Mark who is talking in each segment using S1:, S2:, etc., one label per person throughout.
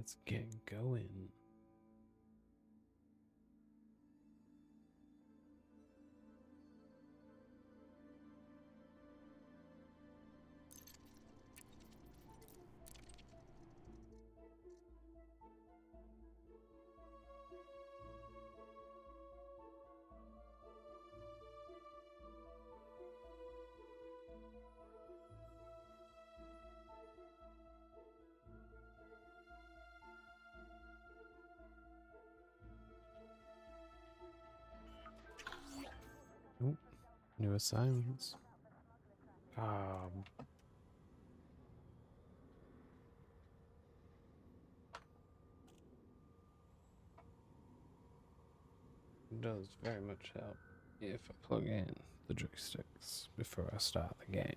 S1: let's get going. Oh, new assignments. It does very much help if I plug in the joysticks before I start the game.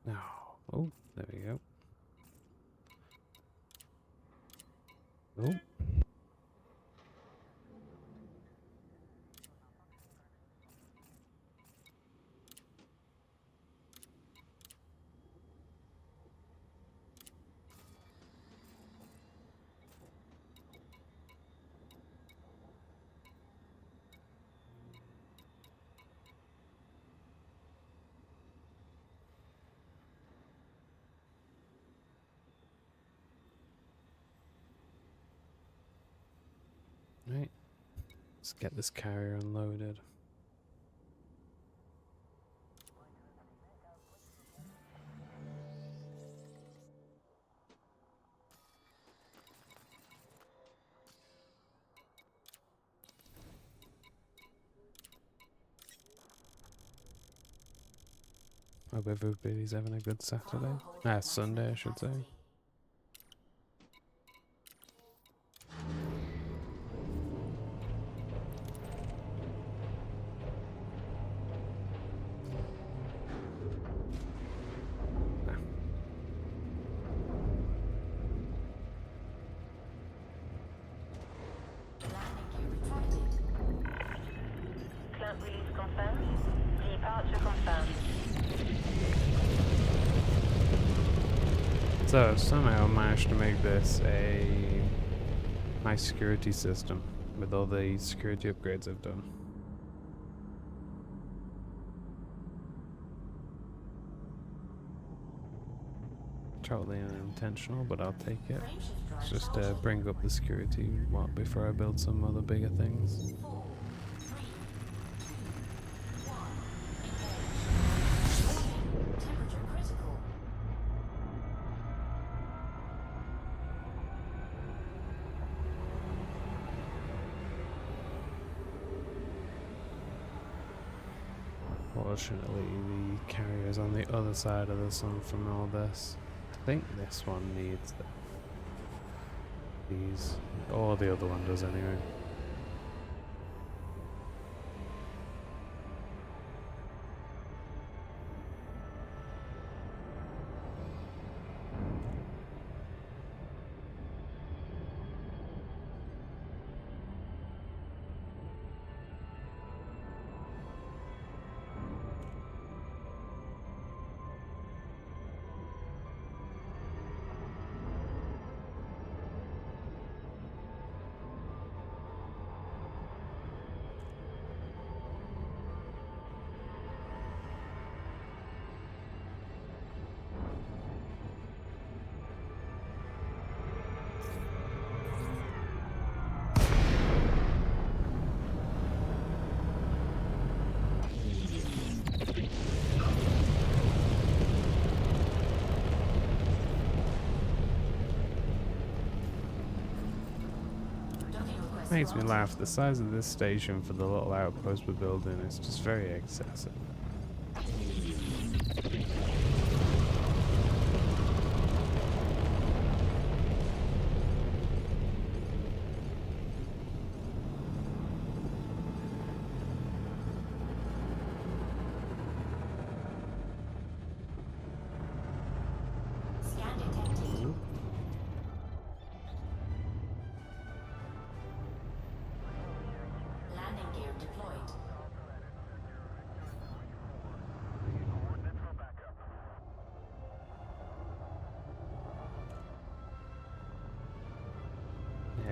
S1: Now, oh, there we go. Oh. Right, let's get this carrier unloaded. Hope everybody's having a good Saturday. Sunday, I should say.
S2: Clamp release confirmed. Departure confirmed.
S1: So somehow I managed to make this a nice security system with all the security upgrades I've done. Totally unintentional, but I'll take it. It's just to bring up the security before I build some other bigger things. Fortunately, the carrier's on the other side of the sun from all this. I think this one needs these, or the other one does anyway. Makes me laugh. The size of this station for the little outpost we're building is just very excessive.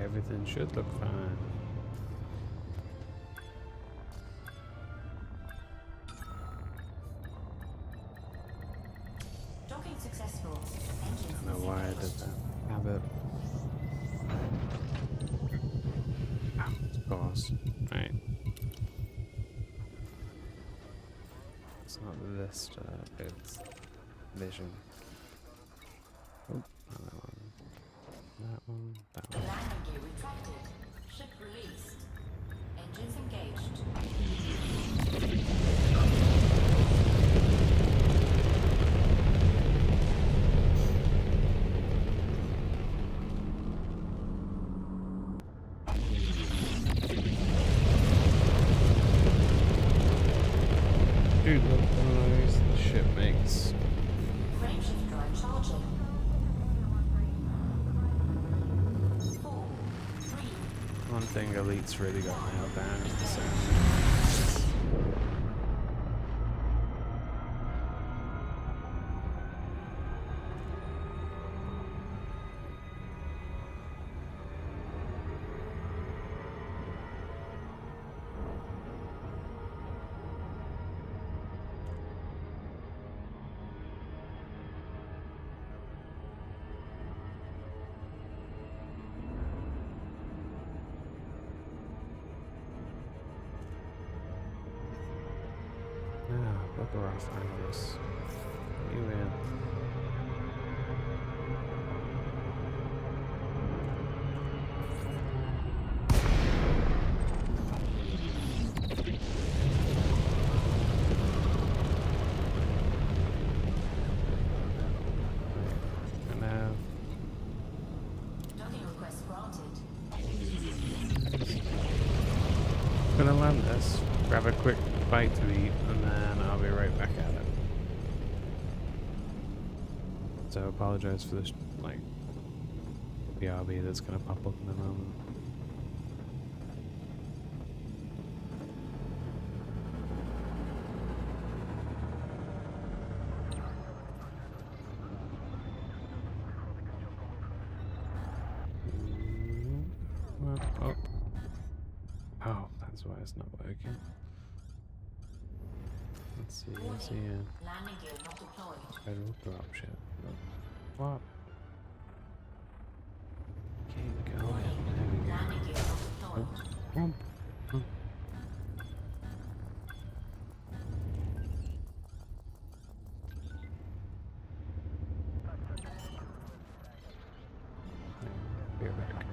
S1: Everything should look fine.
S3: Docking successful.
S1: I
S3: Engines
S1: don't know why I did that. Habit. Pause. Right. It's not Vista, it's Vision. Oh, not that one. That one. That one.
S3: Landing gear retracted. Ship released. Engines engaged.
S1: Dude, look at the noise the ship makes.
S3: Frameshift drive charging. 4, 3,
S1: One thing Elite's really got nailed down is the sound. Ah, bugger off, Angus. You in. And now,
S3: docking request granted.
S1: I'm gonna land this, grab a quick bite to eat, and then I'll be right back at it. So I apologize for this, like, BRB that's gonna pop up in a moment. Well, oh. Oh, that's why it's not working. Let's see, let's see.
S3: Landing gear not deployed.
S1: Federal dropship. What? Keep going. There we go.
S3: Landing gear not deployed.
S1: Oh, oh. Be right back.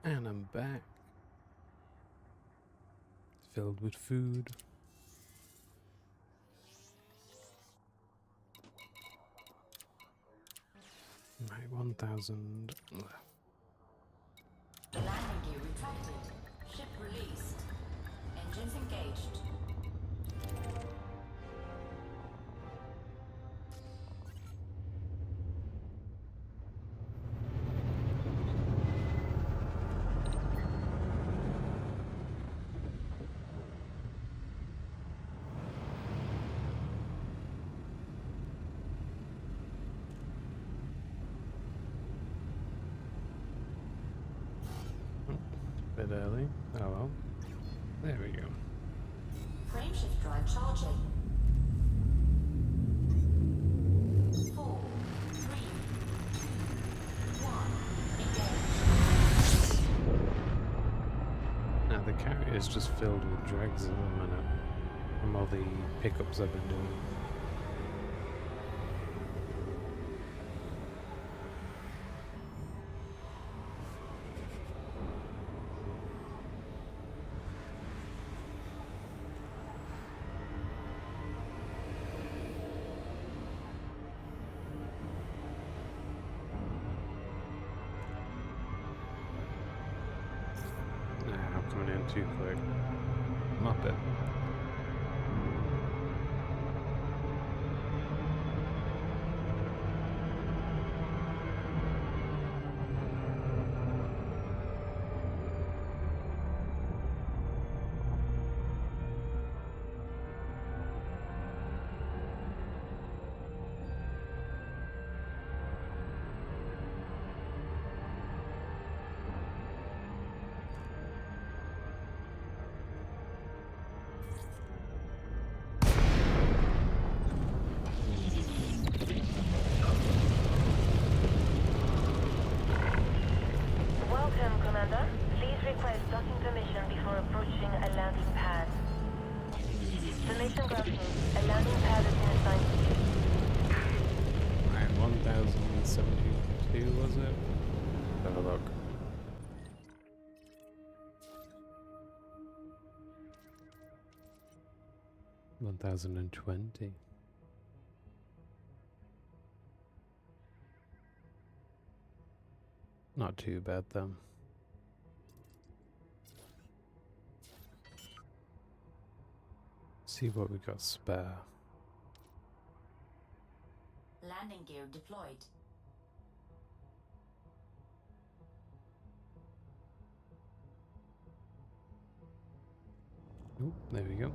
S1: And I'm back. It's filled with food. Right, 1,000 left.
S3: Landing gear retracted. Ship released. Engines engaged.
S1: Bit early. Oh well. There we go.
S3: Frameshift drive charging. 4, 3, 2, 1. Engage.
S1: Now the carrier is just filled with dregs at the minute from all the pickups I've been doing. Nah, I'm coming in too quick. Muppet.
S2: Welcome, Commander. Please request docking permission before approaching a landing pad. Permission granted. A landing pad has been assigned to you.
S1: Right, 1,072 was it? Have a look. $1,020. Not too bad then. See what we got spare.
S3: Landing gear deployed.
S1: Oop, there we go.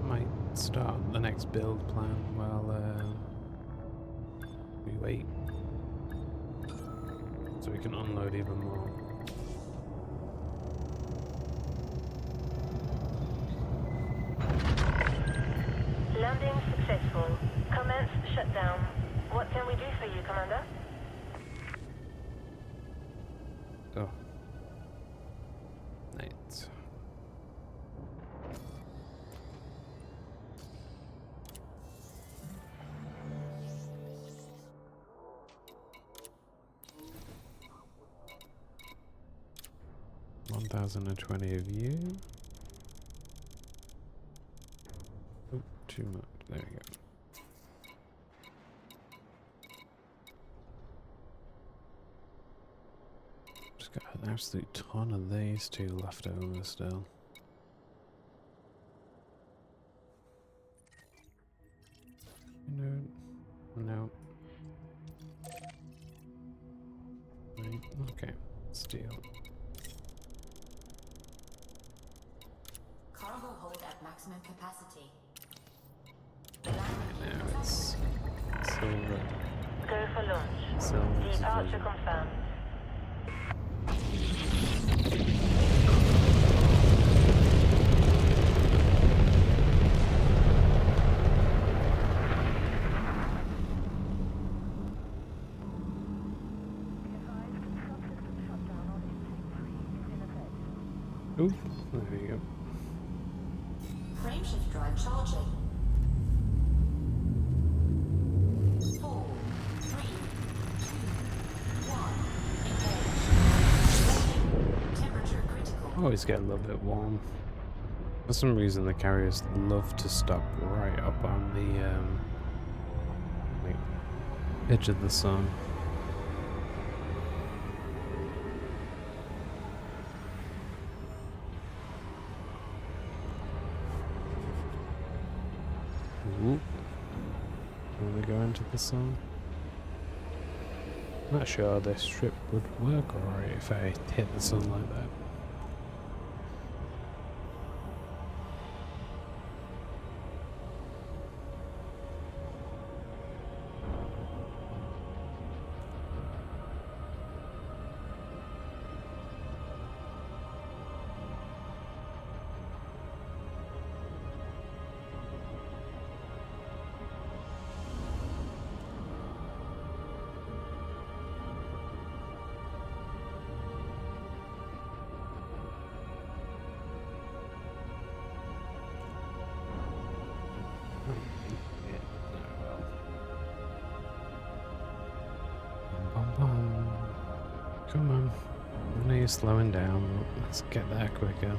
S1: Might start the next build plan while we wait, so we can unload even more.
S2: Landing successful. Commence shutdown. What can we do for you, Commander?
S1: Oh. Night. $1,020 of you. Oh, too much. There we go. Just got an absolute ton of these two left over still. No. No. Right, okay. Steel.
S3: Cargo hold at maximum capacity.
S1: Now it's silver.
S2: Go for launch.
S1: Silver
S2: Departure
S1: division.
S2: confirmed.
S1: Oop, there you go.
S3: Frameshift drive charging. 4, 3,
S1: Always get a little bit warm. For some reason, the carriers love to stop right up on the like edge of the sun. Ooh. Will they go into the sun? I'm not sure this strip would work alright if I hit the sun like that. Come on. I know you're slowing down. Let's get there quicker.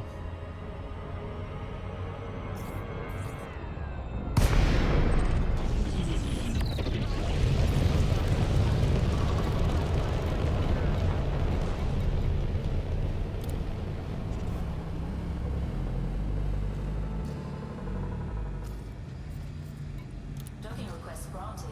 S3: Docking request granted.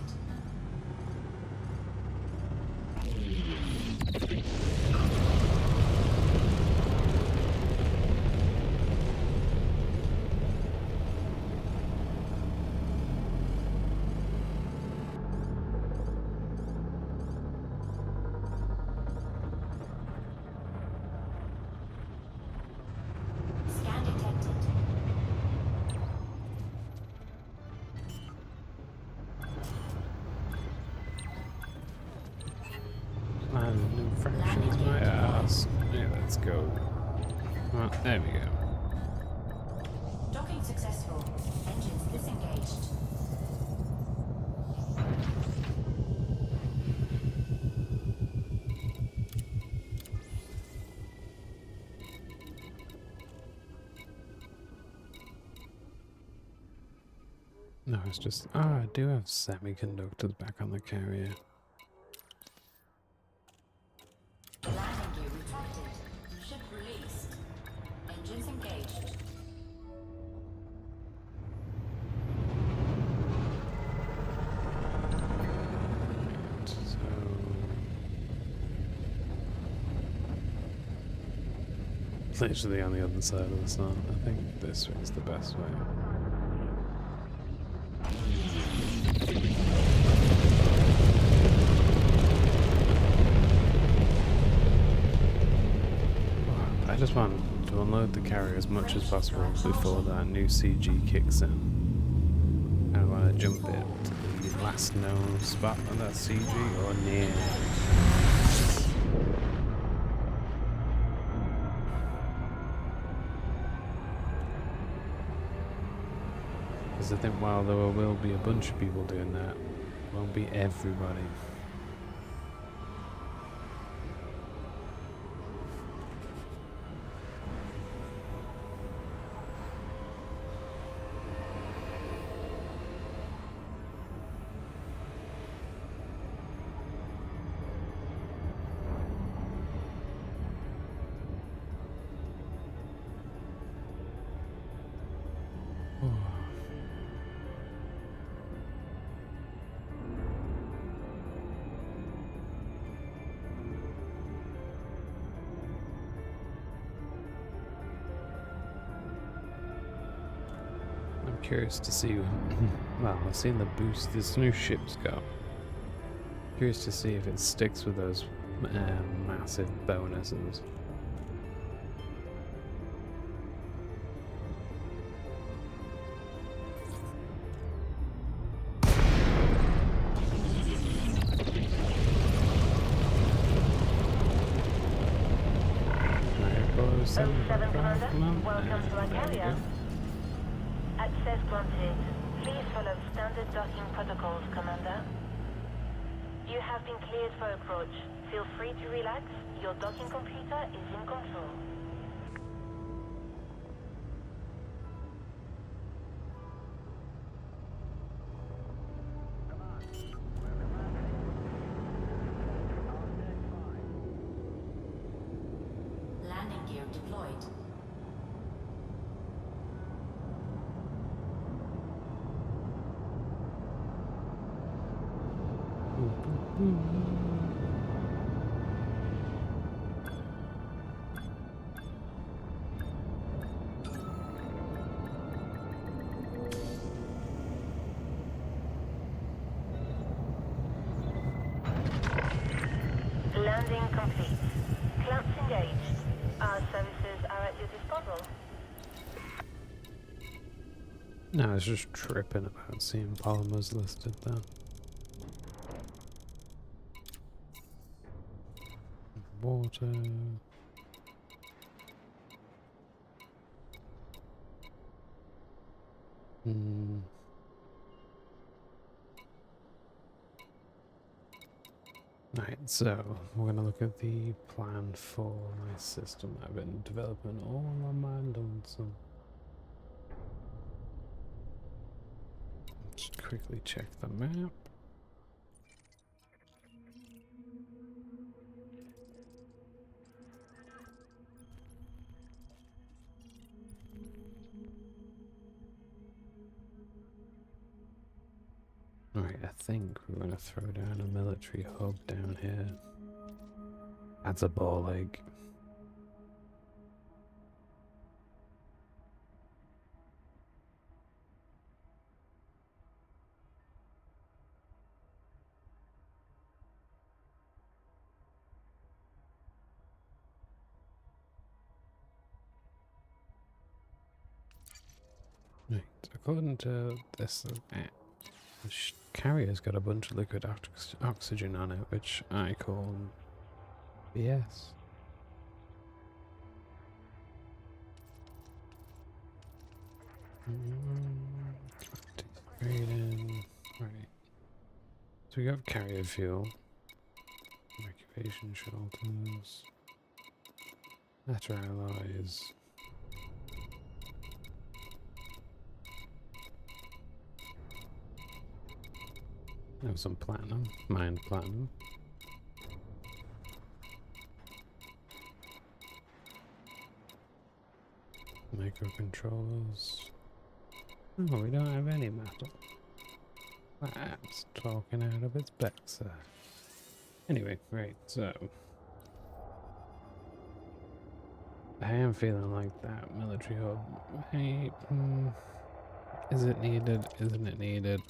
S3: Scan detected.
S1: Landing fractions my ass. Yeah, let's go. Well, there we go.
S3: Docking successful. Engines disengaged.
S1: No, it's just... Oh, I do have semiconductors back on the carrier.
S3: Landing gear retracted. Ship released. Engines engaged.
S1: So... Literally on the other side of the sun. I think this way's the best way. I just want to unload the carrier as much as possible before that new CG kicks in. I want to jump it to the last known spot on that CG or near. Because I think while there will be a bunch of people doing that, it won't be everybody. I'm curious to see. Well, I've seen the boost this new ship's got. Curious to see if it sticks with those massive bonuses.
S2: Seven Commander, welcome to our carrier. Access granted. Please follow standard docking protocols, Commander. You have been cleared for approach. Feel free to relax. Your docking computer is in control.
S3: gear deployed.
S2: Landing complete. Clamps engaged. Our services are at your disposal.
S1: No, I was just tripping about seeing polymers listed there. Water. Right, so we're going to look at the plan for my system I've been developing all on my lonesome. Just quickly check the map. Alright, I think we're going to throw down a military hub down here. That's a ball egg. Right, according to this app, the carrier's got a bunch of liquid oxygen on it, which I call BS. Trading. Right. So we got carrier fuel, occupation shelters, better allies. Have some platinum, mined platinum. Microcontrollers. Oh, we don't have any metal. That's talking out of its backside. Anyway, right, so I am feeling like that military hub. Hey, is it needed? Isn't it needed?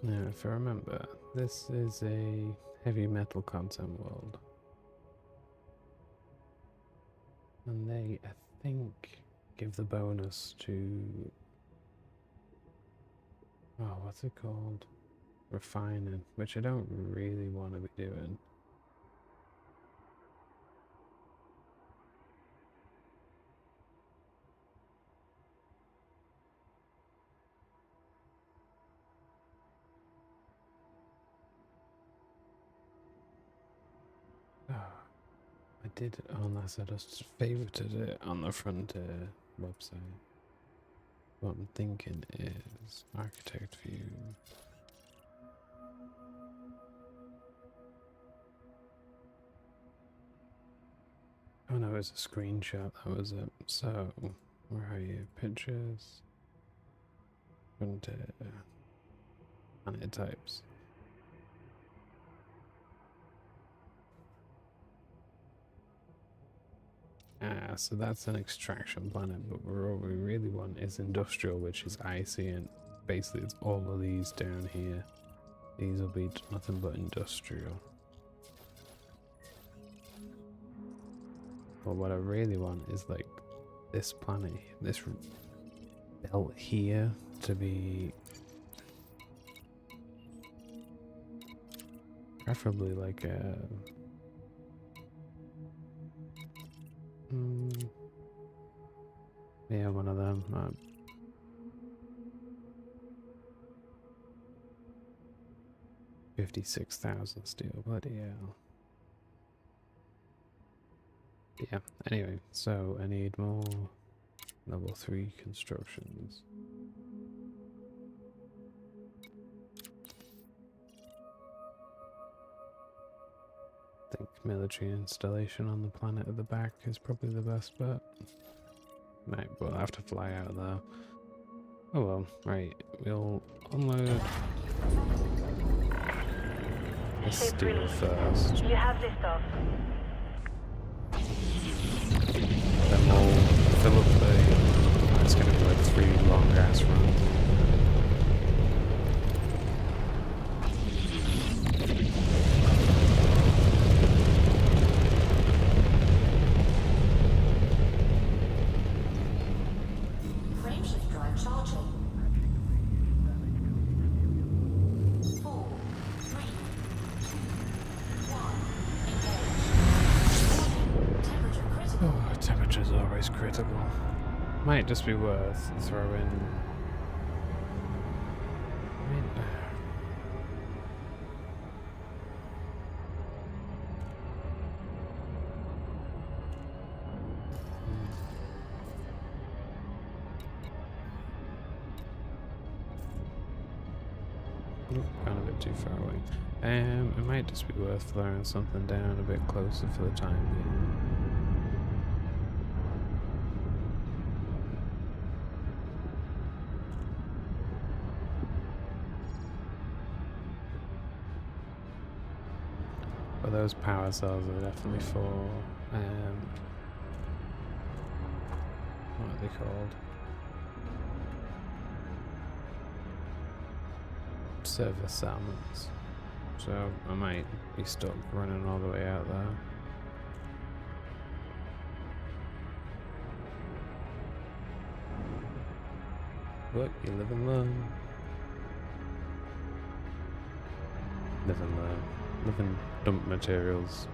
S1: Now, if I remember, this is a heavy metal content world. And they, I think, give the bonus to... Oh, what's it called? Refining, which I don't really want to be doing. I did it unless I just favorited it on the Frontier website. What I'm thinking is architect view. Oh no, it was a screenshot, that was it. So, where are you? Pictures? Frontier. Planet types. Ah, so that's an extraction planet, but what we really want is industrial, which is icy, and basically it's all of these down here. These will be nothing but industrial. But what I really want is like this planet, this belt here to be preferably like a yeah, one of them. 56,000 steel, bloody hell. Yeah, anyway, so I need more level 3 constructions. think military installation on the planet at the back is probably the best bet. Right, we'll have to fly out there. Oh well, right, we'll unload this
S2: Ship
S1: steel
S2: released.
S1: first.
S2: You have liftoff.
S1: Then we'll fill up the... It's gonna be like 3 long gas runs.
S3: Frameshift drive charging. 4, 3, 2, 1. Engage. Temperature critical.
S1: Oh, temperature's always critical. Might just be worth throwing... I mean, Oop, gone a bit too far away. It might just be worth throwing something down a bit closer for the time being. But those power cells are definitely for what are they called? Service salmons. So I might be stuck running all the way out there. Look, you live and learn. Live and learn. Live and dump materials.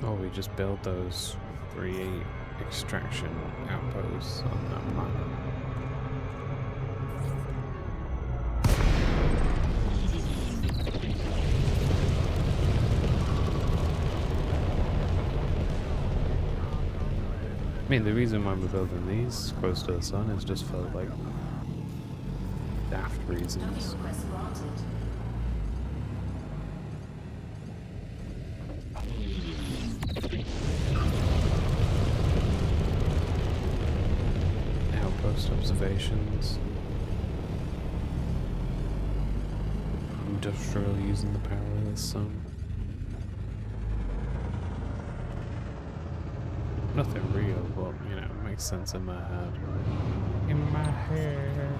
S1: Oh, we just built those 3 extraction outposts on that planet. I mean, the reason why we're building these close to the sun is just for, like, daft
S3: Docking
S1: reasons.
S3: request granted.
S1: Outpost observations. Industrial using the power of the sun. Nothing real, but, you know, it makes sense in my head. In my head.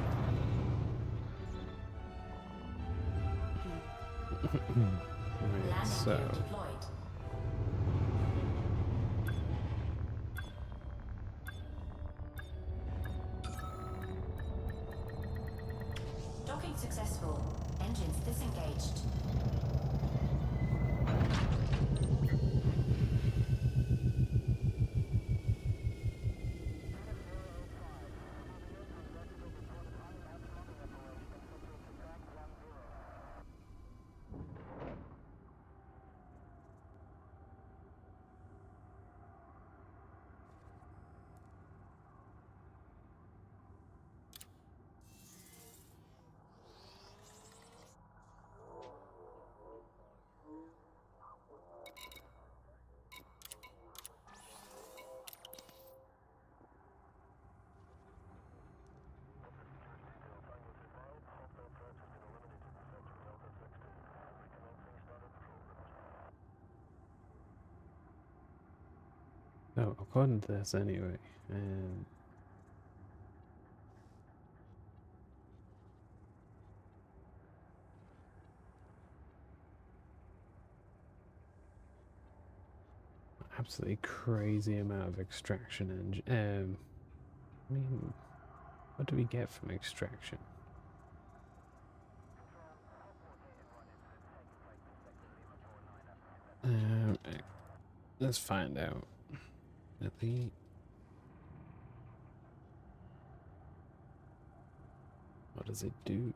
S1: Right,
S3: Landing
S1: so...
S3: gear deployed. Docking successful. Engines disengaged.
S1: No, according to this anyway, absolutely crazy amount of extraction engine. I mean, what do we get from extraction? Right, let's find out. What does it do?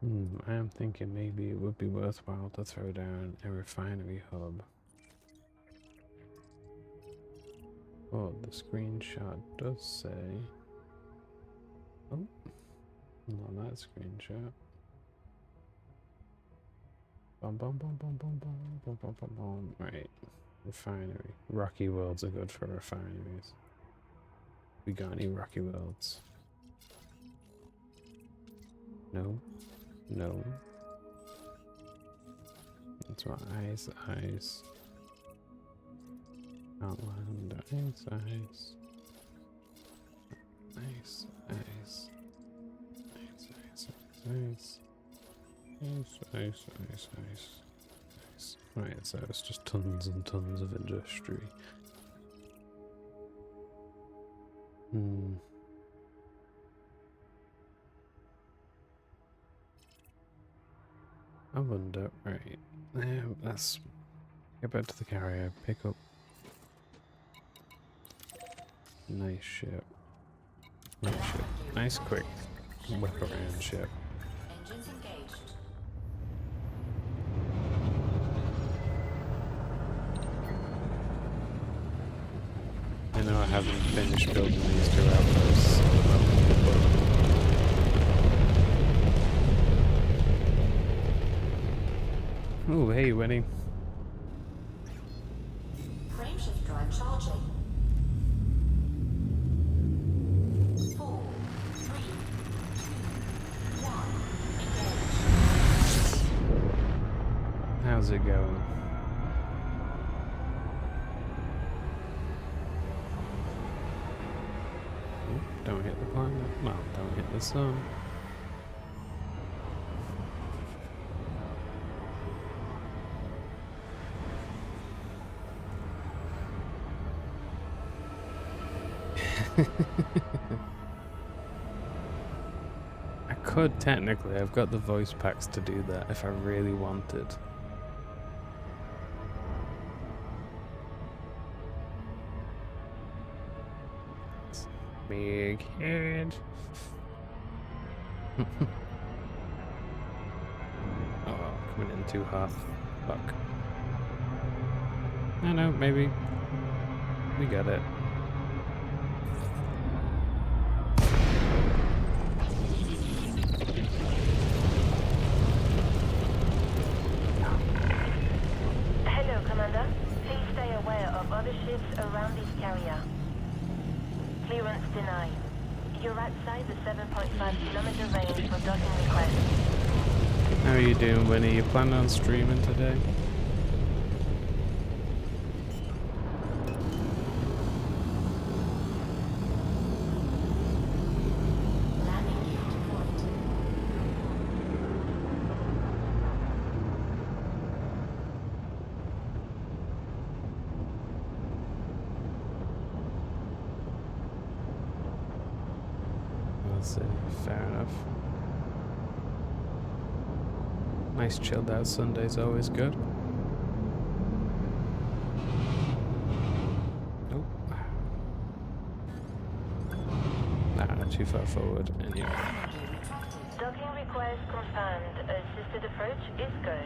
S1: I am thinking maybe it would be worthwhile to throw down a refinery hub. Oh, the screenshot does say... Oh, not that screenshot. Bum bum bum bum bum bum bum bum bum bum. Right, refinery. Rocky Worlds are good for refineries. We got any Rocky Worlds? No. No. That's what eyes. Outland eyes. Eyes. Eyes. Eyes. Right, so it's just tons and tons of industry. I wonder, right, let's get back to the carrier, pick up nice ship, nice quick whip around ship.
S3: Engines engaged.
S1: I know I haven't finished building these two outposts. Oh, hey, Winnie.
S3: Frameshift drive charging. 4, 3, 2, 1. Engage.
S1: How's it going? Don't hit the planet. Well, don't hit the sun. I could technically, I've got the voice packs to do that if I really wanted. Big head. Oh, coming in too hot. Fuck. I know, maybe. We got it.
S2: Hello, Commander. Please stay aware of other ships around this carrier. Clearance denied. You're outside the 7.5-kilometer range for docking request.
S1: How are you doing, Winnie? You planning on streaming today?
S3: Landing gear deployed.
S1: Let's see. Fair enough. Nice chilled out Sunday's always good. Nope. Nah, too far forward. Anyway.
S3: Landing gear retracted.
S2: Docking request confirmed. Assisted approach is go.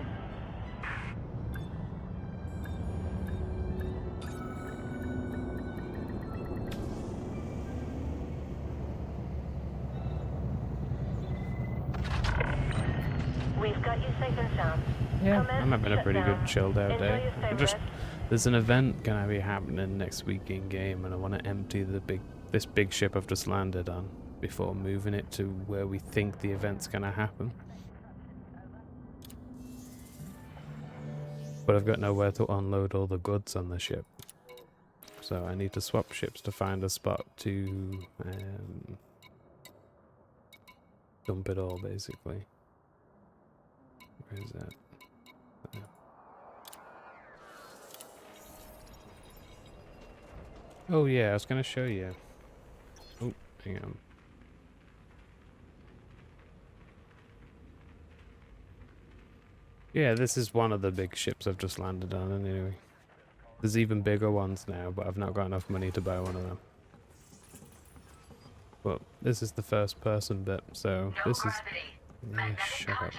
S2: We've got you safe and sound.
S1: Yeah,
S2: Commence
S1: I'm having a pretty good
S2: shutdown.
S1: chilled out
S2: Enjoy
S1: day.
S2: your stay,
S1: Just
S2: Brett.
S1: there's an event gonna be happening next week in game, and I want to empty this big ship I've just landed on before moving it to where we think the event's gonna happen. But I've got nowhere to unload all the goods on the ship, so I need to swap ships to find a spot to dump it all, basically. Where is that? There. Oh yeah, I was gonna show you. Oh, hang on. Yeah, this is one of the big ships I've just landed on anyway. There's even bigger ones now, but I've not got enough money to buy one of them. Well, this is the first person bit, so this is Yeah, shut up.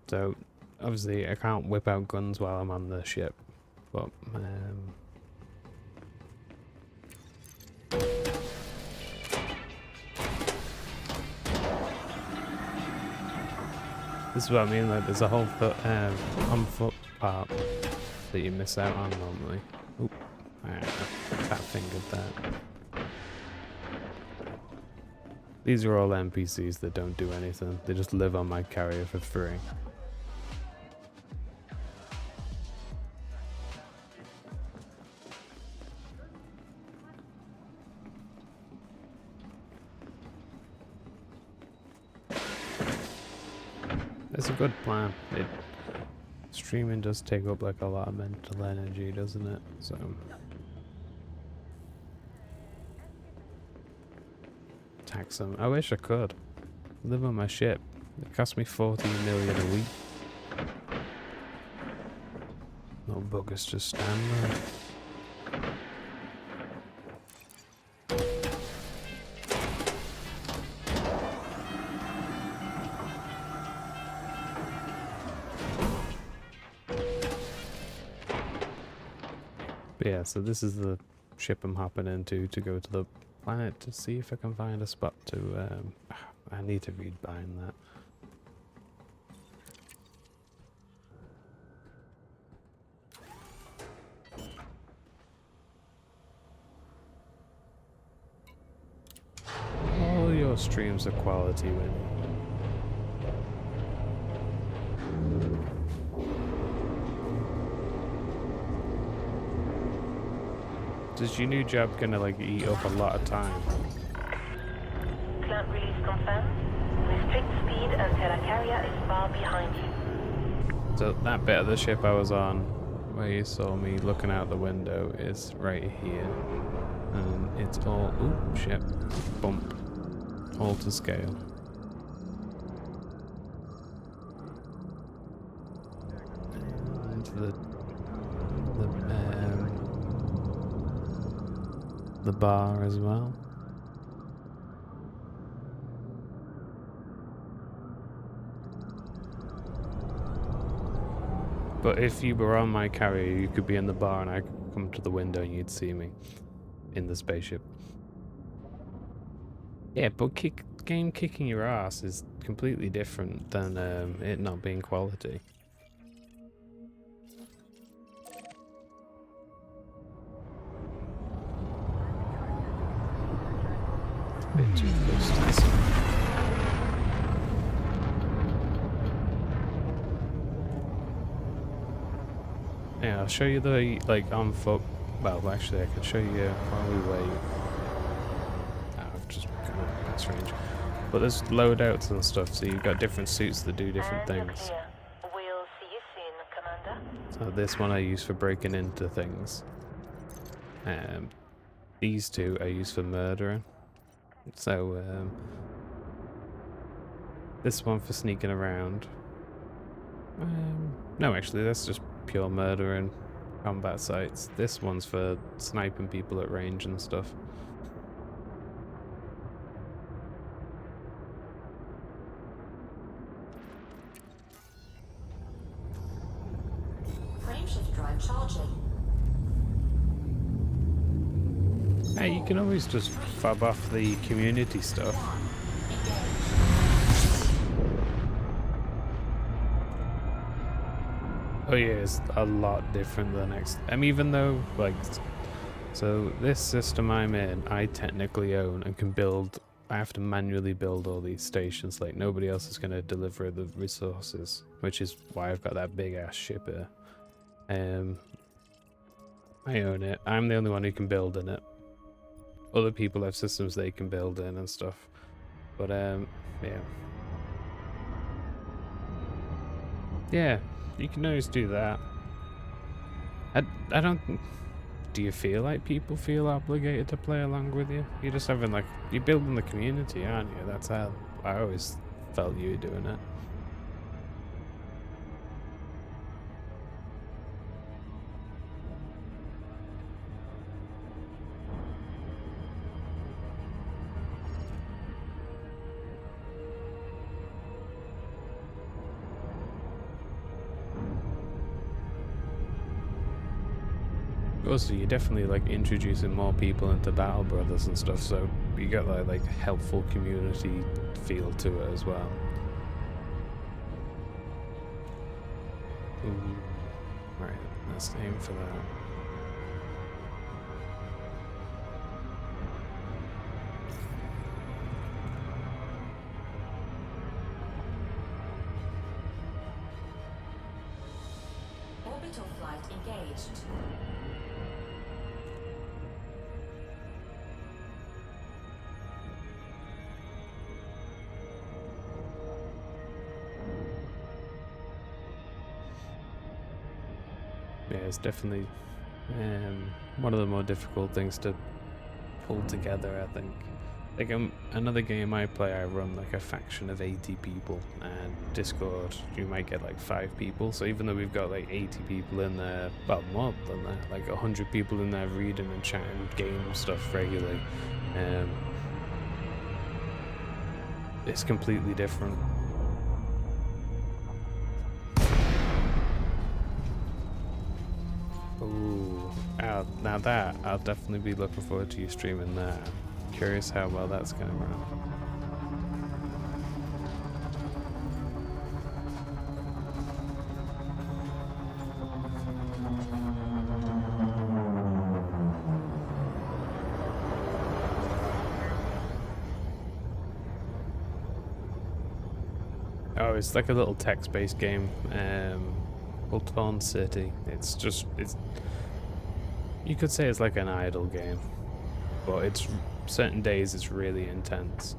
S1: So, obviously, I can't whip out guns while I'm on the ship, but this is what I mean. Like, there's a whole on foot part that you miss out on normally. Oop, fat fingered that. These are all NPCs that don't do anything. They just live on my carrier for free. It's a good plan. Streaming does take up like a lot of mental energy, doesn't it? So tax them. I wish I could live on my ship. It cost me 40 million a week. No buggers just stand there. But yeah, so this is the ship I'm hopping into to go to the planet to see if I can find a spot to I need to read behind that. All your streams are quality, Winnie. Is your new job gonna like eat up a lot of time?
S2: Plant release confirmed. Restrict speed until a carrier is far behind you.
S1: So that bit of the ship I was on, where you saw me looking out the window, is right here. And it's all, ooh, shit, bump, all to scale. And the bar as well. But if you were on my carrier, you could be in the bar and I could come to the window and you'd see me in the spaceship. Yeah, but game kicking your ass is completely different than it not being quality. Bit too close to the sun. Yeah, I'll show you the, like, on foot. Well, actually, I can show you while we wait. I've just kind of pass range. But there's loadouts and stuff, so you've got different suits that do different
S2: And
S1: things.
S2: clear. We'll see you soon, Commander.
S1: So this one I use for breaking into things. These two I use for murdering. So, this one for sneaking around. No, actually, that's just pure murder and combat sites. This one's for sniping people at range and stuff.
S3: Frameshift drive charging.
S1: Hey, you can always just fob off the community stuff. Oh yeah, it's a lot different than next. Even though, like, so this system I'm in, I technically own and can build. I have to manually build all these stations. Like, nobody else is going to deliver the resources, which is why I've got that big ass ship here. I own it. I'm the only one who can build in it. Other people have systems they can build in and stuff. But yeah. Yeah. You can always do that. I don't... Do you feel like people feel obligated to play along with you? You're just having like... You're building the community, aren't you? That's how I always felt you were doing it. Also, you're definitely like introducing more people into Battle Brothers and stuff, so you get that like helpful community feel to it as well. Ooh. Right, let's aim for that.
S3: Orbital flight engaged.
S1: Yeah, it's definitely one of the more difficult things to pull together, I think. Like another game I play, I run like a faction of 80 people, and Discord you might get like 5 people. So even though we've got like 80 people in there, well more than that, like 100 people in there reading and chatting game stuff regularly, it's completely different. Ooh, now that I'll definitely be looking forward to you streaming that. Curious how well that's going to run. Oh, it's like a little text-based game called Torn City. It's you could say it's like an idle game, but it's certain days it's really intense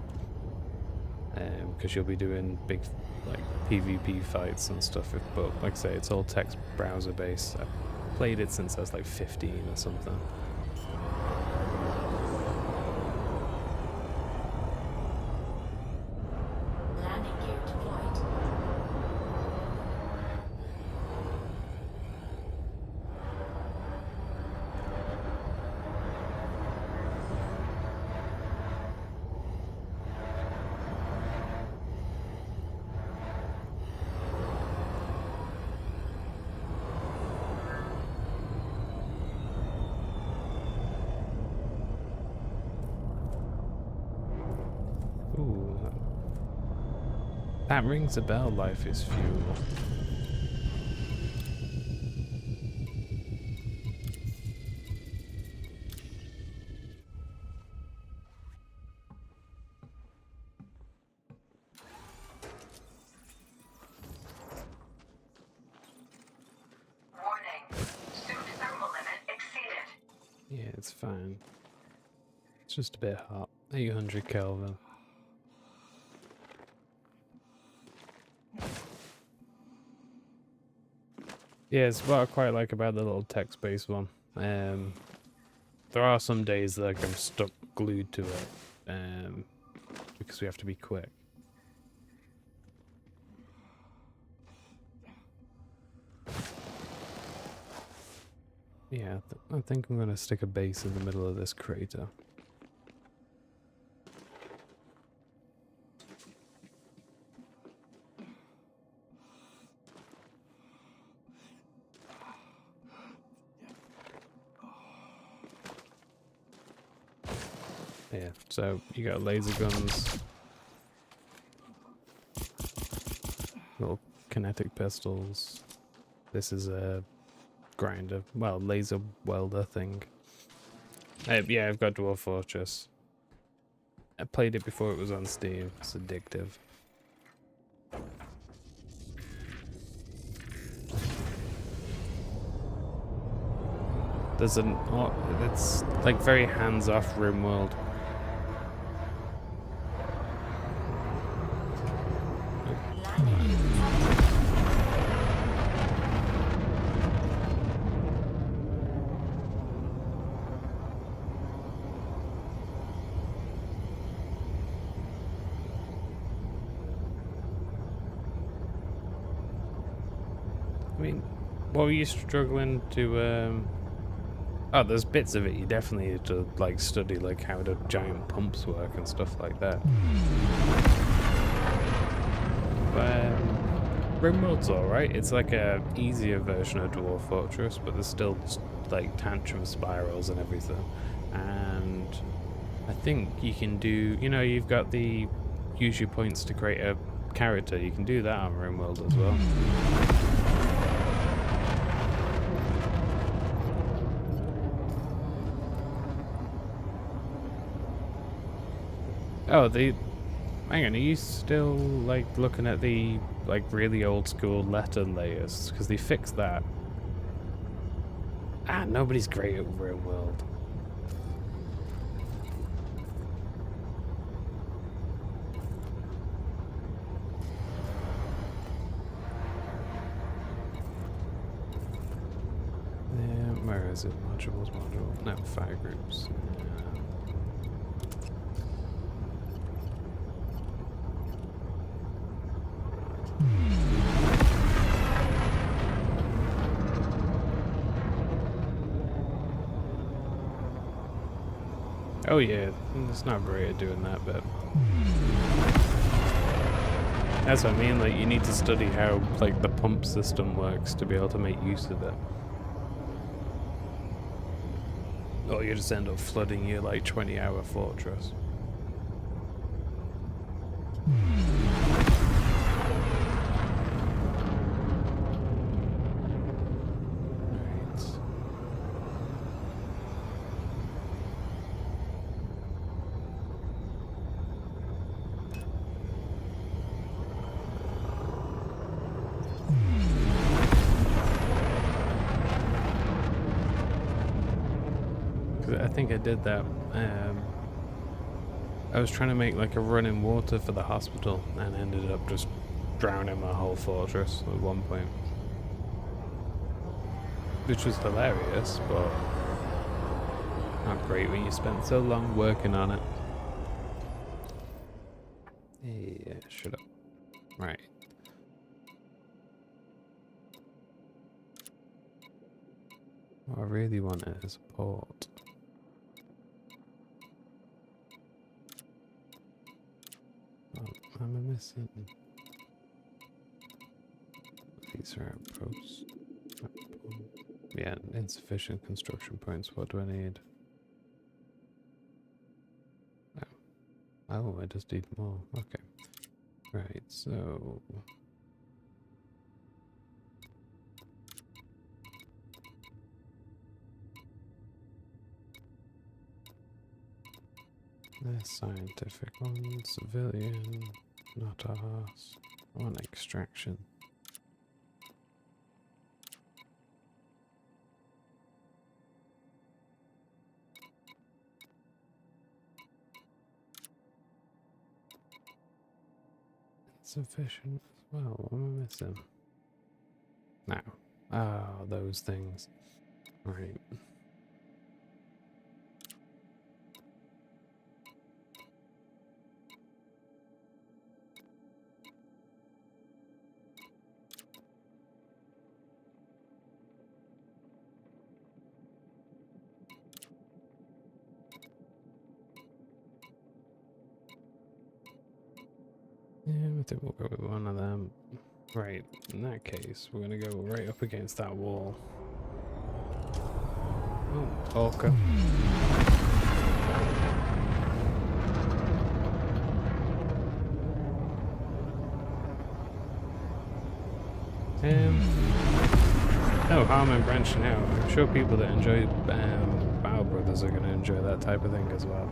S1: because you'll be doing big like PvP fights and stuff. But like I say, it's all text browser based. I've played it since I was like 15 or something.
S3: Landing gear deployed.
S1: Ooh, that rings a bell. Life is Fuel.
S4: Warning. Suit thermal limit exceeded.
S1: Yeah, it's fine. It's just a bit hot. 800 Kelvin. Yeah, it's what I quite like about the little text-based one. There are some days that like, I'm stuck glued to it because we have to be quick. Yeah, I think I'm gonna stick a base in the middle of this crater. Yeah, so you got laser guns, little kinetic pistols. This is a grinder, well, laser welder thing. Yeah, I've got Dwarf Fortress. I played it before it was on Steam. It's addictive. There's it's like very hands-off RimWorld. I mean, what were you struggling to, Oh, there's bits of it you definitely need to, like, study, like, how the giant pumps work and stuff like that. But, RimWorld's alright. It's like a easier version of Dwarf Fortress, but there's still like tantrum spirals and everything. And I think you can do, you know, you've got the use your points to create a character. You can do that on RimWorld as well. Oh, hang on, are you still like looking at the like really old school letter layers? Because they fixed that. Ah, nobody's great at RimWorld. Where is it? Modules, module. No, fire groups. Oh yeah, it's not great at doing that, but that's what I mean. Like, you need to study how like the pump system works to be able to make use of it. Or you just end up flooding your like 20-hour fortress. I think I did that. I was trying to make like a running water for the hospital and ended up just drowning my whole fortress at one point. Which was hilarious, but not great when you spent so long working on it. Yeah, shut up. Right. What I really want is a port. What am I missing? These are outposts. Yeah, insufficient construction points. What do I need? Oh, I just need more. Okay. Right, so... There's scientific one, civilian, not ours. I want extraction. Insufficient as well. What am I missing? No. Ah, those things. Right. Yeah, I think we'll go with one of them. Right, in that case, we're gonna go right up against that wall. Oh, orca. No harm in branching out. I'm sure people that enjoy Battle Brothers are gonna enjoy that type of thing as well.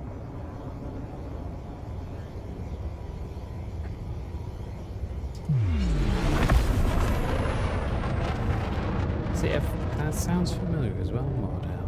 S1: See, if that sounds familiar as well, Mordell.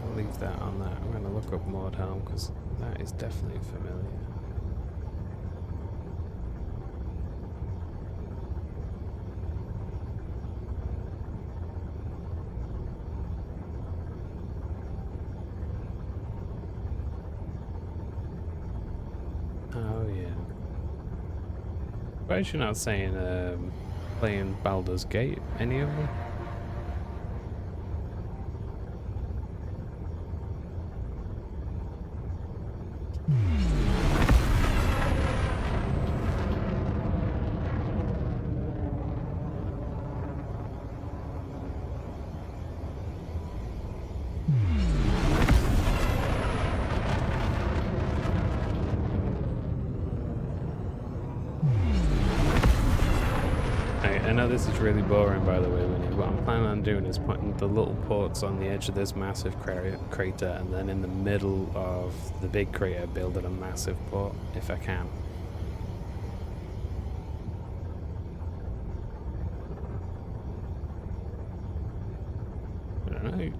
S1: I'll leave that on that. I'm going to look up Mordhelm because that is definitely familiar. Oh yeah. Why is she not saying playing Baldur's Gate. Any of them? I know this is really boring, by the way, Winnie. What I'm planning on doing is putting the little ports on the edge of this massive crater, and then in the middle of the big crater, building a massive port, if I can. I don't know.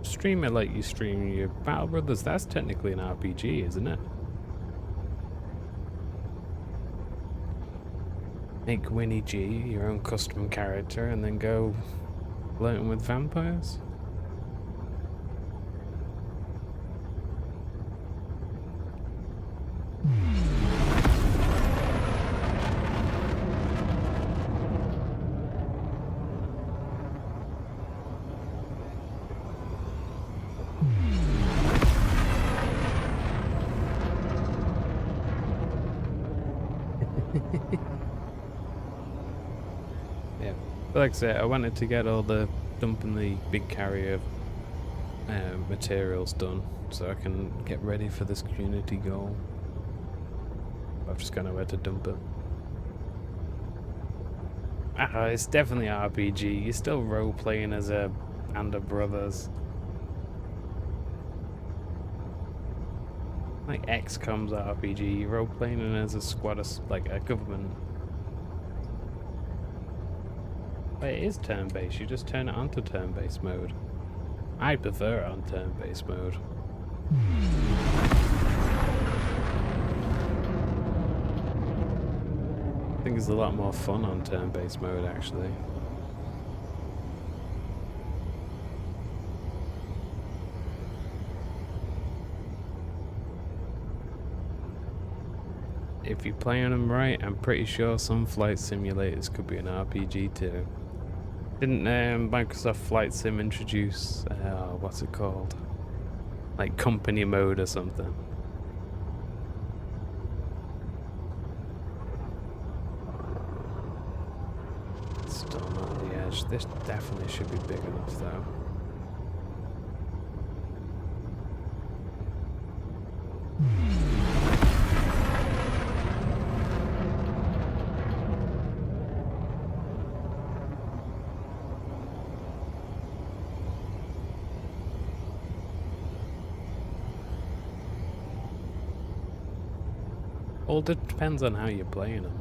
S1: Stream it like you stream your Battle Brothers. That's technically an RPG, isn't it? Make Winnie G your own custom character and then go flirting with vampires? But like I said, I wanted to get all the dumping the big carrier materials done so I can get ready for this community goal. I've just got nowhere to dump it. It's definitely RPG. You're still role playing as a band of brothers. Like XCOM's RPG, you're role playing as a squad of like a government. But it is turn-based, you just turn it onto turn-based mode. I prefer it on turn-based mode. I think it's a lot more fun on turn-based mode, actually. If you're playing them right, I'm pretty sure some flight simulators could be an RPG too. Didn't Microsoft Flight Sim introduce, what's it called? Like company mode or something? Still not the edge. This definitely should be big enough though. All depends on how you're playing them.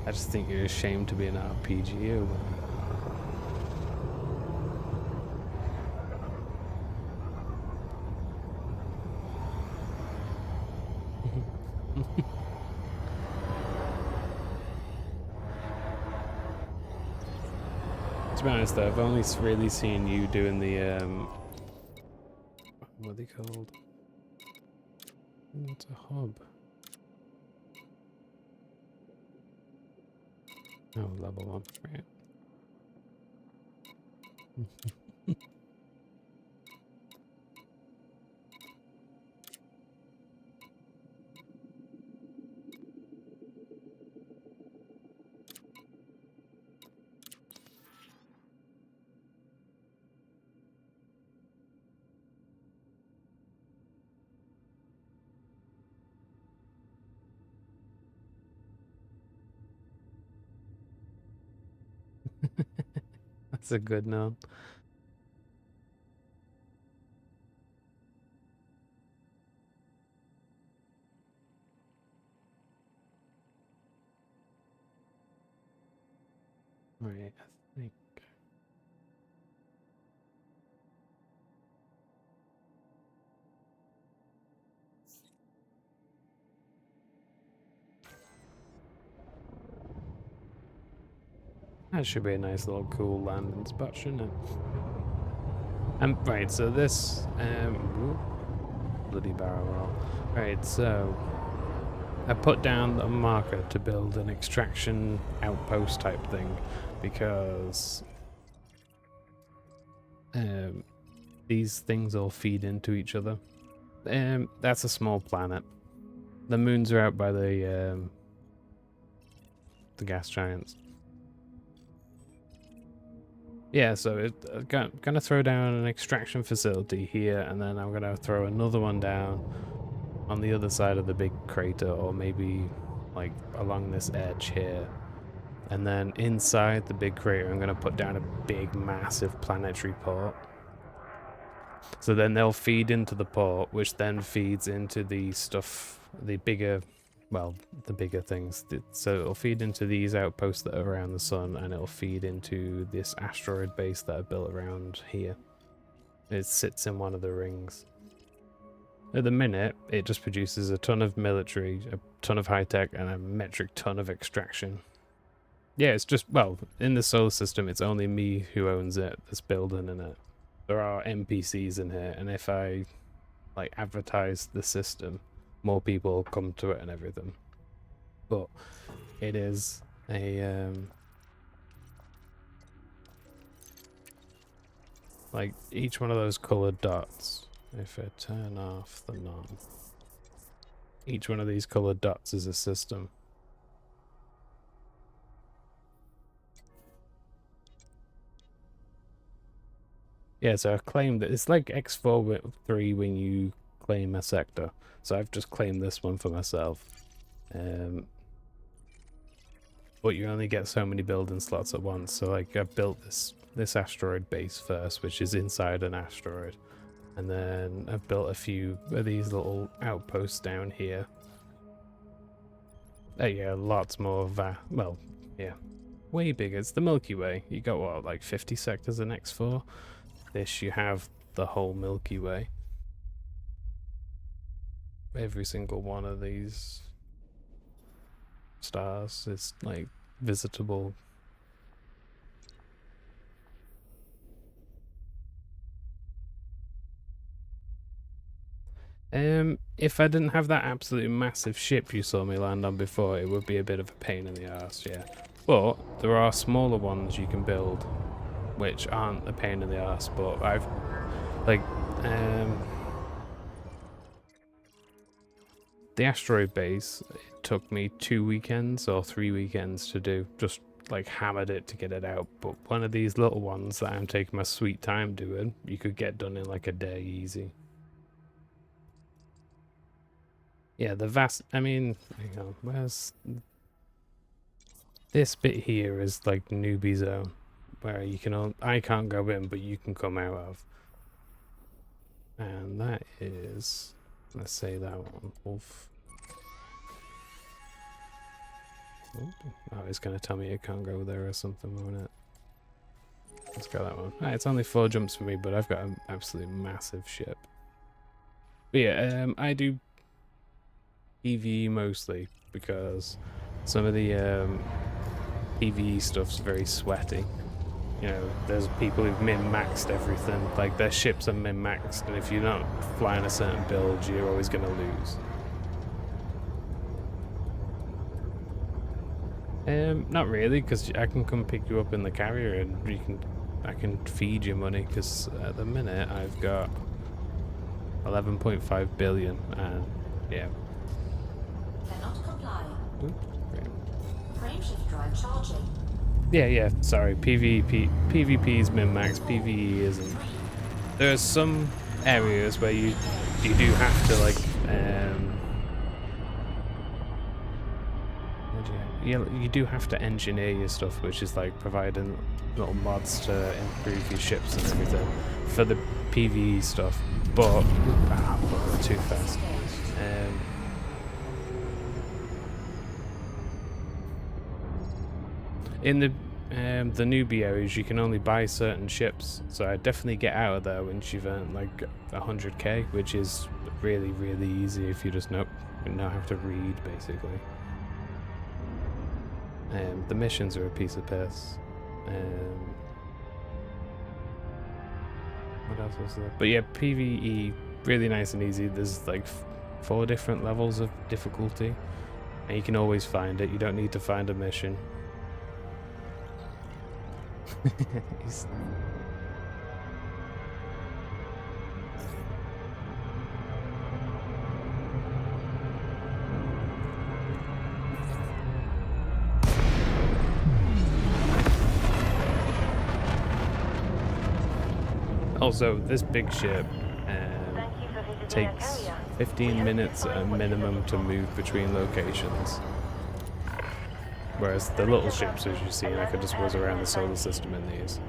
S1: I just think you're ashamed to be an RPG. To be honest though, I've only really seen you doing the what are they called? What's a hub? Oh, level 1, right. That's a good note. Right, I think. That should be a nice little cool landing spot, shouldn't it? Right, so this bloody barrel roll. Right, so I put down a marker to build an extraction outpost type thing because these things all feed into each other. That's a small planet. The moons are out by the gas giants. Yeah, so I'm gonna throw down an extraction facility here, and then I'm gonna throw another one down on the other side of the big crater, or maybe like along this edge here. And then inside the big crater, I'm gonna put down a big, massive planetary port. So then they'll feed into the port, which then feeds into the stuff, the bigger things. So it'll feed into these outposts that are around the sun, and it'll feed into this asteroid base that I built around here. It sits in one of the rings. At the minute, it just produces a ton of military, a ton of high-tech, and a metric ton of extraction. Yeah, it's just, well, in the solar system, it's only me who owns it, that's building in it. There are NPCs in here, and if I, like, advertise the system, more people come to it and everything. But it is a, like, each one of those colored dots, if I turn off the none, each one of these colored dots is a system. Yeah, so I claimed that it's like X4-3 when you claim a sector. So I've just claimed this one for myself. But you only get so many building slots at once. So like I built this asteroid base first, which is inside an asteroid. And then I've built a few of these little outposts down here. Yeah, lots more well, yeah. Way bigger. It's the Milky Way. You got what, like 50 sectors in X4? This, you have the whole Milky Way. Every single one of these stars is like visitable. If I didn't have that absolute massive ship you saw me land on before, it would be a bit of a pain in the arse, yeah. But there are smaller ones you can build which aren't a pain in the ass, but I've like the asteroid base, it took me 2 weekends or 3 weekends to do, just like hammered it to get it out. But one of these little ones that I'm taking my sweet time doing, you could get done in like a day easy. Yeah, the vast, I mean, hang on, where's this bit here is like newbie zone, where you can I can't go in, but you can come out of. And that is, let's say that one, wolf. Oh, it's going to tell me it can't go there or something, won't it? Let's go that one. It's only 4 jumps for me, but I've got an absolutely massive ship. But yeah, I do PvE mostly, because some of the PvE stuff's very sweaty. You know, there's people who've min-maxed everything, like their ships are min-maxed, and if you're not flying a certain build, you're always going to lose. Not really, because I can come pick you up in the carrier and I can feed you money, because at the minute I've got 11.5 billion, and yeah.
S3: Cannot comply.
S1: Ooh, great.
S3: Frameshift drive charging.
S1: Yeah, sorry, PvP is min-max, PvE isn't. There are some areas where you do have to, like, you do have to engineer your stuff, which is like providing little mods to improve your ships and everything for the PvE stuff, but too fast. the newbie areas, you can only buy certain ships, so I'd definitely get out of there once you've earned like 100k, which is really, really easy if you just know how to read, basically. The missions are a piece of piss. What else was there? But yeah, PvE, really nice and easy. There's like 4 different levels of difficulty, and you can always find it. You don't need to find a mission. He's... Also, this big ship
S2: Thank you for visiting our
S1: takes
S2: carrier.
S1: 15 minutes at a minimum to move between locations. Whereas the little ships, as you've seen, I could just whiz around the solar system in these.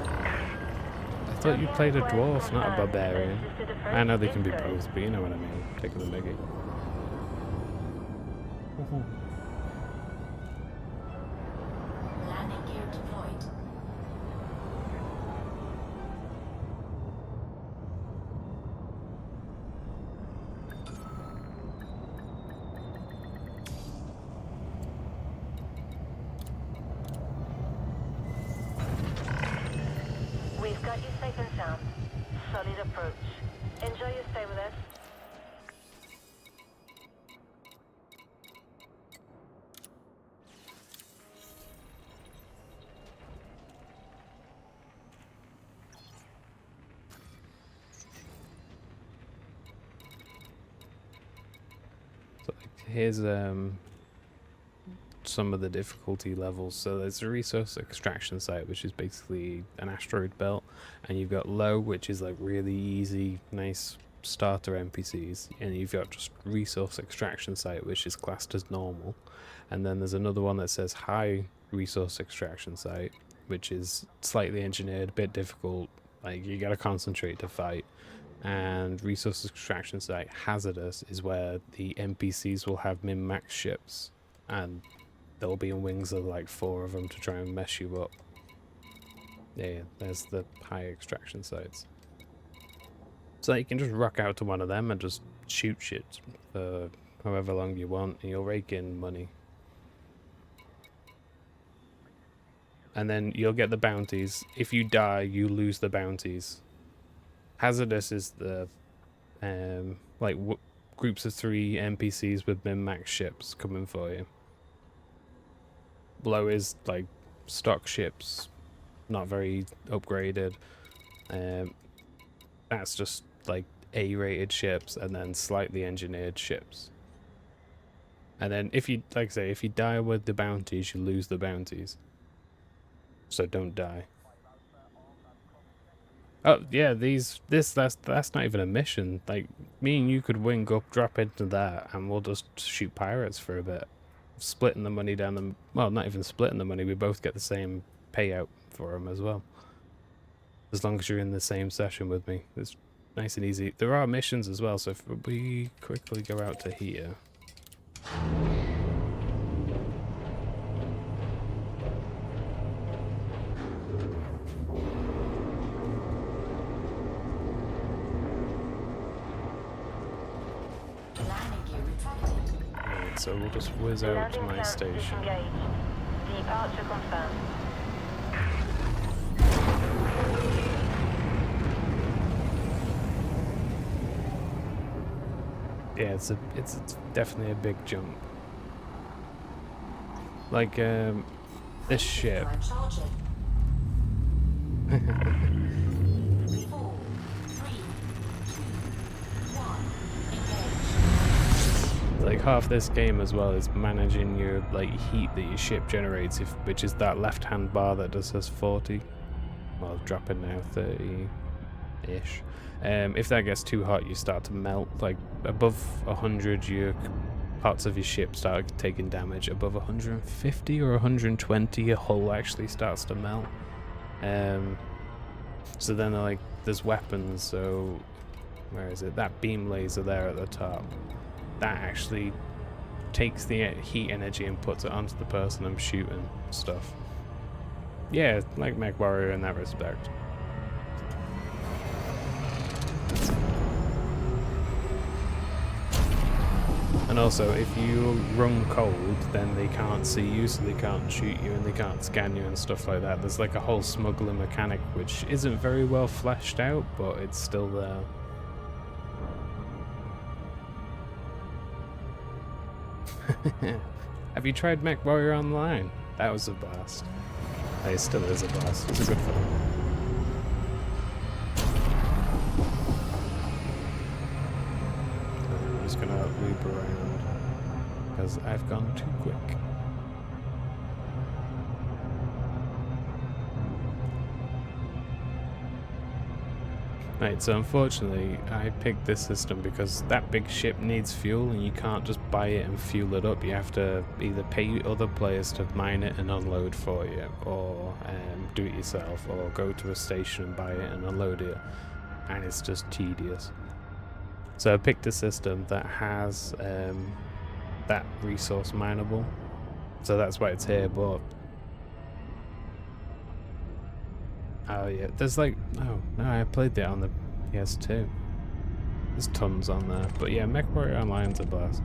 S1: I thought you played a dwarf, not a barbarian. I know they can be both, but you know what I mean. Taking the mickey.
S3: Landing gear deployed.
S2: We've got you safe and sound. Solid approach. Enjoy your stay with us.
S1: So here's some of the difficulty levels. So there's a resource extraction site, which is basically an asteroid belt, and you've got low, which is like really easy, nice starter NPCs, and you've got just resource extraction site, which is classed as normal, and then there's another one that says high resource extraction site, which is slightly engineered, a bit difficult, like you gotta concentrate to fight. And resource extraction site hazardous is where the NPCs will have min-max ships, and there'll be in wings of like 4 of them to try and mess you up. Yeah, there's the high extraction sites. So you can just rock out to one of them and just shoot shit for however long you want, and you'll rake in money. And then you'll get the bounties. If you die, you lose the bounties. Hazardous is the groups of 3 NPCs with min-max ships coming for you. Low is like stock ships, not very upgraded. That's just like A-rated ships, and then slightly engineered ships. And then if you, like I say, if you die with the bounties, you lose the bounties. So don't die. Oh yeah, that's not even a mission. Like, me and you could wing up, drop into that, and we'll just shoot pirates for a bit. Splitting the money down the... Well, not even splitting the money, we both get the same payout for them as well. As long as you're in the same session with me. It's nice and easy. There are missions as well, so if we quickly go out to here...
S3: Landing gear retracted.
S1: Right, so we'll just whiz out to my station.
S2: Disengaged. Departure confirmed.
S1: Yeah, it's definitely a big jump. Like, this ship.
S3: Prime charging. 4, 3, 2, 1. Engage.
S1: Like, half this game as well is managing your, like, heat that your ship generates, which is that left-hand bar that just says 40. Well, it's dropping now, 30-ish. If that gets too hot, you start to melt. Like, above 100, your parts of your ship start taking damage. Above 150 or 120, your hull actually starts to melt. So then, like, there's weapons, so... Where is it? That beam laser there at the top. That actually takes the heat energy and puts it onto the person I'm shooting stuff. Yeah, like MechWarrior in that respect. And also, if you run cold, then they can't see you, so they can't shoot you and they can't scan you and stuff like that. There's like a whole smuggling mechanic which isn't very well fleshed out, but it's still there. Have you tried MechWarrior Online? That was a blast. It still is a blast. It's a good film. I'm just gonna loop around because I've gone too quick. Right, so unfortunately I picked this system because that big ship needs fuel and you can't just buy it and fuel it up. You have to either pay other players to mine it and unload for you, or do it yourself, or go to a station and buy it and unload it, and it's just tedious. So I picked a system that has that resource mineable, so that's why it's here. But oh yeah, there's like, oh no, I played it on the PS2. There's tons on there, but yeah, MechWarrior Online's a blast.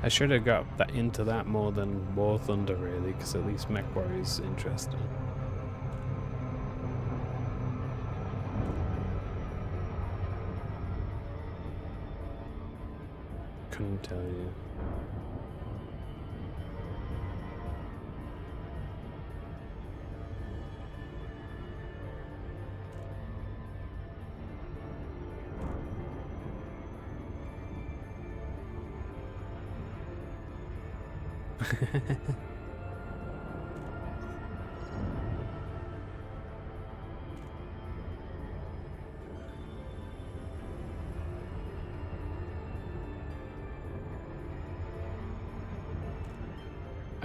S1: I should have got that into that more than War Thunder really, because at least MechWarrior's interesting. Couldn't tell you.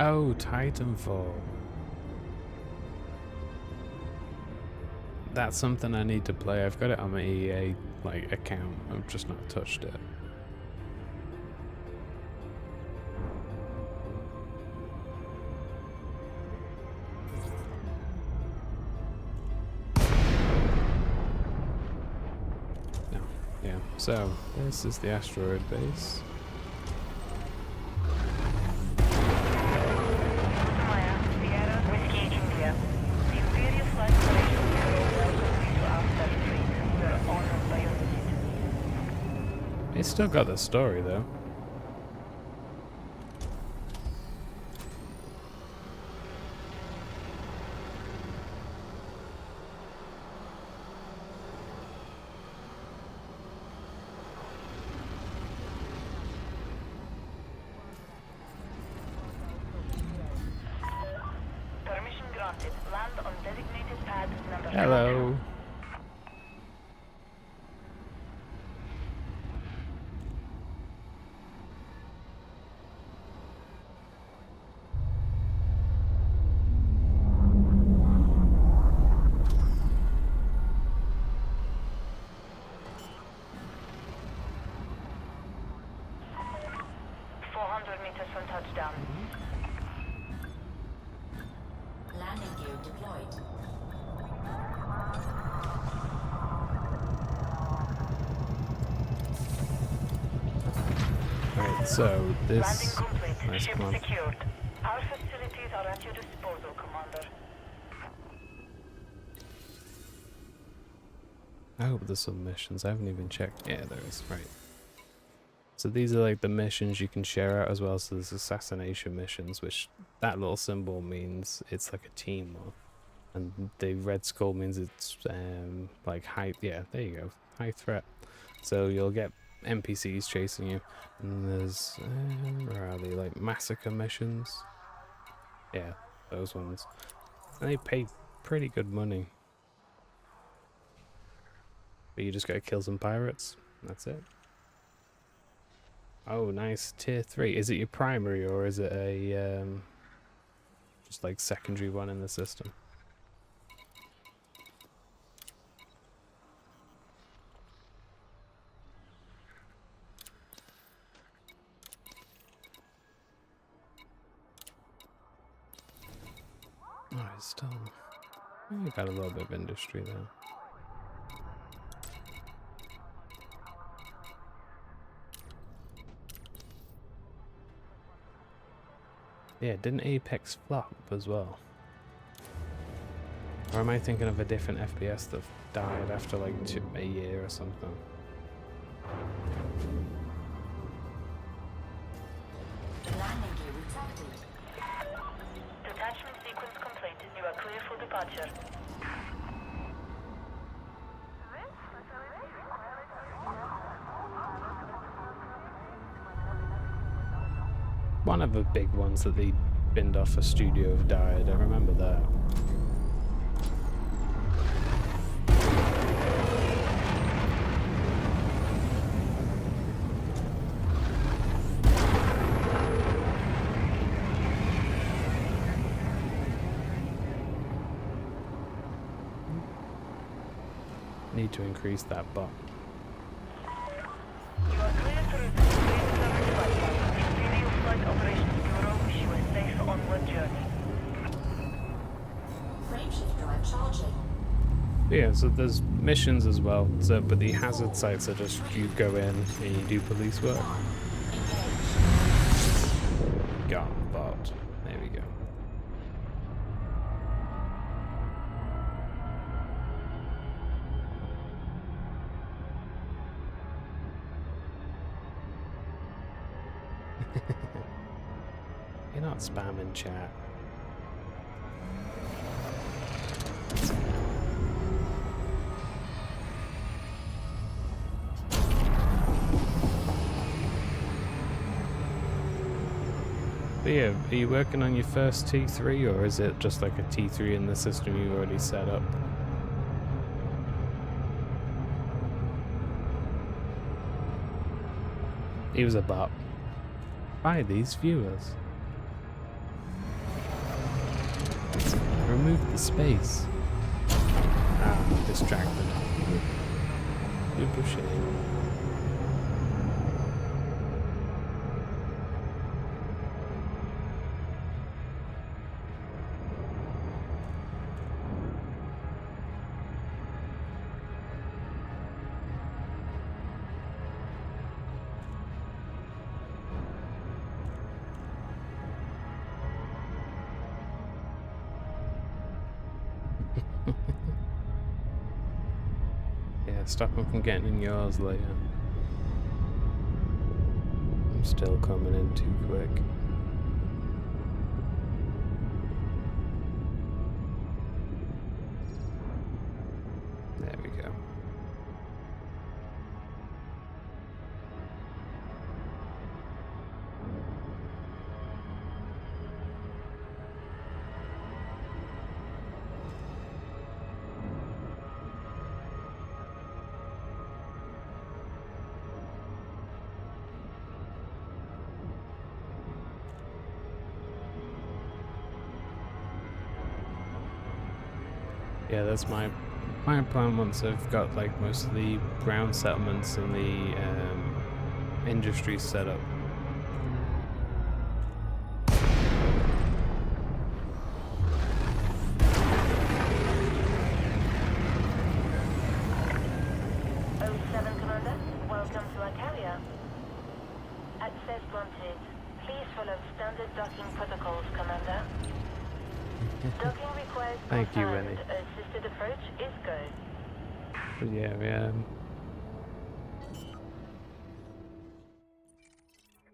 S1: Oh, Titanfall. That's something I need to play. I've got it on my EA account. I've just not touched it. No. Yeah. So this is the asteroid base. It's still got the story though.
S2: Permission granted. Land on designated pad number.
S1: Hello.
S2: Touchdown.
S3: Landing gear deployed.
S1: Right, so this.
S2: Landing complete.
S1: Nice,
S2: Ship
S1: come on.
S2: secured. Our facilities are at your disposal, Commander.
S1: I hope there's some missions. I haven't even checked. Yeah, there is. Right. So these are like the missions you can share out as well. So there's assassination missions, which that little symbol means it's like a team, and the red skull means it's like high. Yeah, there you go, high threat. So you'll get NPCs chasing you, and there's where are they? Like massacre missions. Yeah, those ones. And they pay pretty good money, but you just gotta kill some pirates. That's it. Oh, nice. Tier 3. Is it your primary or is it a just like secondary one in the system? Oh, it's still. We got a little bit of industry there. Yeah, didn't Apex flop as well? Or am I thinking of a different FPS that died after like a year or something?
S3: Landing gear detected.
S2: Detachment sequence complete. You are clear for departure.
S1: One of the big ones that they binned off a studio died. I remember that. Need to increase that bot.
S2: You are clear through the service flight. Imperial Flight Operations Bureau wish you a safe onward journey.
S3: Frameshift drive charging.
S1: Yeah, so there's missions as well. So, but the hazard sites are just you go in and you do police work.
S3: Engage.
S1: Got bot. There we go. You're not spamming chat. But yeah, are you working on your first T3 or is it just like a T3 in the system you already set up? He was a bot. By these viewers. Remove the space. Ah, I'm distracted. Super shame. Yeah, stop him from getting in yours later. I'm still coming in too quick. There we go. Yeah, that's my plan once I've got like most of the ground settlements and the industry set up.
S2: Commander, welcome to our carrier. Access granted. Please follow standard docking protocols, Commander. Docking requires
S1: Thank you,
S2: confirmed.
S1: Winnie.
S2: Assisted approach is go.
S1: But yeah,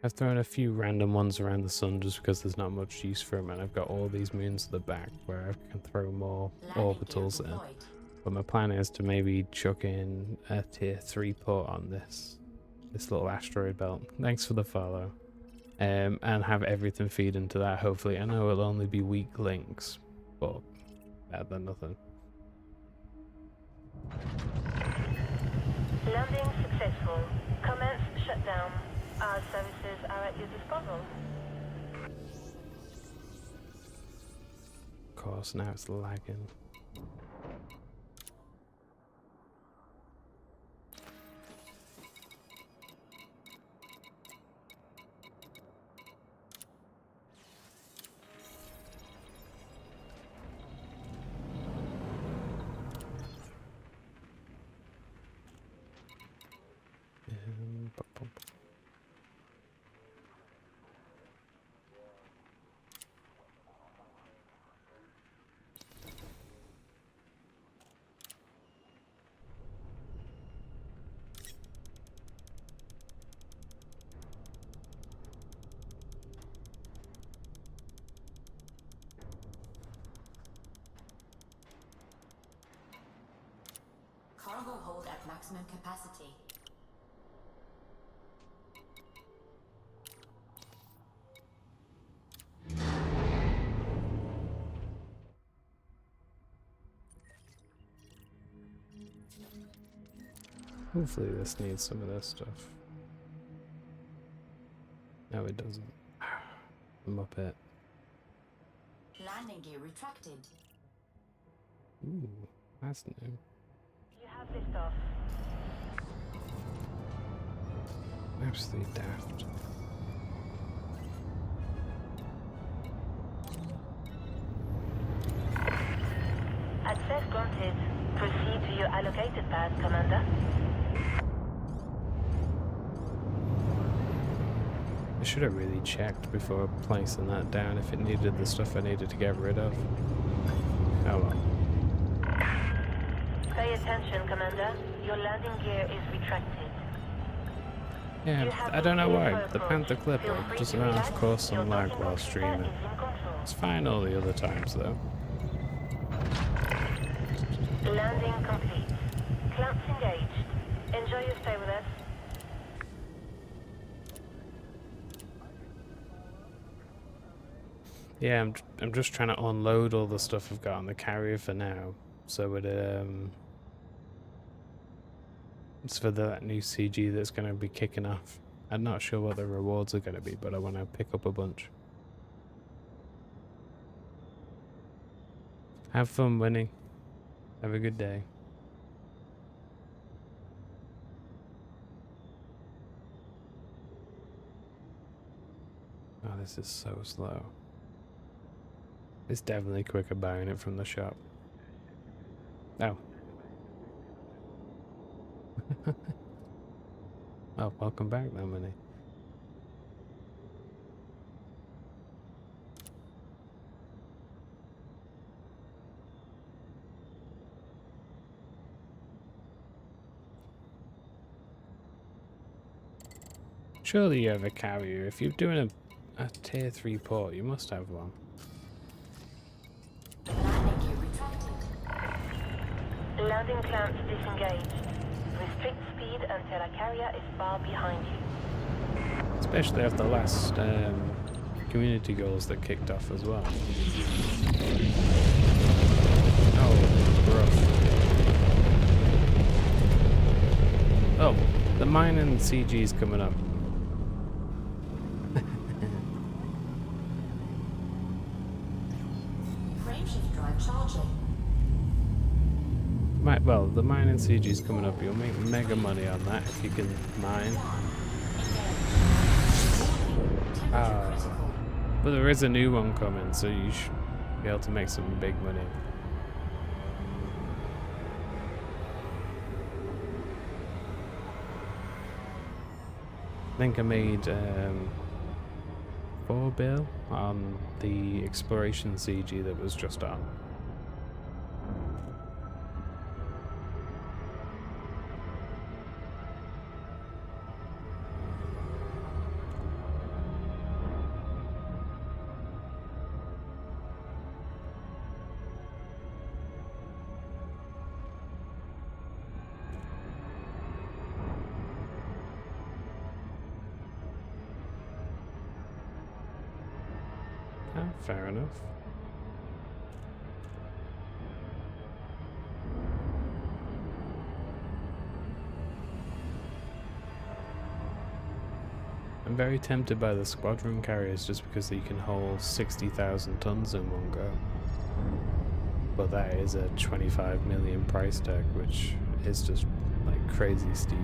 S1: I've thrown a few random ones around the sun just because there's not much use for them, and I've got all these moons at the back where I can throw more orbitals in. But my plan is to maybe chuck in a tier 3 port on this little asteroid belt. Thanks for the follow. And have everything feed into that, hopefully. I know it'll only be weak links, but better than nothing.
S2: Landing successful. Commence shutdown. Our services are at your disposal.
S1: Of course, now it's lagging.
S3: Cargo hold at maximum capacity.
S1: Hopefully this needs some of this stuff. No, it doesn't. Muppet.
S3: Landing gear retracted.
S1: Ooh, that's new.
S2: You have liftoff.
S1: Absolutely daft.
S2: Access granted. Proceed to your allocated path, Commander.
S1: I should have really checked before placing that down if it needed the stuff I needed to get rid of. Oh well.
S2: Pay attention, Commander. Your landing gear is retracted.
S1: Yeah, I don't know why. The Panther Clipper doesn't have cause some lag while streaming. It's fine all the other times though.
S2: Landing complete. Clamps engaged. Enjoy your stay with us.
S1: Yeah, I'm just trying to unload all the stuff I've got on the carrier for now. So it's for that new CG that's going to be kicking off. I'm not sure what the rewards are going to be, but I want to pick up a bunch. Have fun winning. Have a good day. Oh, this is so slow. It's definitely quicker buying it from the shop. Oh. Oh, welcome back, Nominee. Surely you have a carrier. If you're doing a tier 3 port, you must have one.
S3: Landing gear retracted.
S2: Landing clamps disengaged. Restrict speed until a carrier is far behind you.
S1: Especially after the last community goals that kicked off as well. Oh, rough. Oh, the mining CG's coming up.
S3: Frameshift drive charging.
S1: Well, the mining CG's coming up. You'll make mega money on that if you can mine. But there is a new one coming, so you should be able to make some big money. I think I made 4 bill on the exploration CG that was just on. Ah, fair enough. I'm very tempted by the squadron carriers just because you can hold 60,000 tons in one go. But that is a 25 million price tag, which is just like crazy steep.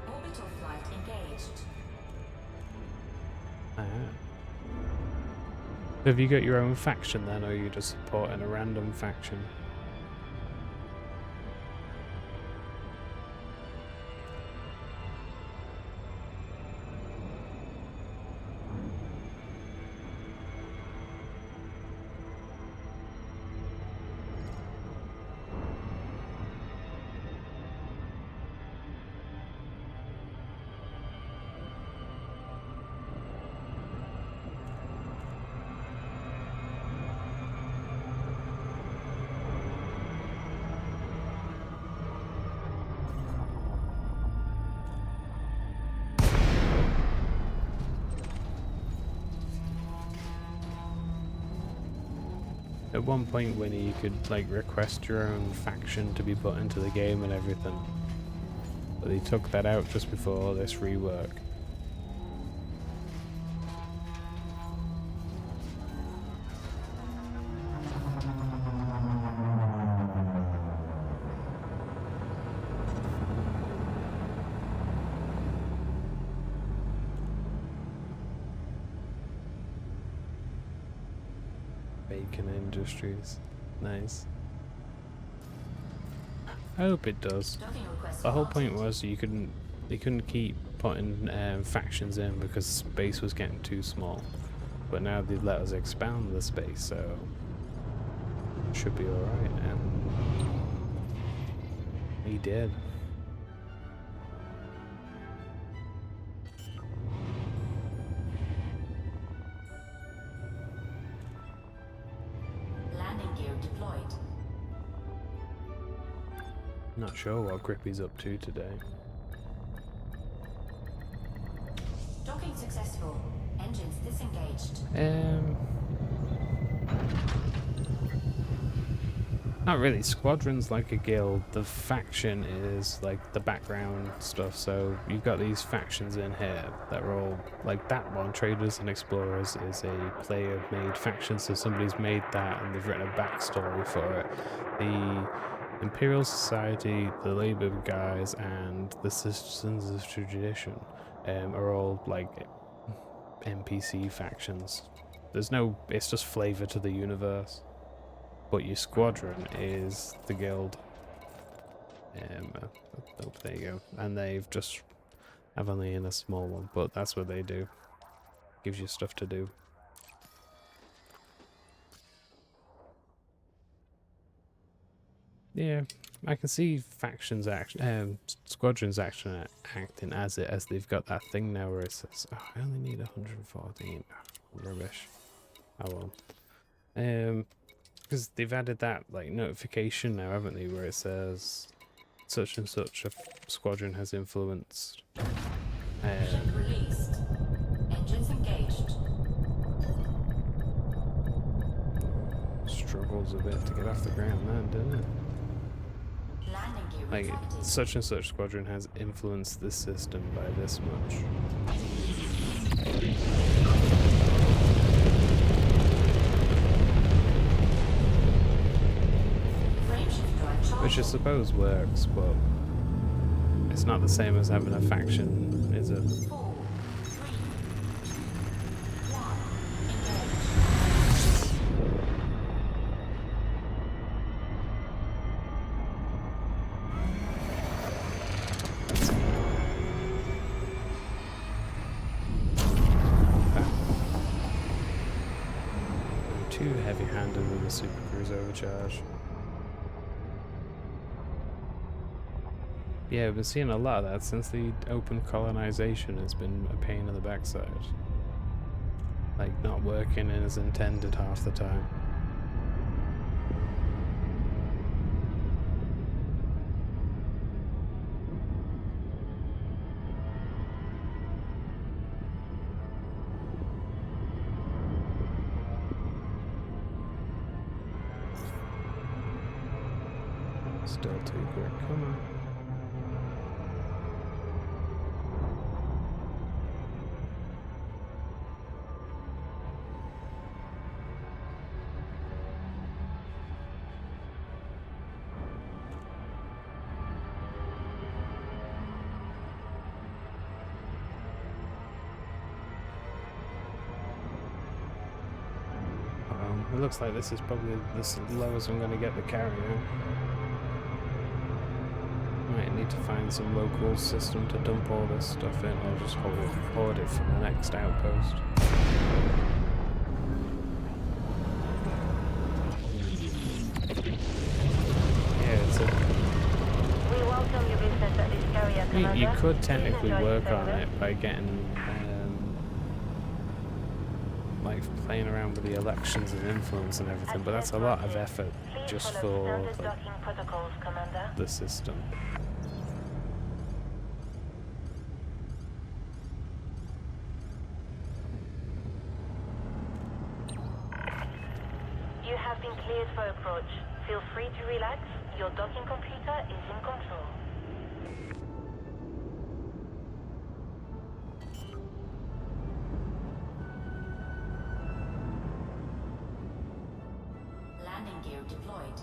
S3: Orbital flight engaged.
S1: Ah. Have you got your own faction then, or are you just supporting a random faction? At one point, Winnie, you could like request your own faction to be put into the game and everything. But they took that out just before this rework. Bacon Industries. Nice. I hope it does.
S3: Docking request
S1: The whole
S3: for
S1: point was they couldn't keep putting factions in because space was getting too small. But now they've let us expand the space, so it should be alright. And he did.
S3: landing gear deployed.
S1: Not sure what Grippy's up to today.
S3: Docking successful. Engines disengaged.
S1: Not really. Squadron's like a guild. The faction is like the background stuff. So you've got these factions in here that are all like that one. Traders and Explorers is a player-made faction. So somebody's made that and they've written a backstory for it. The Imperial Society, the Labour guys, and the Citizens of Tradition are all like NPC factions. There's no. It's just flavor to the universe. But your squadron is the guild. Oh, there you go. And they've just have only in a small one, but that's what they do. Gives you stuff to do. Yeah, I can see factions squadrons acting as it, as they've got that thing now where it says, oh, I only need 114. Rubbish. Oh well. Because they've added that like notification now, haven't they, where it says such and such a squadron has influenced.
S3: Ship released. Engines engaged.
S1: Struggles a bit to get off the ground, then, didn't it?
S3: Landing gear
S1: Like
S3: retracted.
S1: such and such squadron has influenced this system by this much. Which I suppose works, but it's not the same as having a faction, is it?
S3: 4, 3, 1.
S1: I'm too heavy-handed with the Super Cruise Overcharge. Yeah, we've been seeing a lot of that since the open colonization has been a pain in the backside. Like, not working as intended half the time. Still too quick, come on. It looks like this is probably the lowest I'm going to get the carrier. Might need to find some local system to dump all this stuff in, or just hoard it for the next outpost. Yeah, it's a...
S2: We welcome your business at this carrier, Commander.
S1: You could
S2: Please
S1: technically
S2: enjoy
S1: work
S2: your
S1: on
S2: service.
S1: it by getting like playing around with the elections and influence and everything, but that's a lot of effort
S2: Please
S1: just
S2: follow
S1: for
S2: standard docking protocols, Commander.
S1: the system.
S2: You have been cleared approach. Feel free to relax. Your docking computer is in control.
S3: Landing gear deployed.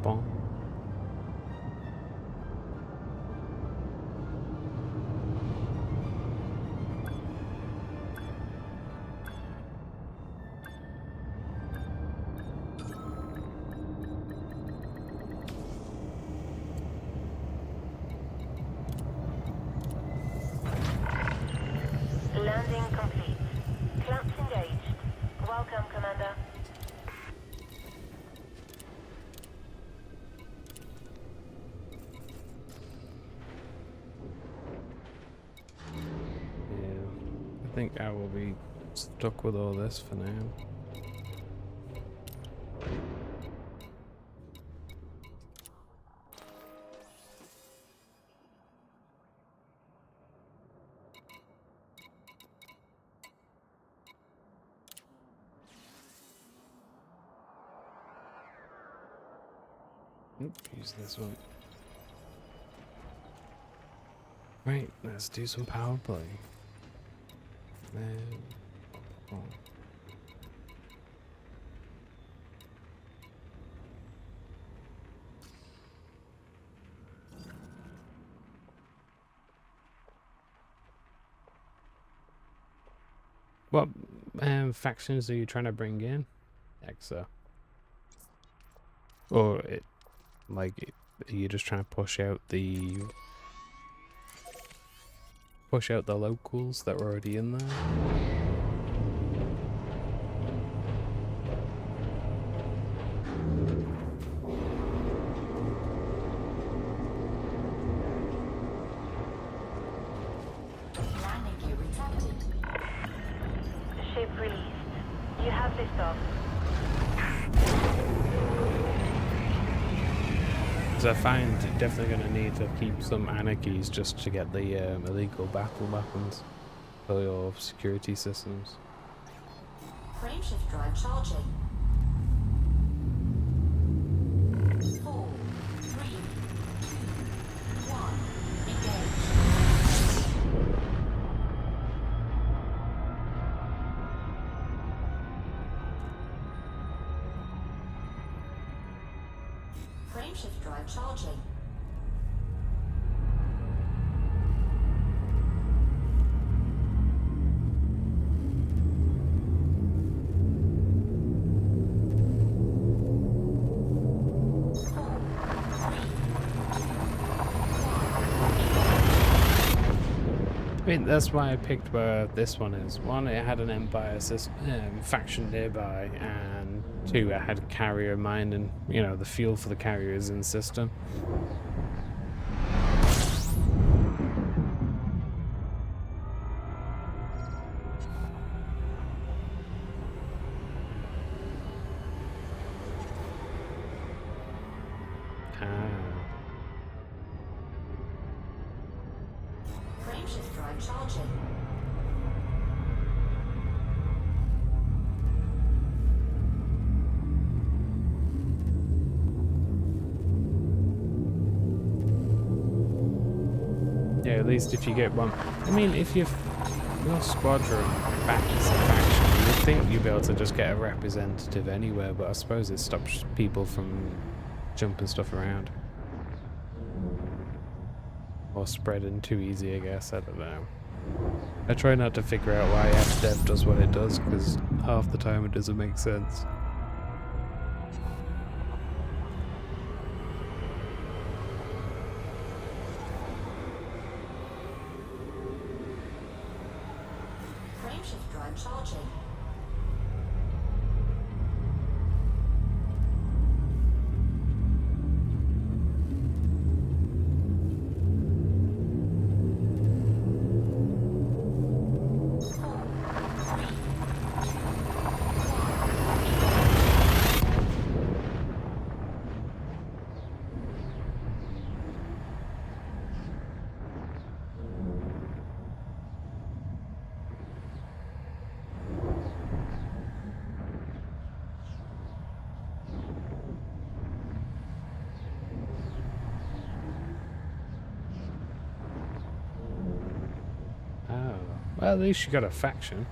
S1: Bom.
S2: Landing complete. Clamps engaged. Welcome, Commander.
S1: Yeah, I think I will be stuck with all this for now. Use this one. Right, let's do some power play. Oh. What factions are you trying to bring in, Exa? Or are you just trying to push out the locals that were already in there?
S3: Landing gear retracted.
S2: Ship released. You have liftoff.
S1: Because I find definitely going to need to keep some anarchies just to get the illegal battle weapons for your security systems.
S3: Frameshift drive charging. 4, 3, 2, 1. Engage. Frameshift drive charging.
S1: I mean, that's why I picked where this one is. One, it had an Empire faction nearby, and two, it had carrier in mind, and, you know, the fuel for the carrier is in system.
S3: Frameshift drive charging.
S1: Yeah, at least if you get one. I mean, if your squadron backs a faction, you would think you'd be able to just get a representative anywhere, but I suppose it stops people from jumping stuff around. Or spreading too easy, I guess, I don't know. I try not to figure out why FDev does what it does, because half the time it doesn't make sense.
S3: Frameshift drive charging.
S1: Well, at least you got a faction.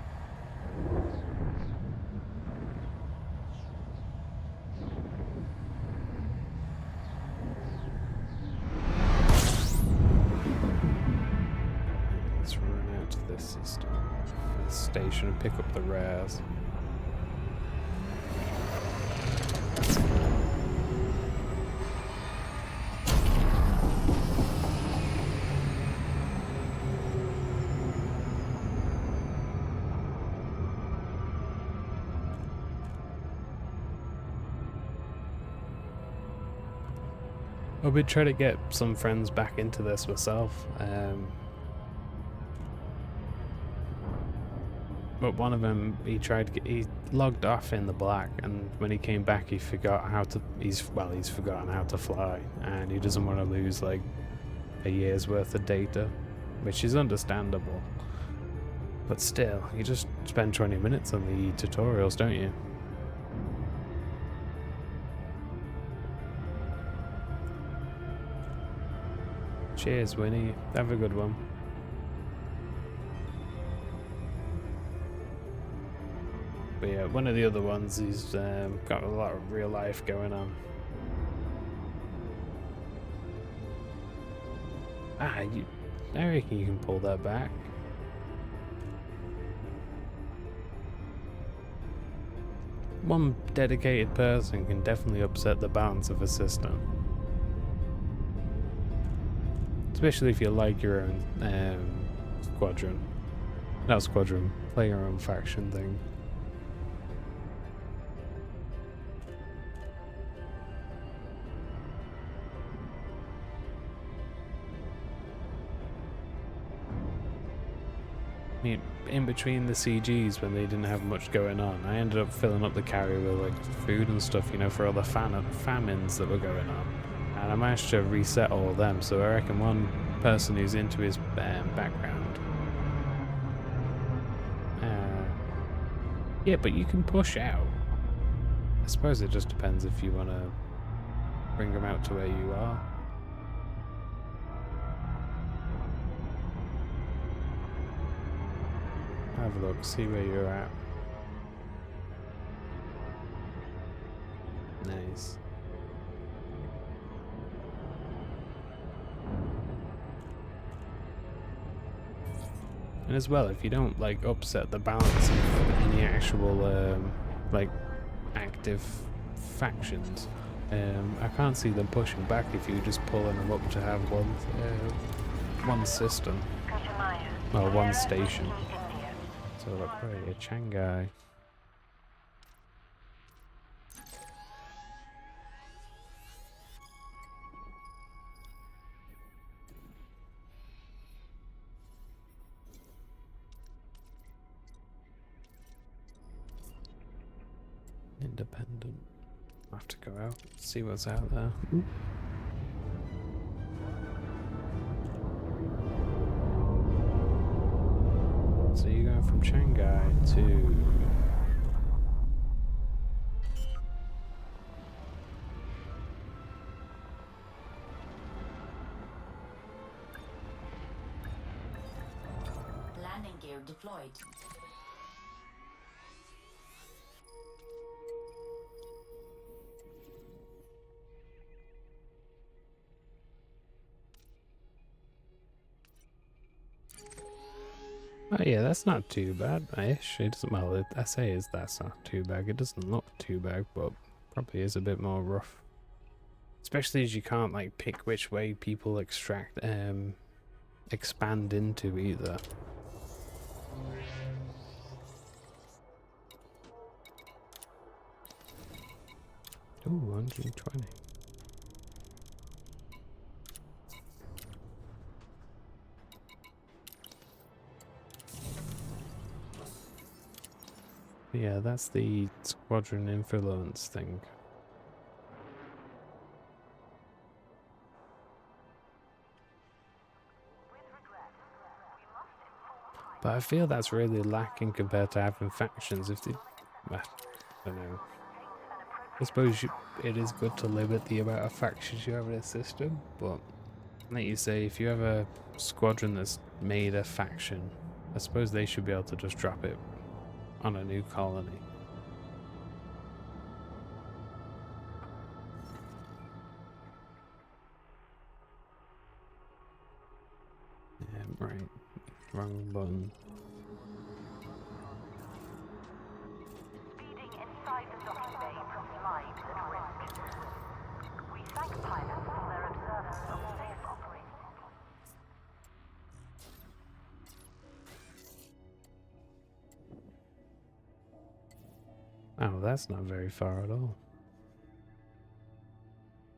S1: Let's run out to this system, this station, and pick up the rares. I've been trying to get some friends back into this myself, but one of them, he logged off in the black, and when he came back, he forgot how to. He's forgotten how to fly, and he doesn't want to lose like a year's worth of data, which is understandable. But still, you just spend 20 minutes on the tutorials, don't you? Cheers, Winnie. Have a good one. But yeah, one of the other ones, he's got a lot of real life going on. I reckon you can pull that back. One dedicated person can definitely upset the balance of a system. Especially if you like your own squadron. Not squadron, play your own faction thing. I mean, in between the CGs when they didn't have much going on, I ended up filling up the carrier with like food and stuff, you know, for all the famines that were going on. And I managed to reset all of them, so I reckon one person who's into his background. Yeah, but you can push out. I suppose it just depends if you want to bring them out to where you are. Have a look, see where you're at. Nice. And as well, if you don't like upset the balance of any actual like active factions, I can't see them pushing back if you're just pulling them up to have one system. Well, one station. So look right here, Shanghai. Independent. I have to go out, see what's out there. Ooh. So you're going from Shanghai to...
S3: Landing gear deployed.
S1: Oh yeah, that's not too bad-ish. It doesn't, well, I say that's not too bad. It doesn't look too bad, but probably is a bit more rough. Especially as you can't like pick which way people expand into either. Ooh, 120. Yeah, that's the squadron influence thing. But I feel that's really lacking compared to having factions. If they, I don't know. I suppose it is good to limit the amount of factions you have in a system, but like you say, if you have a squadron that's made a faction, I suppose they should be able to just drop it on a new colony. Yeah, right. Wrong button.
S4: Speeding inside the docking bay puts lives at risk. We thank pilots for their observance of safe operating.
S1: Oh, that's not very far at all.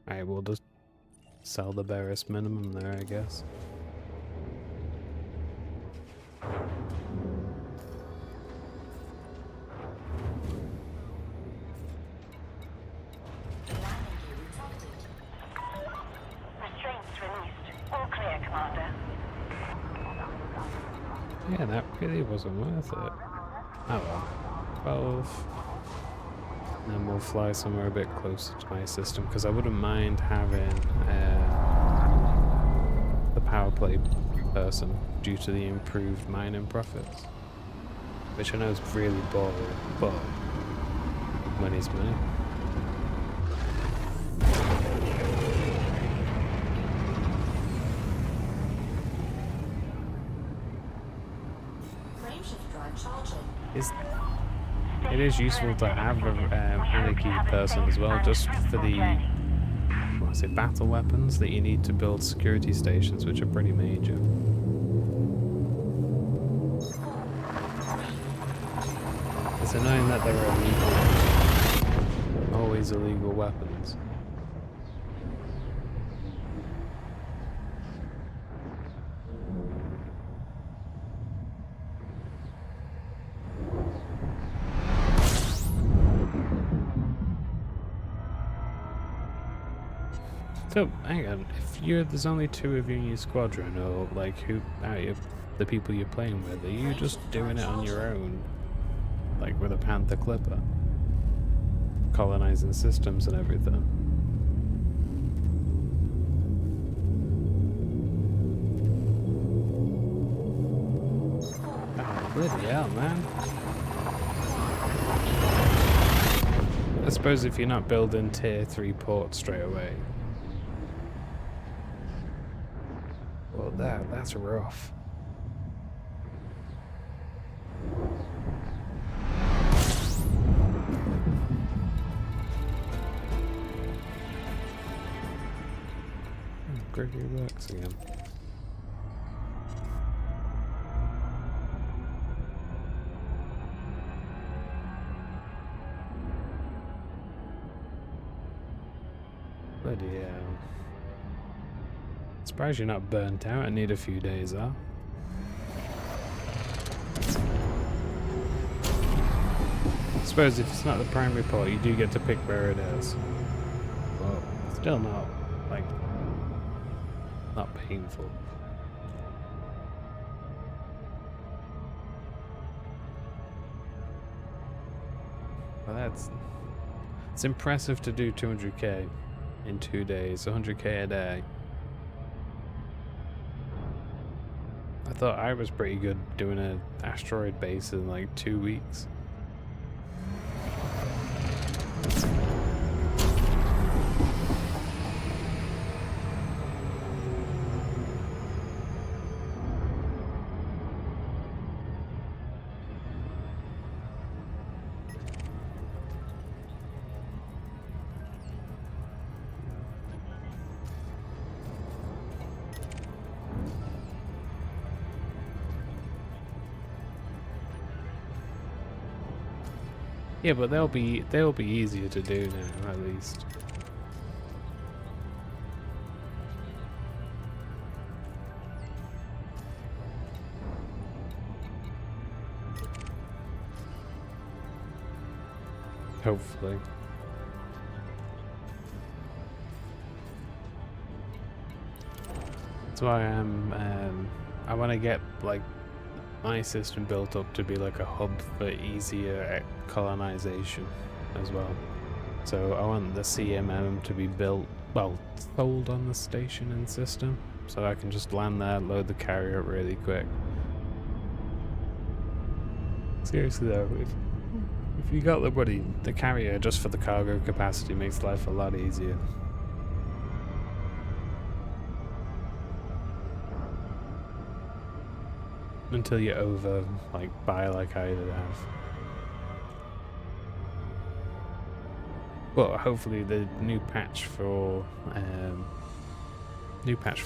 S1: Alright, we'll just sell the barest minimum there, I guess.
S3: Landing gear detected.
S2: Restraints released. All clear, Commander.
S1: Yeah, that really wasn't worth it. Oh well. 12. And then we'll fly somewhere a bit closer to my system, because I wouldn't mind having the power play person due to the improved mining profits. Which I know is really boring, but money's money.
S3: Frameshift drive charging.
S1: It is useful to have an anarchy person as well, just for the battle weapons that you need to build security stations, which are pretty major. It's annoying that there are illegal, always illegal weapons. So, hang on, there's only 2 of you in your squadron, or like who out of the people you're playing with, are you just doing it on your own? Like with a Panther Clipper? Colonizing systems and everything? Oh, bloody hell, man. I suppose if you're not building tier 3 ports straight away. Well, that's rough. Gregory works again. Bloody hell. Surprised you're not burnt out. I need a few days, huh? I suppose if it's not the primary port, you do get to pick where it is. Well, still not, like, not painful. Well, it's impressive to do 200k in 2 days, 100k a day. I thought I was pretty good doing an asteroid base in like 2 weeks. Yeah, but they'll be easier to do now, at least. Hopefully. That's why I want to get like my system built up to be like a hub for easier colonization as well. So I want the CMM to be built, well, sold on the station and system, so I can just land there, load the carrier up really quick. Seriously though, if you got the money, the carrier just for the cargo capacity makes life a lot easier. Until you're over, like, buy like I did have. But hopefully the new patch for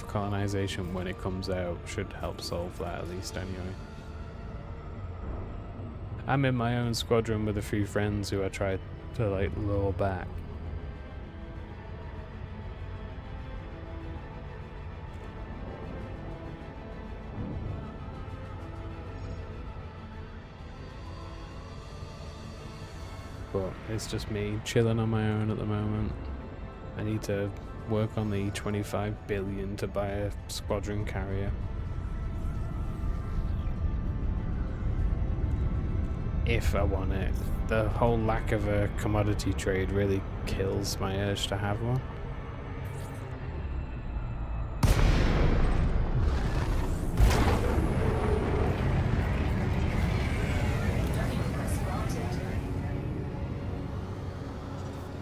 S1: colonization when it comes out should help solve that at least anyway. I'm in my own squadron with a few friends who I tried to like lure back. But it's just me chilling on my own at the moment. I need to work on the 25 billion to buy a squadron carrier. If I want it. The whole lack of a commodity trade really kills my urge to have one.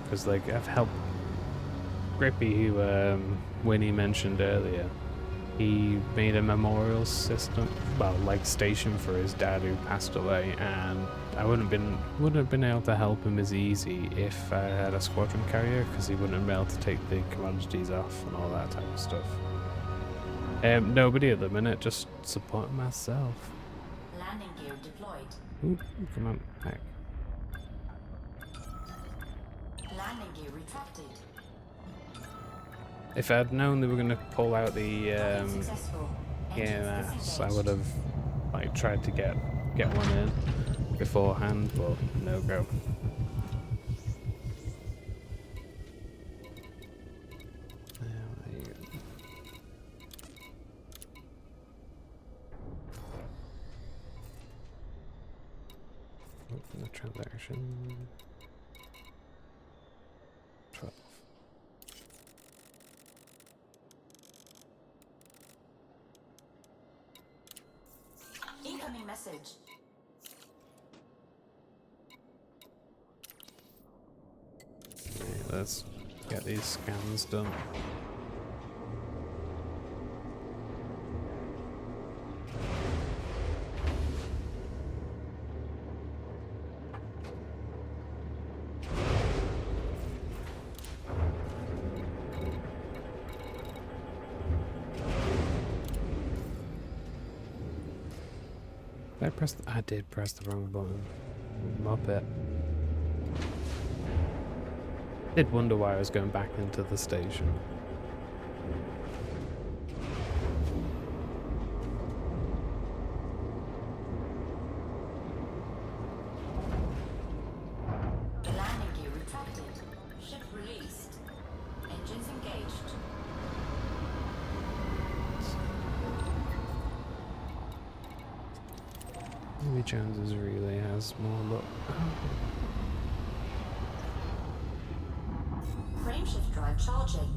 S1: Because like I've helped Grippy, who Winnie mentioned earlier. He made a memorial system, well, like station for his dad who passed away, and I wouldn't have been able to help him as easy if I had a squadron carrier, because he wouldn't have been able to take the commodities off and all that type of stuff. Nobody at the minute, just supporting myself.
S3: Landing gear deployed.
S1: Ooh, come on, back.
S3: Landing gear retracted.
S1: If I'd known they were going to pull out the
S3: Successful.
S1: EMS, I would have like tried to get one in beforehand, but no go. There you go. Open the transaction. 12.
S3: Incoming message.
S1: Okay, let's get these scans done. I did press the wrong button. Muppet. Did wonder why I was going back into the station.
S3: Landing gear retracted. Ship released. Engines engaged.
S1: Maybe Jones's relay has more luck.
S3: Frameshift drive charging.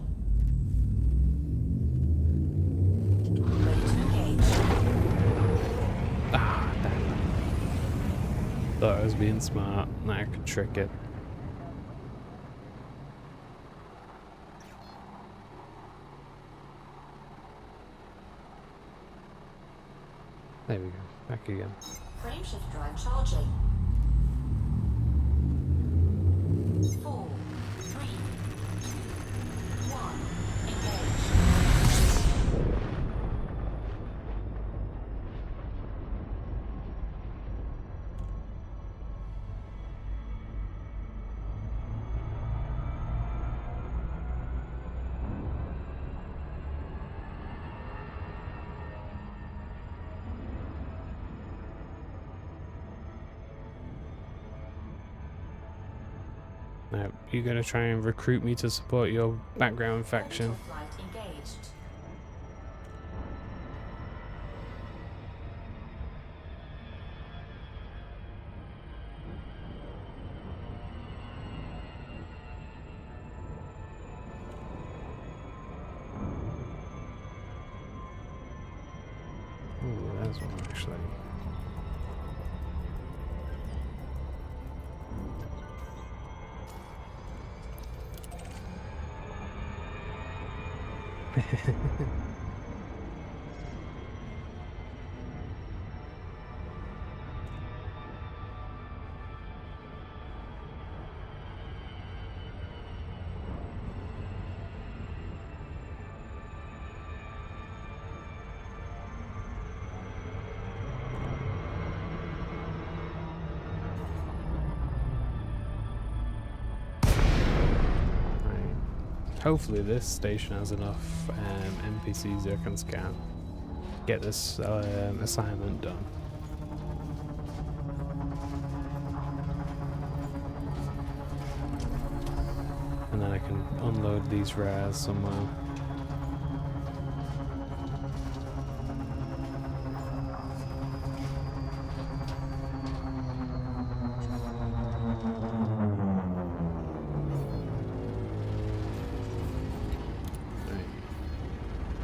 S3: Ready to engage.
S1: Ah, damn it. Thought I was being smart and I could trick it. There we go. Back again.
S3: Frameshift drive charging. 4, 3, 2, 1. Engage.
S1: Now, you gonna try and recruit me to support your background faction?
S3: Flight engaged.
S1: Ooh, there's one actually. Hopefully this station has enough NPCs I can scan. Get this assignment done. And then I can unload these rares somewhere.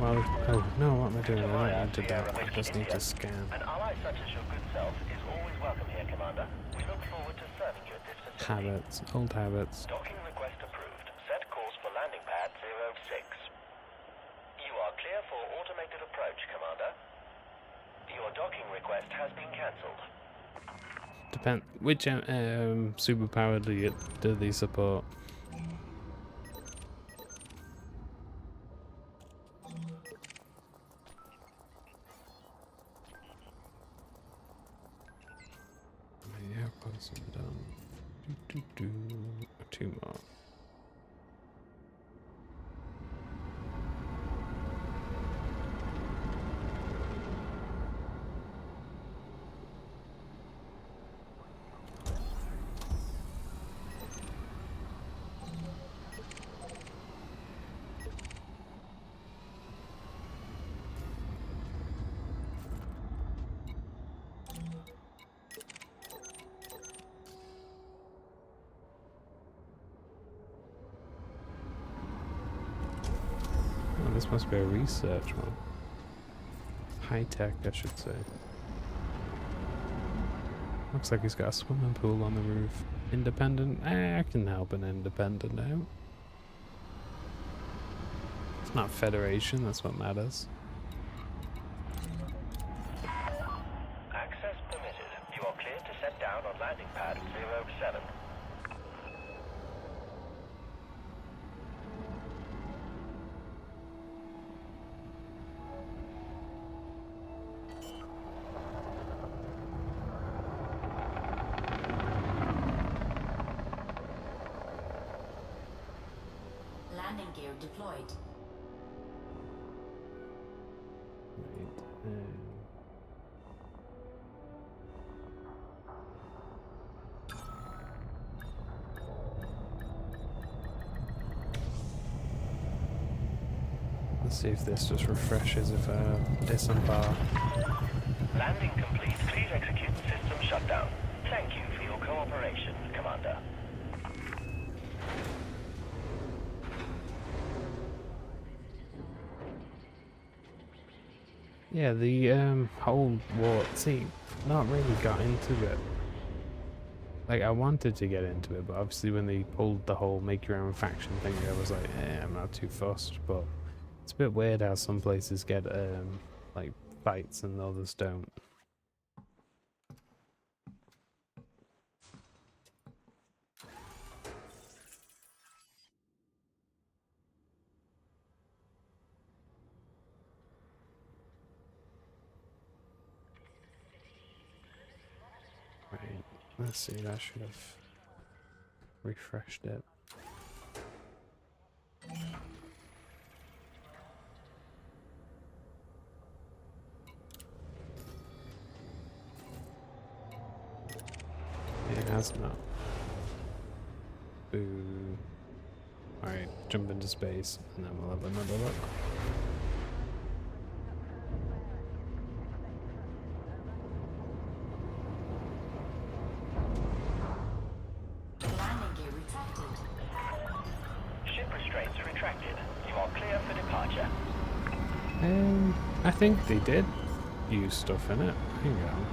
S1: Well, oh no, what am I doing? I don't need to that. I just need to scan.
S5: An ally such as your good self is always welcome here, Commander. We look forward to serving you at this facility.
S1: Habits, old habits.
S5: Docking request approved. Set course for landing pad 06. You are clear for automated approach, Commander. Your docking request has been cancelled.
S1: Depend. Which superpower do they support? Yeah, possibly done. Two more. This must be a research one. High tech, I should say. Looks like he's got a swimming pool on the roof. Independent? I can help an independent out. It's not Federation, that's what matters.
S5: Access permitted. You are cleared to set down on landing pad 07.
S3: Landing gear deployed.
S1: Right. Let's see if this just refreshes if I disembark.
S5: Landing complete. Please execute system shutdown. Thank you for your cooperation, Commander.
S1: Yeah, the whole war, see, not really got into it. Like, I wanted to get into it, but obviously when they pulled the whole make your own faction thing, I was like, I'm not too fussed, but it's a bit weird how some places get, like, fights and others don't. Right, let's see, that should have refreshed it. It has not. Boo. Alright, jump into space and then we'll have another look.
S3: Landing gear retracted.
S5: Ship restraints retracted. You are clear for departure.
S1: I think they did use stuff in it. Hang on.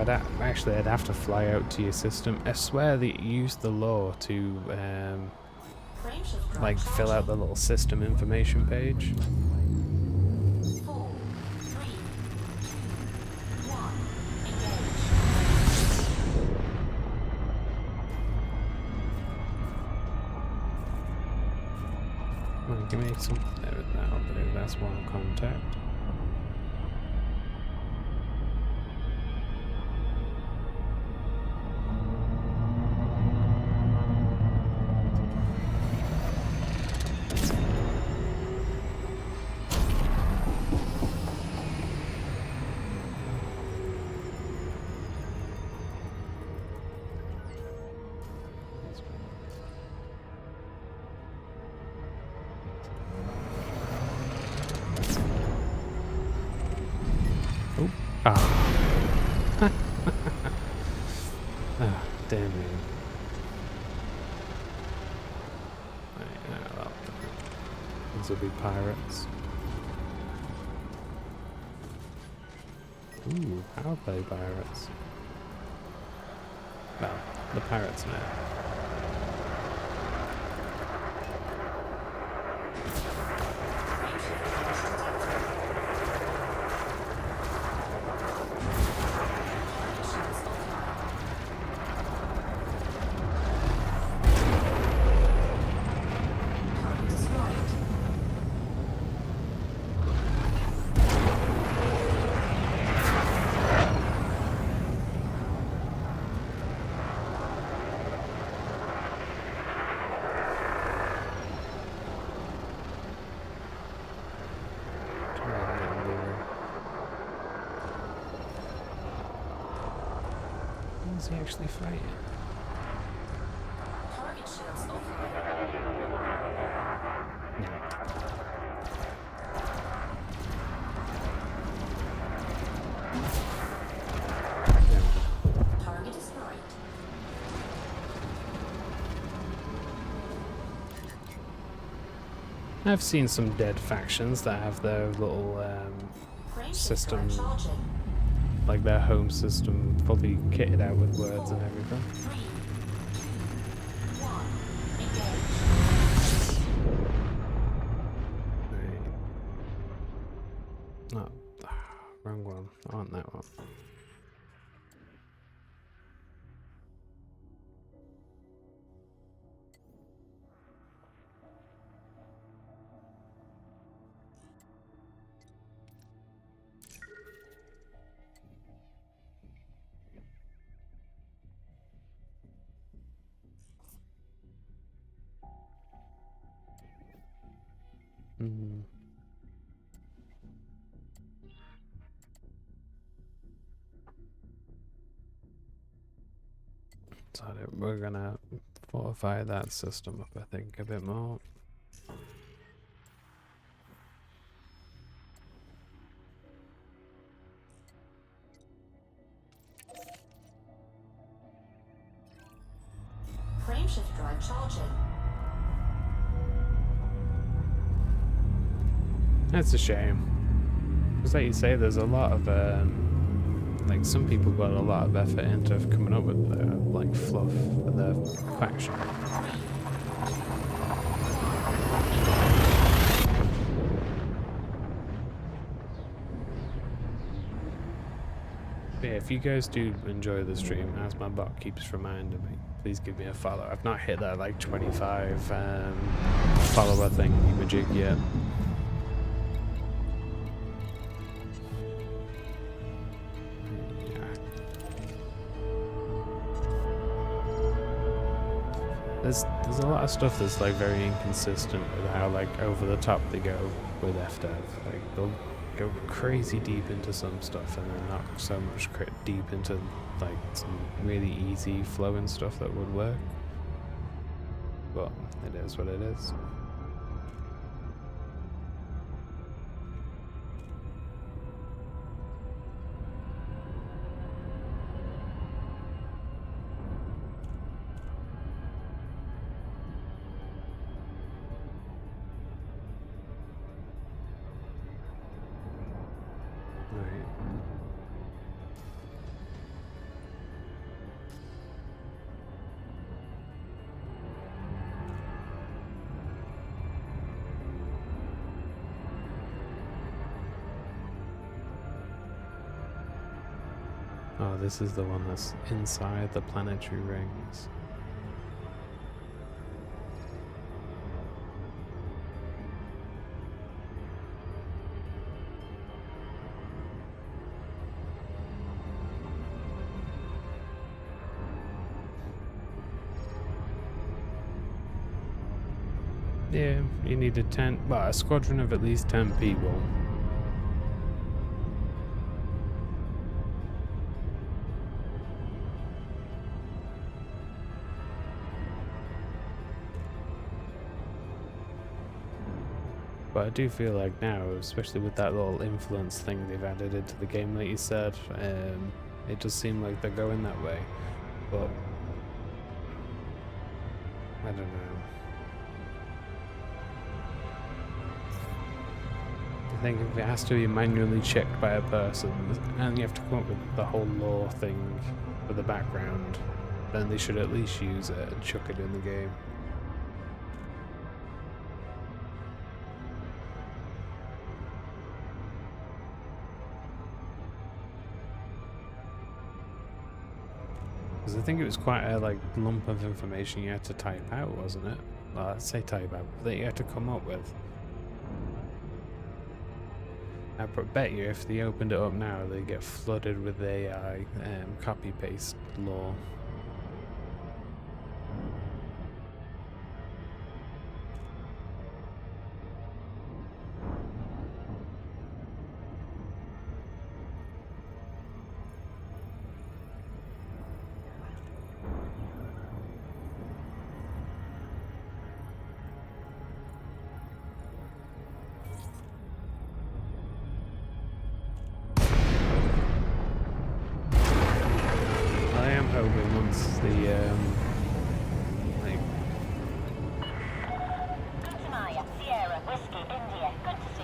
S1: I'd have to fly out to your system. I swear that you used the law to
S3: Frameshift drive
S1: like fill out the little system information page.
S3: 4, 3, 2, 1. Engage.
S1: Well, give me some. That'll do. That's one contact. Oh, ah. Ah, damn it. Right, well, these will be pirates. Ooh, power play pirates. Well, the pirates now.
S3: Target destroyed.
S1: Is he actually fighting?
S3: Target shields offline.
S1: There we go.
S3: Target destroyed.
S1: I've seen some dead factions that have their little
S3: Frameshift
S1: System.
S3: drive charging.
S1: like their home system fully kitted out with words and everything.
S3: 3, 1. Engage.
S1: Right. Oh, wrong one. I want that one. Hmm. So we're gonna fortify that system up, I think, a bit more.
S3: Frameshift drive charging.
S1: That's a shame. Because like you say, there's a lot of like some people got a lot of effort into coming up with the like fluff for their faction. But yeah, if you guys do enjoy the stream, as my bot keeps reminding me, please give me a follow. I've not hit that like 25 follower thing, majig yet. There's a lot of stuff that's like very inconsistent with how like over the top they go with FDev. Like they'll go crazy deep into some stuff and then not so much deep into like some really easy flowing stuff that would work. But it is what it is. Right. Oh, this is the one that's inside the planetary rings. Yeah, you need a squadron of at least 10 people. But I do feel like now, especially with that little influence thing they've added into the game, like you said, it does seem like they're going that way. But I don't know. I think if it has to be manually checked by a person, and you have to come up with the whole lore thing for the background, then they should at least use it and chuck it in the game. Because I think it was quite a lump of information you had to type out, wasn't it? Well, I'd say type out, that you had to come up with. I bet you if they opened it up now, they get flooded with AI copy-paste law. Hoping once the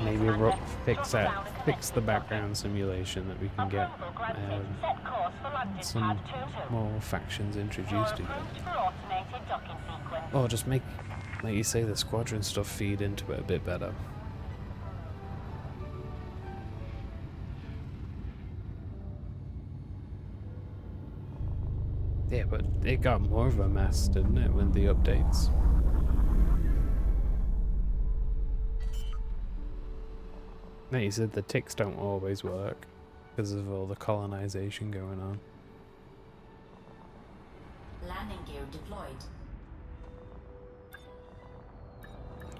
S1: maybe fix the background simulation, that we can get some more factions introduced again, or just make, like you say, the squadron stuff feed into it a bit better. Yeah, but it got more of a mess, didn't it, with the updates? No, you said the ticks don't always work because of all the colonization going on.
S3: Landing gear deployed.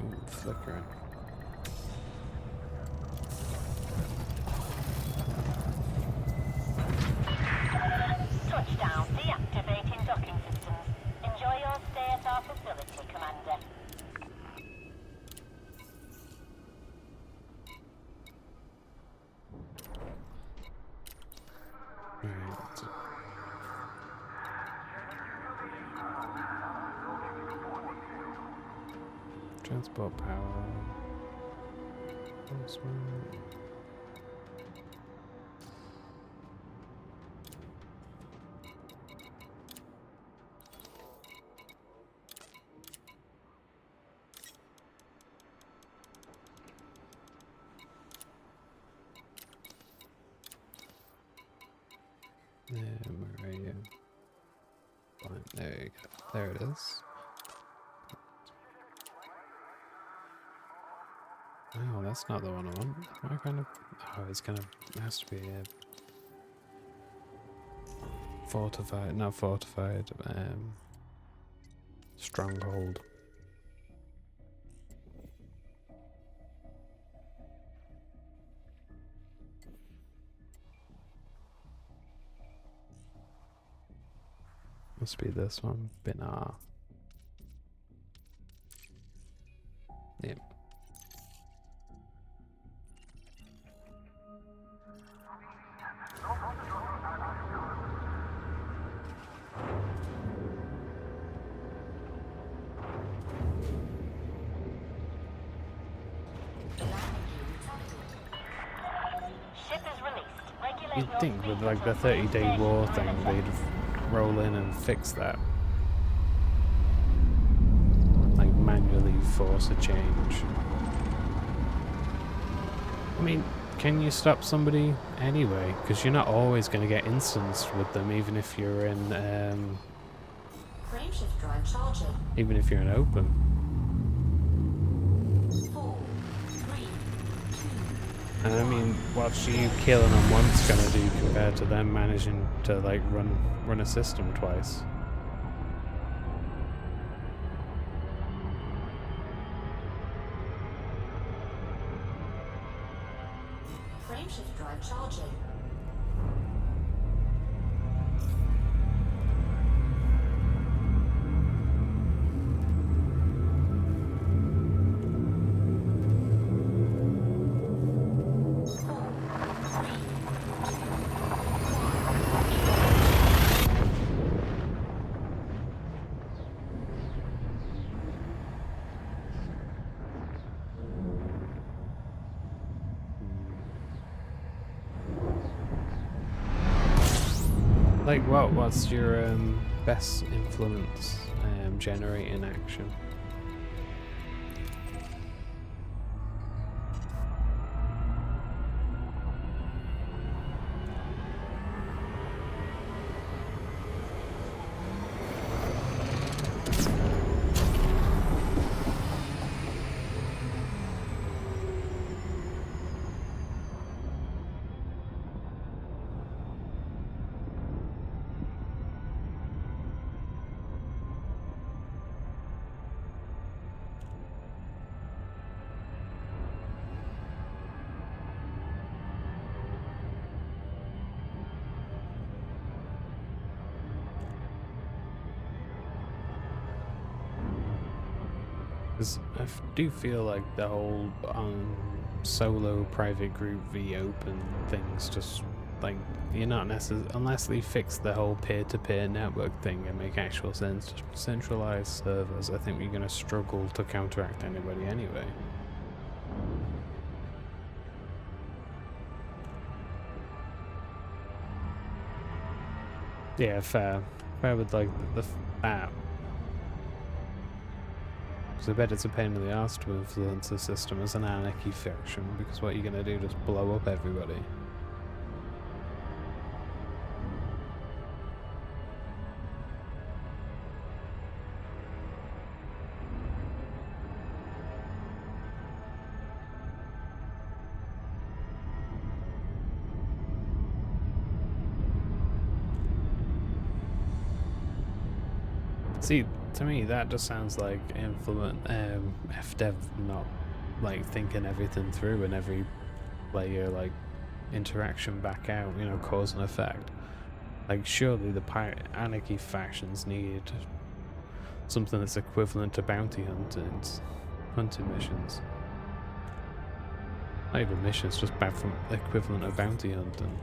S1: Ooh, flickering.
S4: Touchdown. Deactivating docking systems. Enjoy your stay at our facility, Commander.
S1: Right. Transport power. Maria. Fine, there you go. There it is. Oh, that's not the one I want. Why kind of? Oh, it's kind of. It has to be a fortified, not fortified. Stronghold. Must be this one. Binar. Yep. You'd think with like the 30-day war thing, they'd roll in and fix that. Like manually force a change. I mean, can you stop somebody anyway? Because you're not always going to get instanced with them, even if you're in
S3: Frameshift drive charging.
S1: even if you're in open.
S3: 4, 3,
S1: And I mean, what's you killing them once gonna do compared to them managing to like run a system twice?
S3: Frameshift drive charging.
S1: Like what's your best influence generating action? Because I do feel like the whole solo private group v open things just like you're not necessarily, unless they fix the whole peer-to-peer network thing and make actual sense, centralized servers, I think you're going to struggle to counteract anybody anyway. Yeah, fair. Fair with like the app. Because I bet it's a pain in the arse to influence the system as an anarchy faction, because what you're going to do is blow up everybody. See, to me that just sounds like FDev not like thinking everything through and every player like interaction back out, you know, cause and effect. Like surely the anarchy factions need something that's equivalent to bounty hunting missions. Not even missions, just from equivalent of bounty hunting.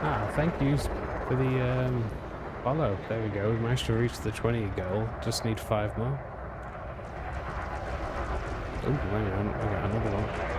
S1: Ah, thank you for the follow. There we go. We managed to reach the 20 goal. Just need 5 more. Oh, hang on. I got another one.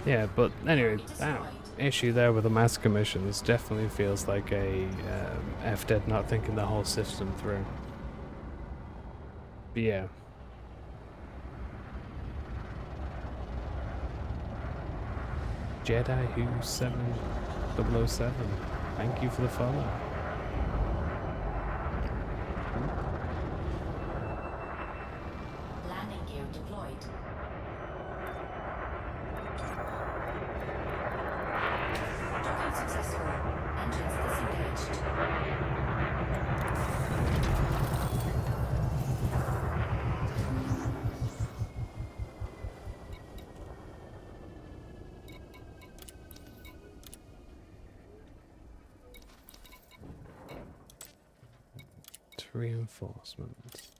S1: Yeah, but anyway, that issue there with the massacre missions definitely feels like a F-Dead not thinking the whole system through. But yeah. Jedi Who 7007, thank you for the follow.
S3: Landing gear deployed. Docking successful. Engines disengaged.
S1: Reinforcements.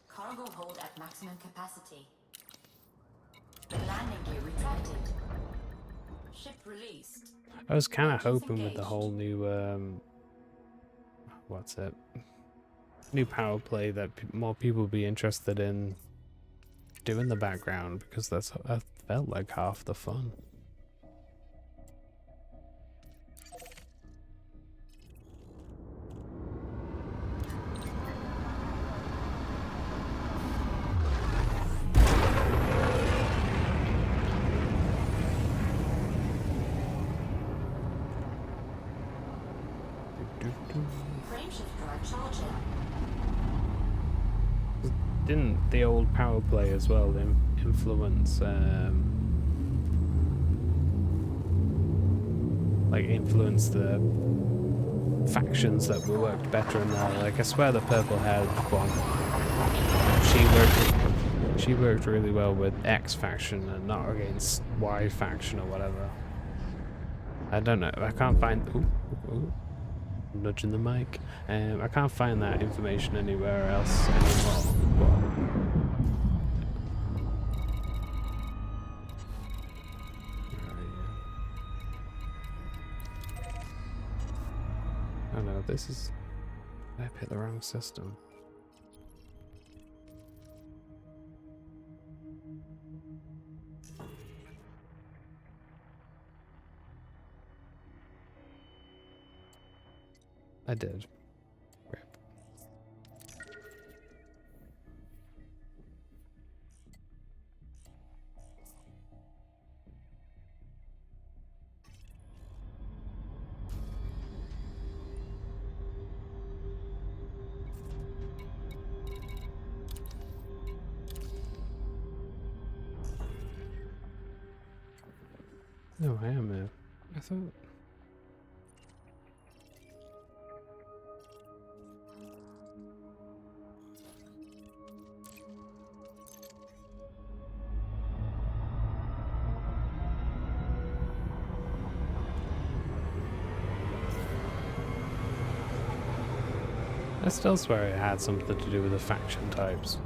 S3: Cargo hold at maximum capacity. Landing gear retracted. Ship released.
S1: I was kind of
S3: Engines
S1: hoping with the
S3: engaged.
S1: whole new what's it? New power play that more people would be interested in doing the background, because that felt like half the fun.
S3: Frameshift drive charging.
S1: Didn't the old power play as well influence influence the factions that were worked better in there? Like, I swear the purple haired one, she worked really well with X faction and not against Y faction or whatever. I don't know, I can't find ooh, nudging the mic. I can't find that information anywhere else anymore. Oh no, this is... I picked the wrong system. I did. Rip. No, I am there. I thought... I still swear it had something to do with the faction types.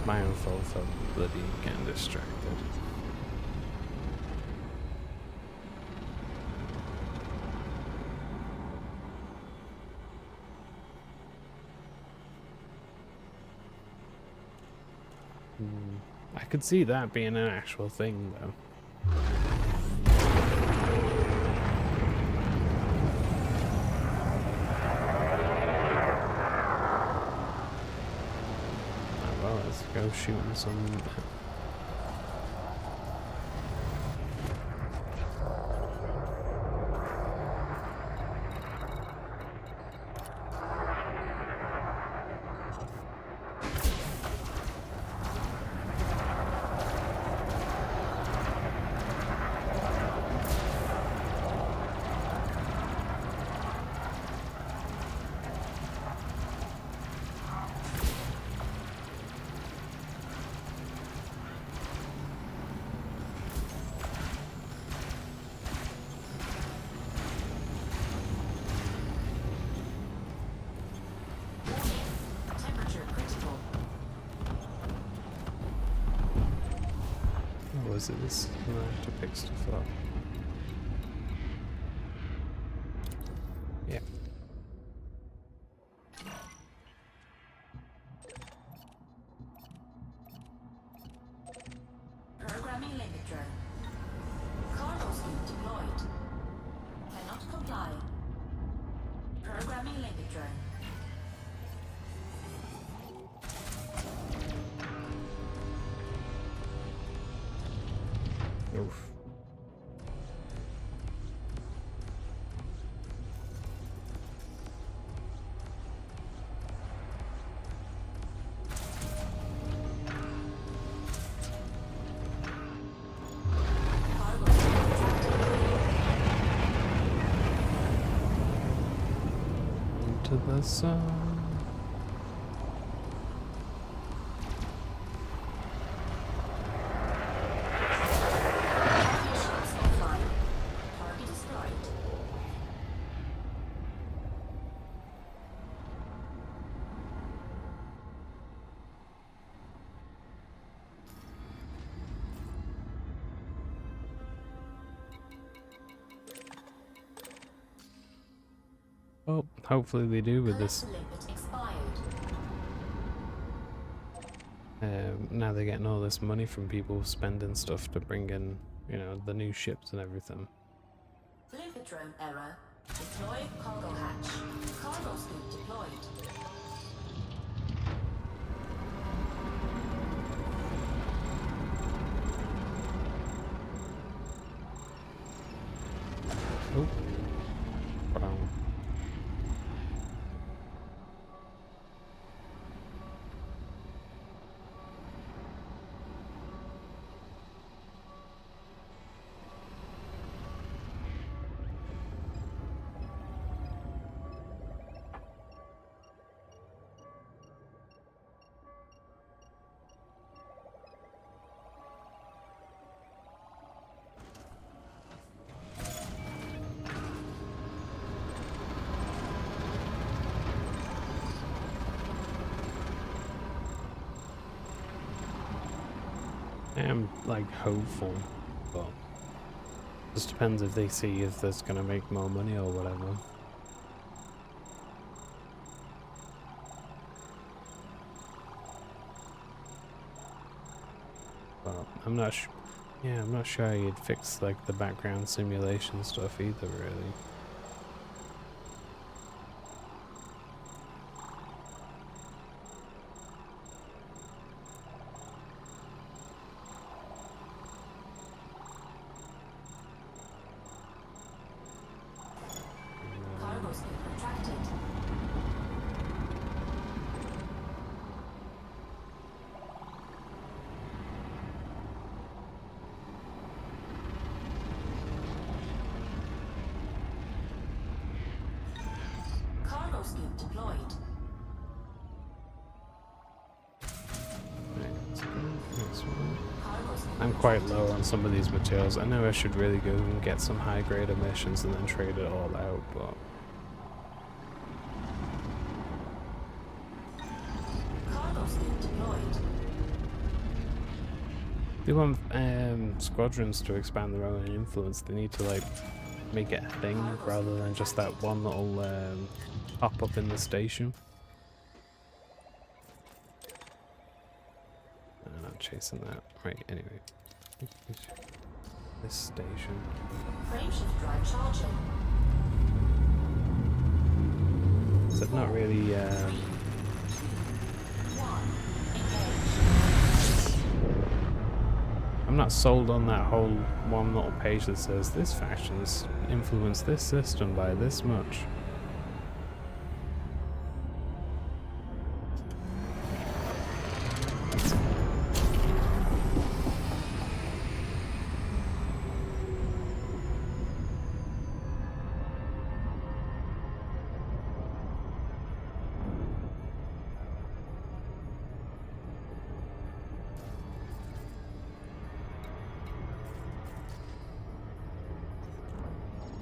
S1: My own fault for bloody getting distracted. I could see that being an actual thing, though. Well, let's go shooting some... Or was it this? No, I have to pick stuff up. Yeah.
S3: Programming linked drone. Cargo scheme deployed. Cannot comply. Programming linked drone.
S1: Oof.
S3: Cargo scheme detected.
S1: Into the sun.
S3: Target ships offline. Target destroyed.
S1: Oh, hopefully they do with this.
S3: Collector limit expired.
S1: Now they're getting all this money from people spending stuff to bring in, you know, the new ships and everything.
S3: Limpet drone error. Deploy cargo hatch. Cargo scheme deployed.
S1: Oh. Wow. I am like hopeful, but just depends if they see if that's gonna make more money or whatever. But I'm not sure. Yeah, I'm not sure you'd fix like the background simulation stuff either, really.
S3: Cargo scheme retracted. Cargo scheme deployed.
S1: Right, let's go next one.
S3: Cargo scheme
S1: I'm quite low on some of these materials. I know I should really go and get some high grade emissions and then trade it all out, but
S3: Cargo scheme deployed.
S1: they want squadrons to expand their own influence. They need to like make it a thing rather than just that one little pop up in the station. I'm not chasing that. Right, anyway. This station.
S3: Frameshift drive charging.
S1: So not really
S3: One. Engage.
S1: I'm not sold on that whole one little page that says this faction's influenced this system by this much.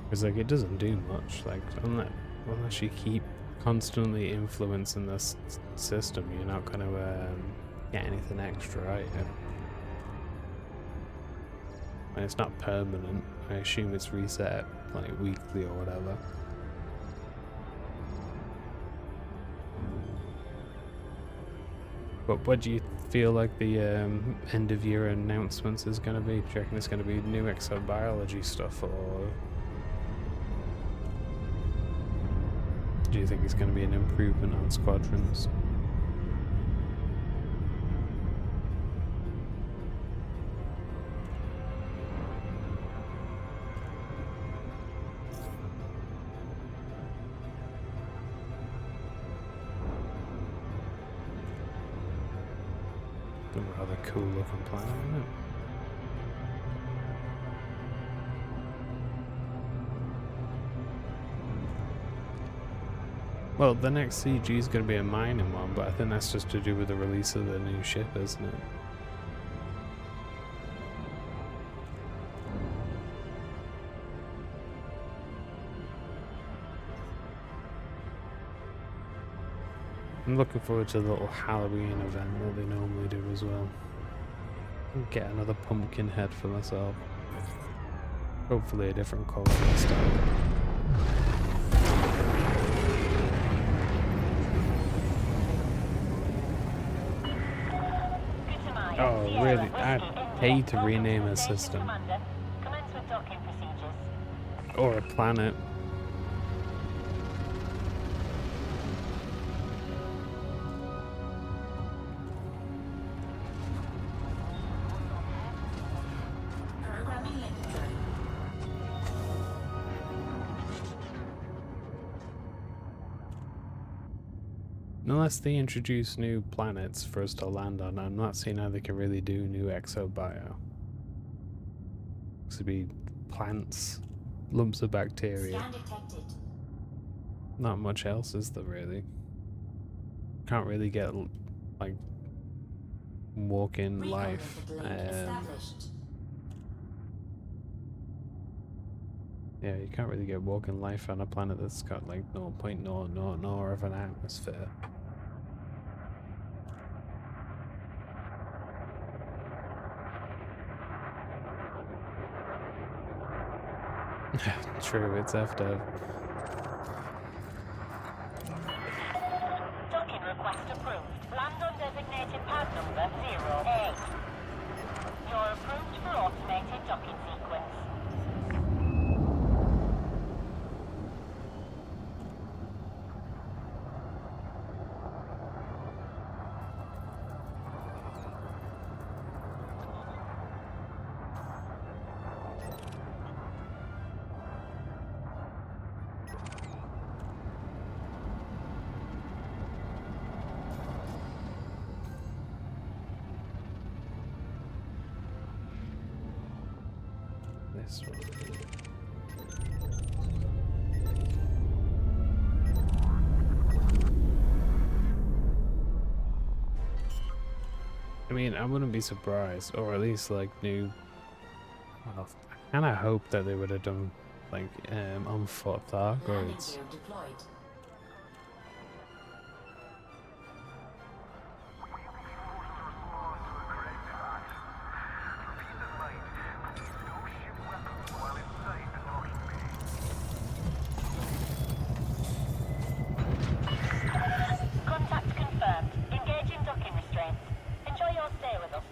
S1: Because like it doesn't do much, like unless you keep constantly influencing this system, you're not going to get anything extra, right? And it's not permanent. I assume it's reset like weekly or whatever. But what do you feel like the end of year announcements is going to be? Do you reckon it's going to be new exobiology stuff, or do you think it's going to be an improvement on squadrons? A rather cool looking planet, isn't it? Well, the next CG is going to be a mining one, but I think that's just to do with the release of the new ship, isn't it? I'm looking forward to the little Halloween event that they normally do as well. Get another pumpkin head for myself. Hopefully a different colour this time. Oh, really? I'd hate to rename a system.
S2: Commence with docking procedures.
S1: Or a planet.
S3: Programming Linktree.
S1: Unless they introduce new planets for us to land on, I'm not seeing how they can really do new exobio. This would be plants, lumps of bacteria.
S3: Scan detected.
S1: Not much else is there really. Can't really get like walk-in
S3: Recon
S1: life.
S3: link established.
S1: Yeah, you can't really get walk-in life on a planet that's got like 0.000 of an atmosphere. True, it's after.
S2: Docking request approved. Land on designated pad number 08. You're approved for automated docking sequence.
S1: This one. I mean, I wouldn't be surprised, or at least like new. Well, I kind of hope that they would have done like unfought
S3: Landing
S1: targets.
S3: gear deployed.
S2: Contact confirmed. Engaging docking restraints. Enjoy your stay with us.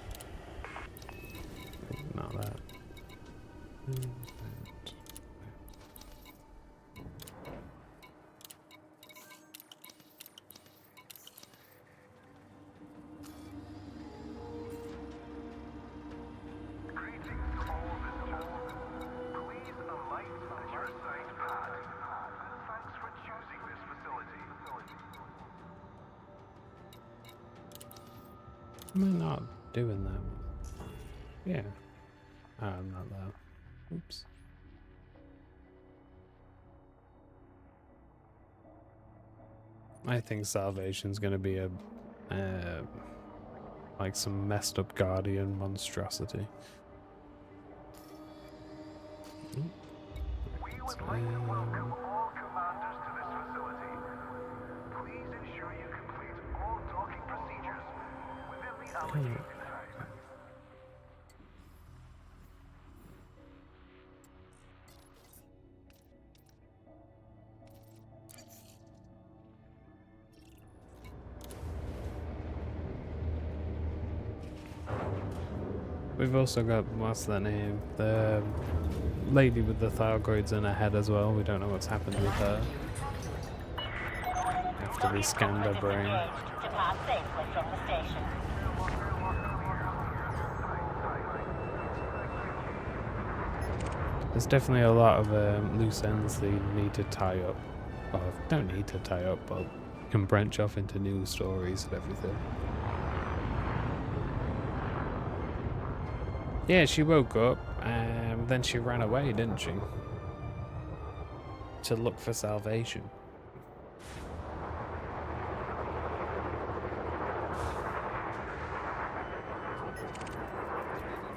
S1: Not that. Am I not doing that? Yeah. Oh, I'm not that. Oops. I think Salvation's gonna be a like some messed up Guardian monstrosity.
S4: We would like to welcome all commanders to this facility. Please ensure you complete all docking procedures within the allocated time.
S1: We've also got, what's their name? The lady with the Thargoids in her head as well. We don't know what's happened with her. After we scanned her brain.
S4: Depart safely from the station.
S1: There's definitely a lot of loose ends they need to tie up. Well, don't need to tie up, but can branch off into new stories and everything. Yeah, she woke up and then she ran away, didn't she? To look for salvation.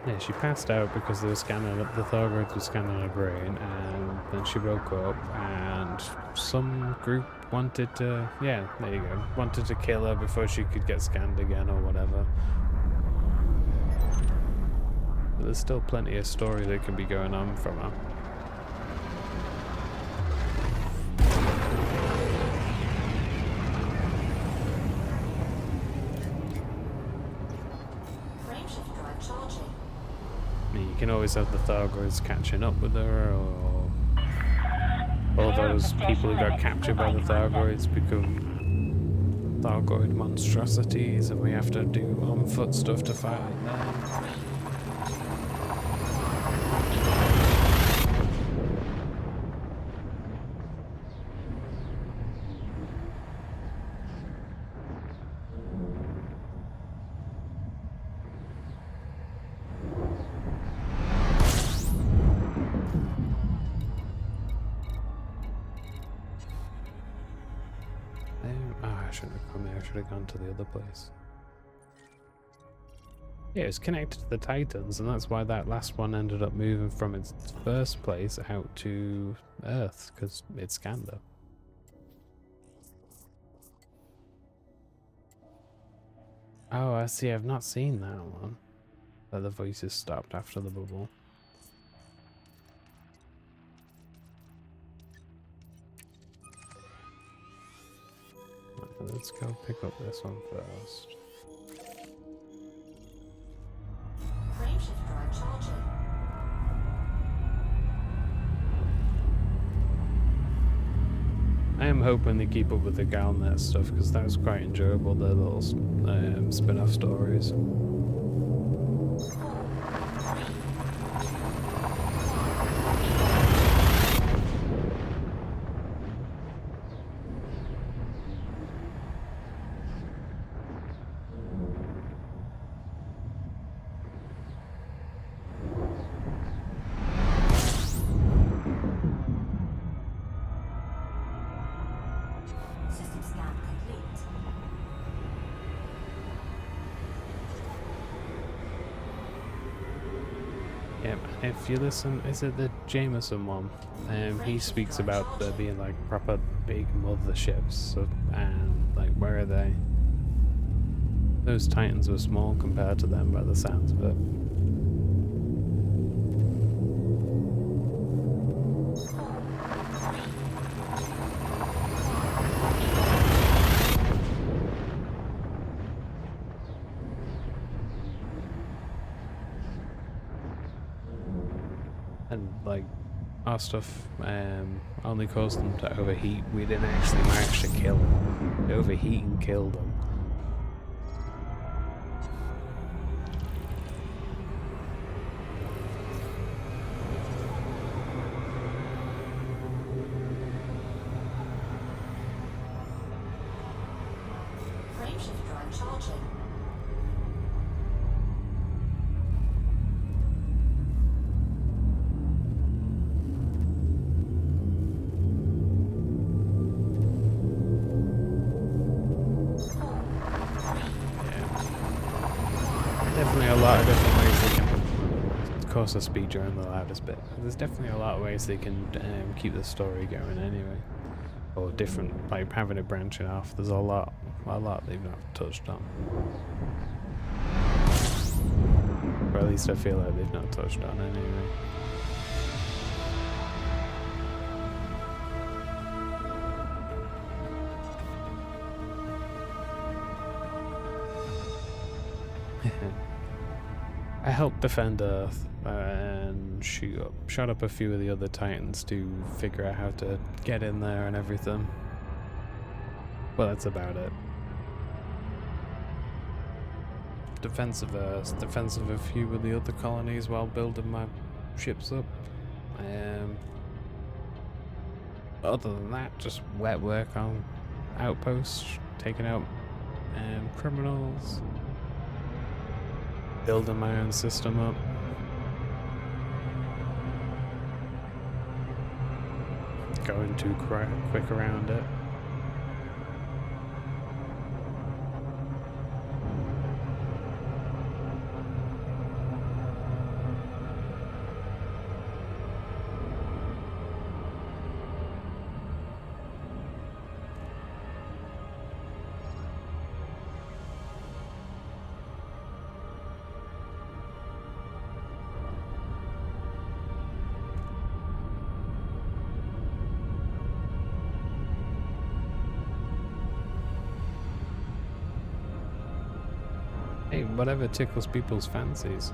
S1: Yeah, she passed out because they were scanning up, the Thargoids were scanning her brain, and then she woke up and some group wanted to, yeah, there you go, wanted to kill her before she could get scanned again or whatever. But there's still plenty of story that can be going on from her.
S3: Frameshift drive charging.
S1: I mean, you can always have the Thargoids catching up with her, or all those people who got captured by the Thargoids become Thargoid monstrosities, and we have to do on-foot stuff to fight them. I shouldn't have come here, I should have gone to the other place. Yeah, it's connected to the Titans, and that's why that last one ended up moving from its first place out to Earth, because it scanned her. Oh, I see, I've not seen that one. That the voices stopped after the bubble. Let's go pick up this one first.
S3: Frameshift drive charging.
S1: I am hoping they keep up with the Galnet stuff, because that was quite enjoyable, their little spin-off stories.
S3: System scan complete.
S1: Yeah, if you listen, is it the Jameson one? He speaks about there being like proper big motherships, so, and like where are they? Those Titans were small compared to them by the sounds of it. And like our stuff only caused them to overheat. We didn't actually manage to kill them. They overheat and killed them.
S3: Frameshift drive charging.
S1: Definitely a lot of different ways they can, of course, the speed during the loudest bit. There's definitely a lot of ways they can keep the story going anyway, or different, like having it branching off. There's a lot they've not touched on, or at least I feel like they've not touched on anyway. I helped defend Earth and shot up a few of the other Titans to figure out how to get in there and everything. Well, that's about it. Defense of Earth, defense of a few of the other colonies while building my ships up. Other than that, just wet work on outposts, taking out criminals, building my own system up. Going too quick around it. Hey, whatever tickles people's fancies.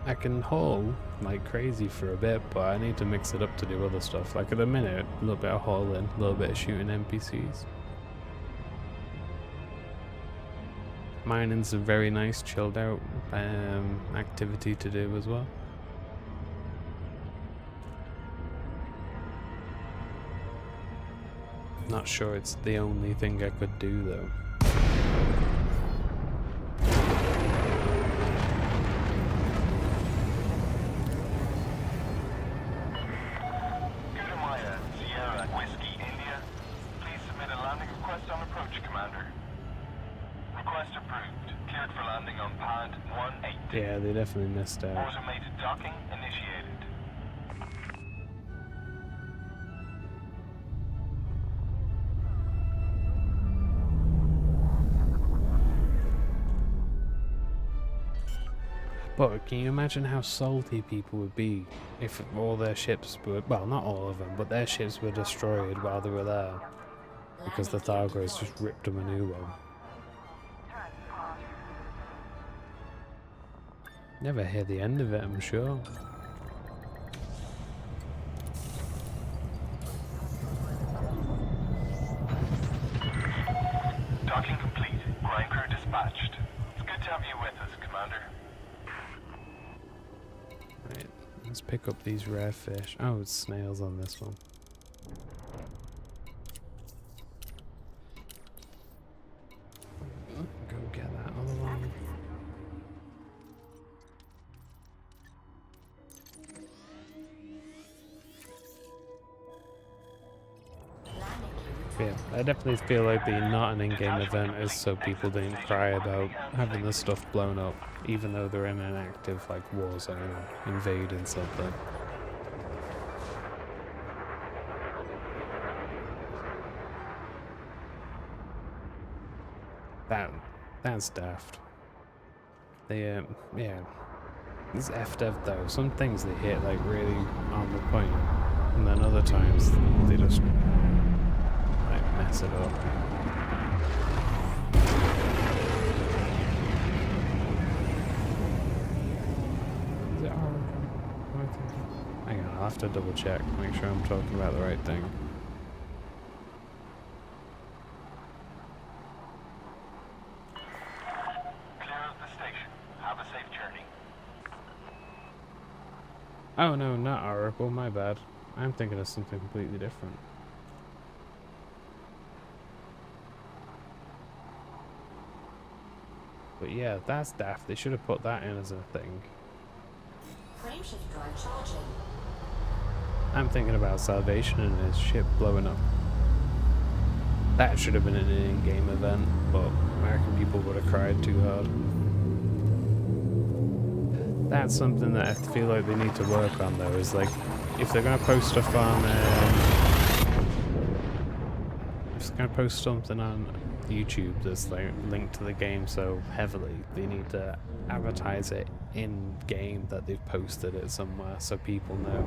S1: I can haul like crazy for a bit, but I need to mix it up to do other stuff. Like at the minute, a little bit of hauling, a little bit of shooting NPCs. Mining's a very nice, chilled out activity to do as well. Not sure it's the only thing I could do though. Yeah, they definitely missed out.
S5: Automated docking initiated.
S1: But can you imagine how salty people would be if all their ships were, well, not all of them, but their ships were destroyed while they were there because the Thargoids just ripped them a new one. Never hear the end of it, I'm sure.
S5: Docking complete. Grind crew dispatched. It's good to have you with us, Commander.
S1: Right, let's pick up these rare fish. Oh, it's snails on this one. Go get that other one. Yeah, I definitely feel like the not an in-game event is so people didn't cry about having the stuff blown up, even though they're in an active like war zone invading something. That's daft. They yeah, it's FDev though. Some things they hit like really on the point, and then other times they just mess it up. Is it our... Hang on, I'll have to double check, make sure I'm talking about the right thing.
S5: Clear of the station. Have a safe journey.
S1: Oh no, not Oracle, my bad. I'm thinking of something completely different. But yeah, that's daft. They should have put that in as a thing.
S3: Frameshift drive charging.
S1: I'm thinking about Salvation and his ship blowing up. That should have been an in-game event, but American people would have cried too hard. That's something that I feel like they need to work on though, is like, if they're going to post stuff on... if they're going to post something on YouTube that's like linked to the game so heavily, they need to advertise it in game that they've posted it somewhere so people know.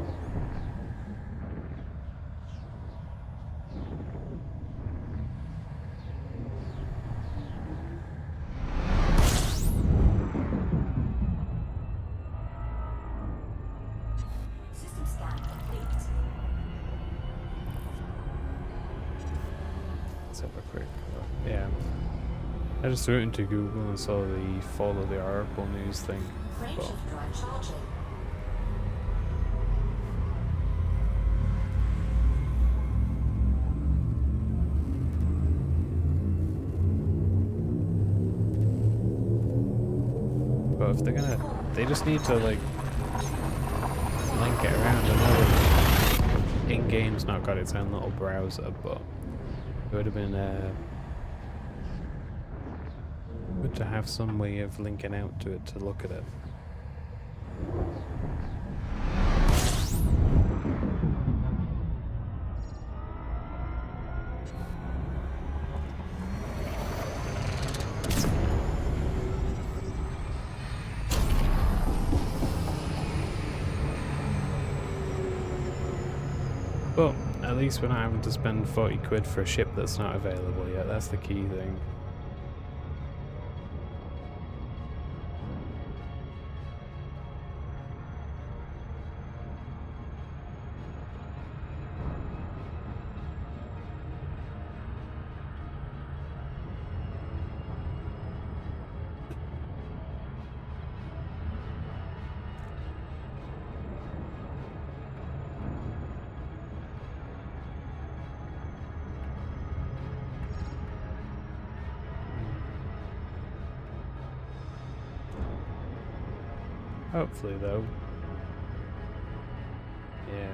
S1: have a quick look. Yeah. I just threw it into Google and saw the Fall of the Oracle news thing.
S3: Frame
S1: But
S3: shift drive charging.
S1: if they're gonna, they just need to like link it around. I know that in-game's not got its own little browser, but it would have been good to have some way of linking out to it to look at it. But at least we're not having to spend 40 quid for a ship that's not available yet. That's the key thing. Hopefully, though. Yeah.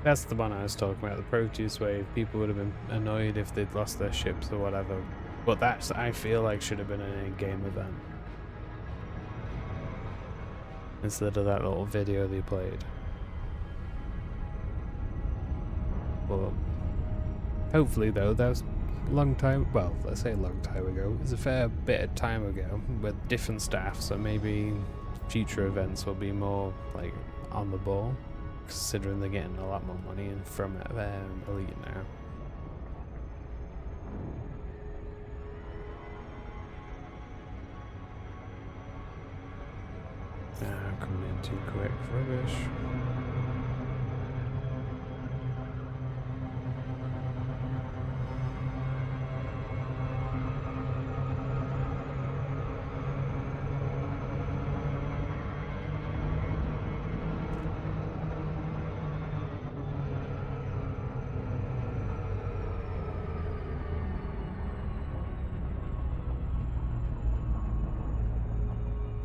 S1: That's the one I was talking about, the Proteus wave. People would have been annoyed if they'd lost their ships or whatever. But that's, I feel like, should have been an in-game event. Instead of that little video they played. But hopefully, though, that was a long time, well, let's say a long time ago. It was a fair bit of time ago with different staff, so maybe future events will be more like on the ball, considering they're getting a lot more money in from Elite now. Coming in too quick, rubbish.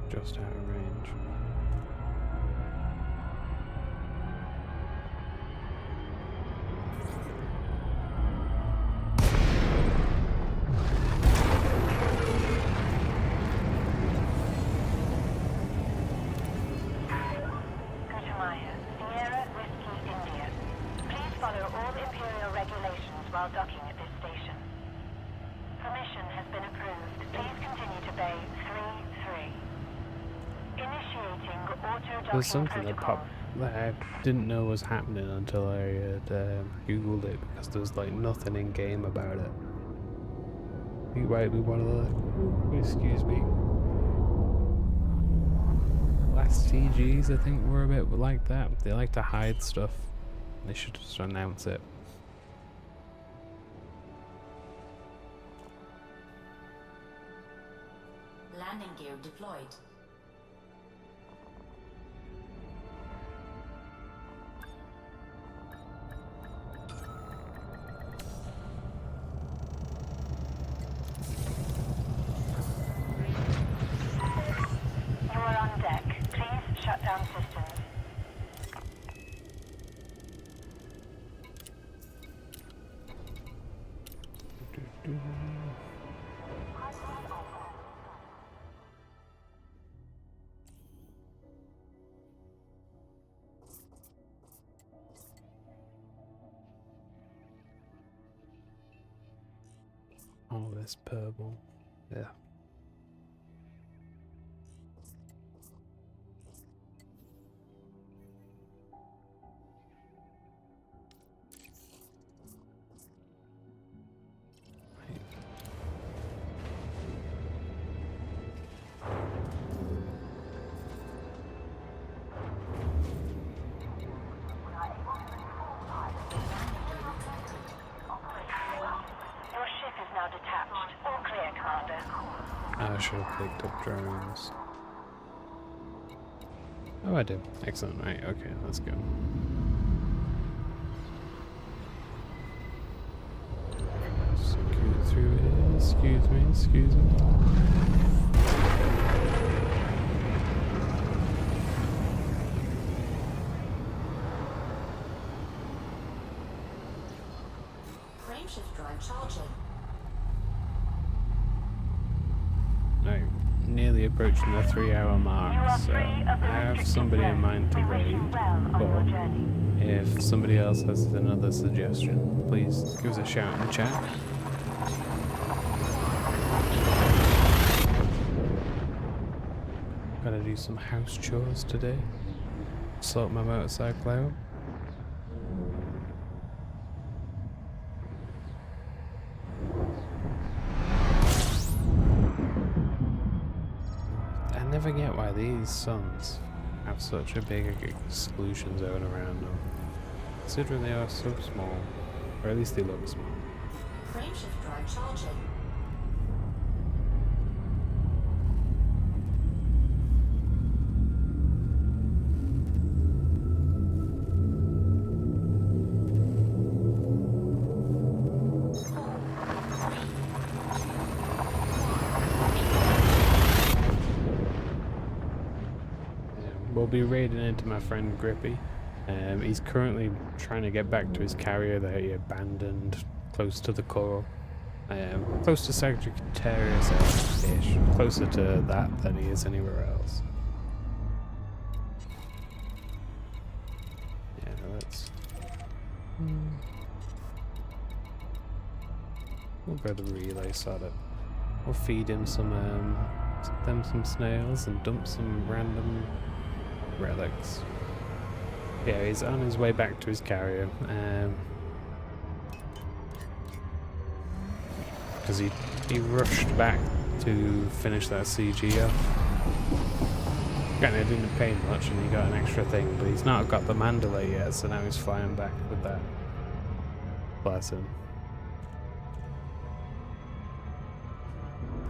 S1: Just out of range.
S4: Gutamaya, Sierra Whiskey, India. Please follow all Imperial regulations while docking at this station. Permission has been approved. Please continue to Bay 3-3. Initiating auto-docking
S1: There's something that
S4: protocols.
S1: popped that I didn't know was happening until I had googled it, because there was like nothing in game about it. You might be one of the, excuse me, last CGs I think were a bit like that. They like to hide stuff. They should just announce it.
S3: Landing gear deployed.
S4: You are on deck. Please shut down systems.
S1: All this purple. Yeah.
S4: Your
S1: I should have picked up drones. Oh, I did. Excellent. Right, okay, let's go. Scoot through here. Excuse me, excuse me.
S3: Frameshift drive charging.
S1: No, nearly approaching the 3-hour mark, so I have somebody in mind to raid, but if somebody else has another suggestion, please give us a shout in the chat. Gotta do some house chores today. Sort my motorcycle out. I never get why these suns have such a big exclusion zone around them, considering they are so small, or at least they look small.
S3: Frameshift drive charging.
S1: We'll be raiding into my friend Grippy. He's currently trying to get back to his carrier that he abandoned close to the coral. Close to Sagittarius-ish. Closer to that than he is anywhere else. Yeah, let's... We'll go to relay, sod it. We'll feed him some snails and dump some random relics. Yeah, he's on his way back to his carrier. Because he rushed back to finish that CG off. Granted, it didn't pay much and he got an extra thing, but he's not got the Mandalay yet, so now he's flying back with that. Bless him.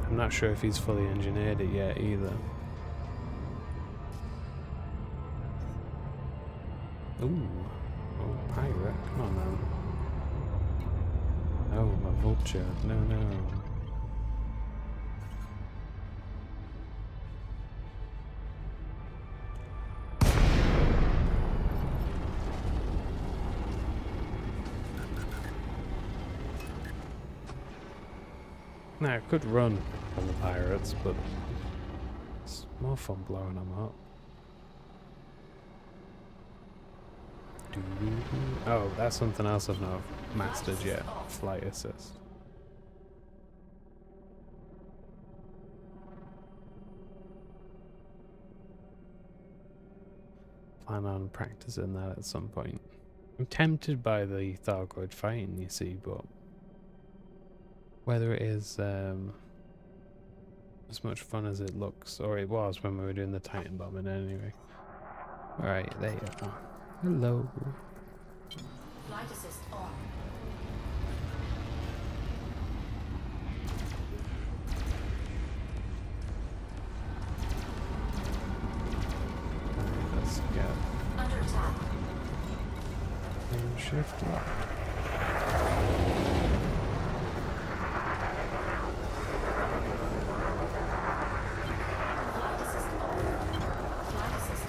S1: I'm not sure if he's fully engineered it yet either. Ooh. Oh, pirate. Come on, man. Oh, my vulture. No, no. Now, I could run from the pirates, but it's more fun blowing them up. Oh, that's something else I've not mastered yet. Flight assist. Plan on practicing that at some point. I'm tempted by the Thargoid fighting, you see, but whether it is as much fun as it looks, or it was when we were doing the Titan bombing anyway. Alright, there you go. Hello.
S3: Flight assist on.
S1: Let's get
S3: Under attack.
S1: shift up.
S3: Flight assist on. Flight assist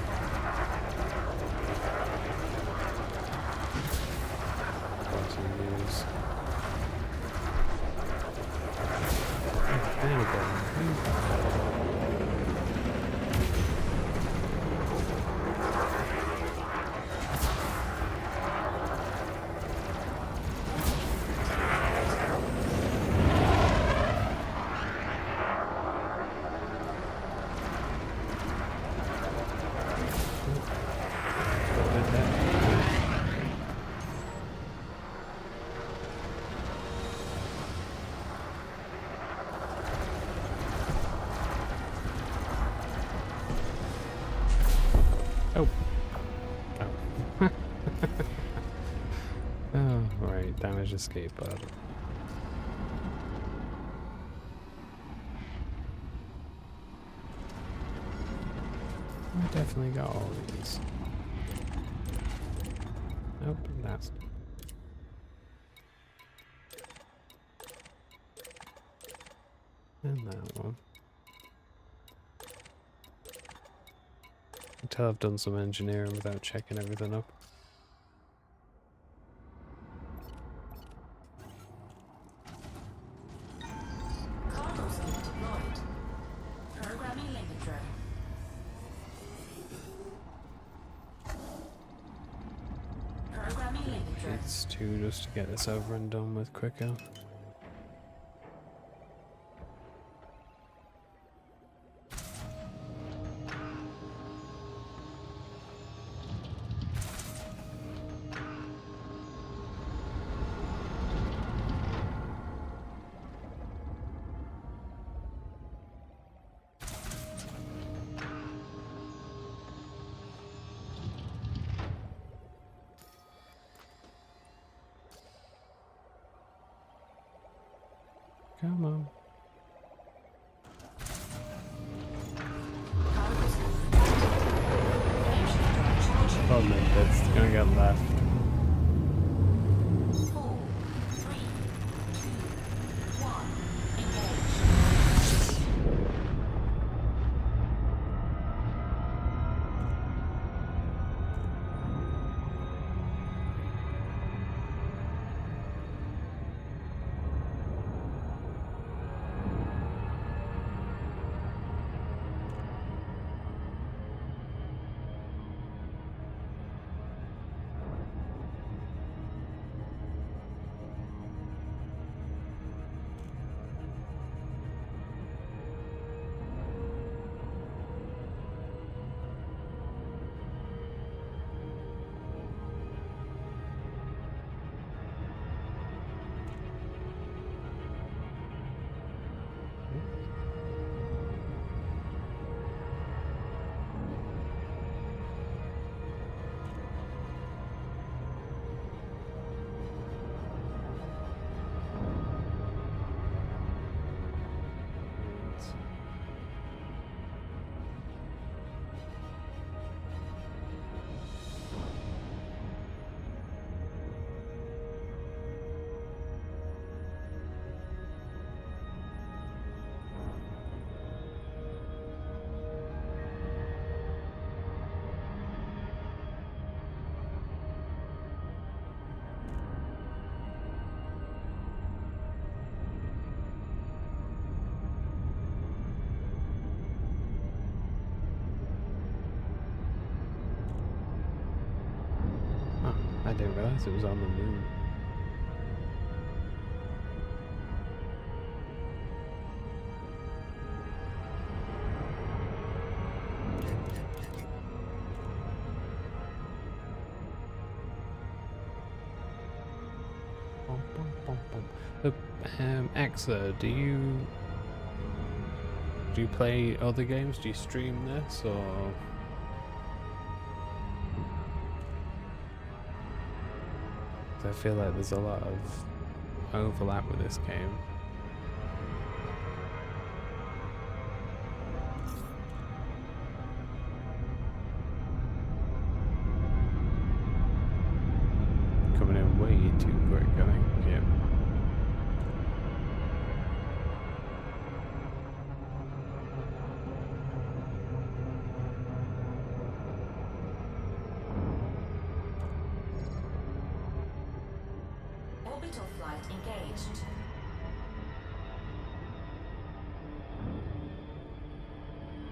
S1: Continues. There we go. Oh. Oh. Oh, right. Damage escape pod. I definitely got all these. Nope, that's. And that one. Until I've done some engineering without checking everything up.
S3: Cargo scoop deployed. Programming linked drone. Programming linked drone.
S1: It's two just to get this over and done with quicker. Come on.
S3: Cargo scoop detected. Engine drone charging.
S1: Problem is, it's gonna get left.
S3: 4, 3, 2, 1. Engage. Oh, I didn't realize it was on the moon. Bum, bum, bum, bum. Look, Exa, do you play other games? Do you stream this or? I feel like there's a lot of overlap with this game. Coming in way too quick, I think. Yeah. Orbital flight engaged.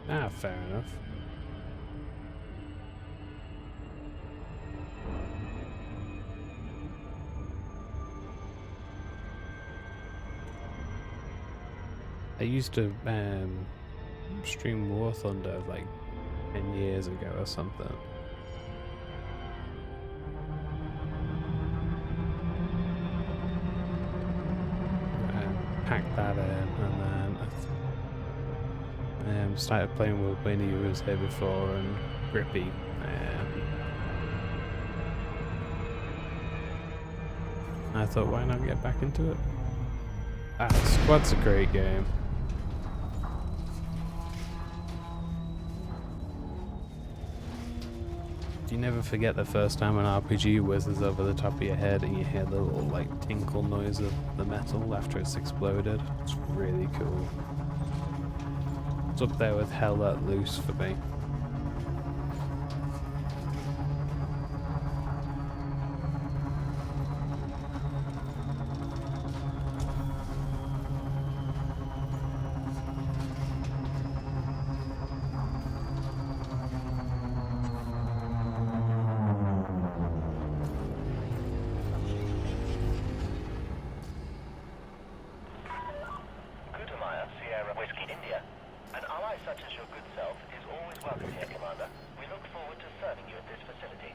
S1: Ah, fair enough. I used to stream War Thunder like 10 years ago or something. Packed that in, and then I started playing with Winnie, who was here before, and Grippy. I thought, why not get back into it? Ah, Squad's a great game. you never forget the first time an RPG whizzes over the top of your head and you hear the little like tinkle noise of the metal after it's exploded. It's really cool. It's up there with Hell Let Loose for me.
S5: Gutamaya, Sierra Whiskey India. An ally such as your good self is always welcome here, Commander. We look forward to serving you at this facility.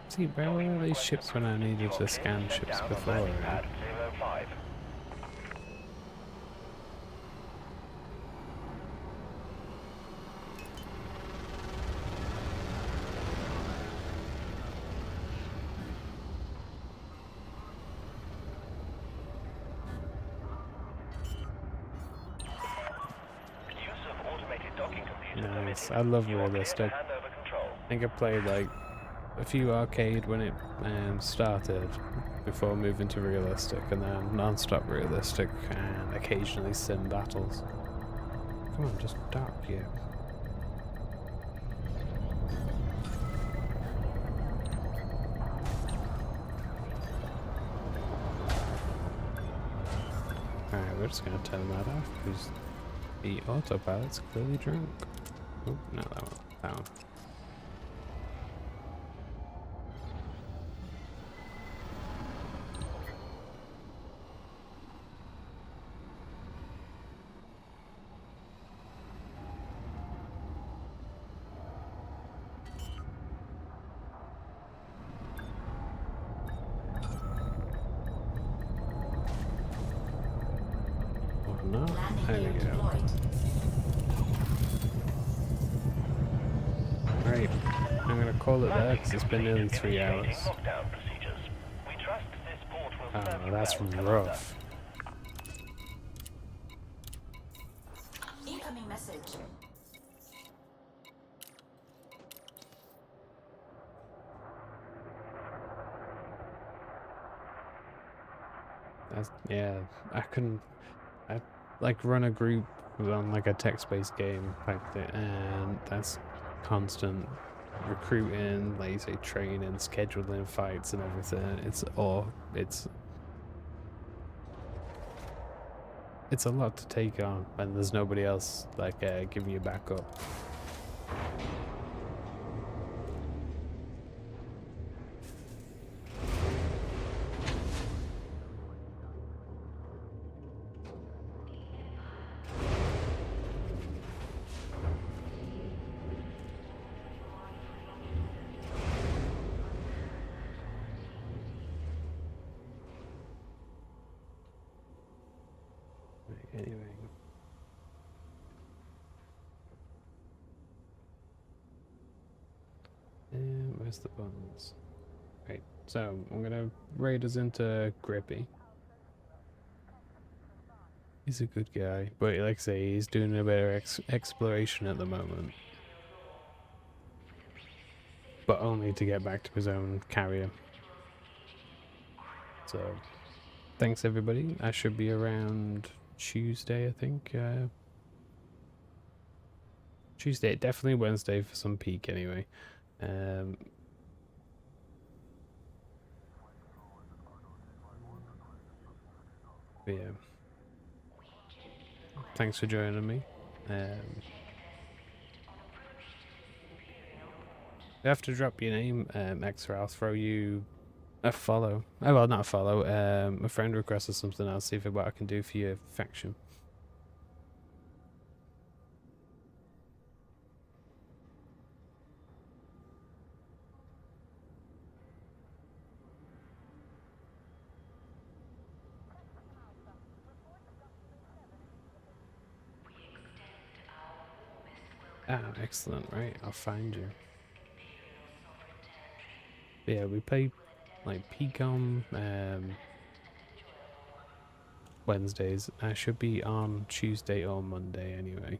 S1: See, where were these ships when I needed to scan ships before?
S5: Landing pad 05. Use of automated docking computers
S1: Nice.
S5: permitted.
S1: I love
S5: You are clear to
S1: realistic.
S5: hand over control.
S1: I think I played like a few arcade when it started before moving to realistic, and then non-stop realistic and occasionally sim battles. Come on, just dock you. Alright, we're just gonna turn that off because the autopilot's clearly drunk. Oh, no, that one. That one. Oh no,
S3: Landing
S1: there
S3: gear
S1: we go.
S3: deployed.
S1: Right, I'm gonna call it there because it's been nearly 3 hours.
S5: Lockdown procedures. We trust this port will serve
S1: Oh,
S5: you
S1: that's
S5: well, Commander.
S1: rough.
S3: Incoming message.
S1: Yeah, I couldn't. I like run a group on like a text-based game like that, and that's constant recruiting, like you say, training, scheduling fights, and everything. It's a lot to take on when there's nobody else like giving you backup. Right, anyway. And where's the buttons? Right, so I'm gonna raid us into Grippy. He's a good guy, but like I say, he's doing a bit of exploration at the moment. But only to get back to his own carrier. So, thanks everybody. I should be around Tuesday, I think. Tuesday, definitely Wednesday for some peak anyway. But yeah. Thanks for joining me. You have to drop your name, Extra. I'll throw you a follow. Oh, well, not a follow. A friend request or something. I'll see what I can do for your faction. Ah, excellent. Right, I'll find you. Yeah, we play like PCOM Wednesdays. I should be on Tuesday or Monday anyway.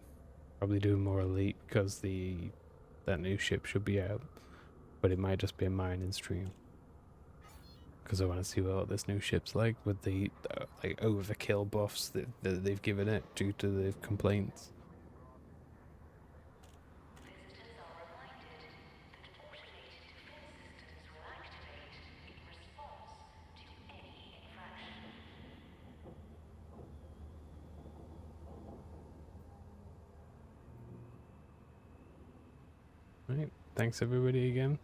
S1: Probably doing more Elite because that new ship should be out. but it might just be a mining stream. Because I want to see what this new ship's like with the like overkill buffs that they've given it due to the complaints. Right, thanks everybody again.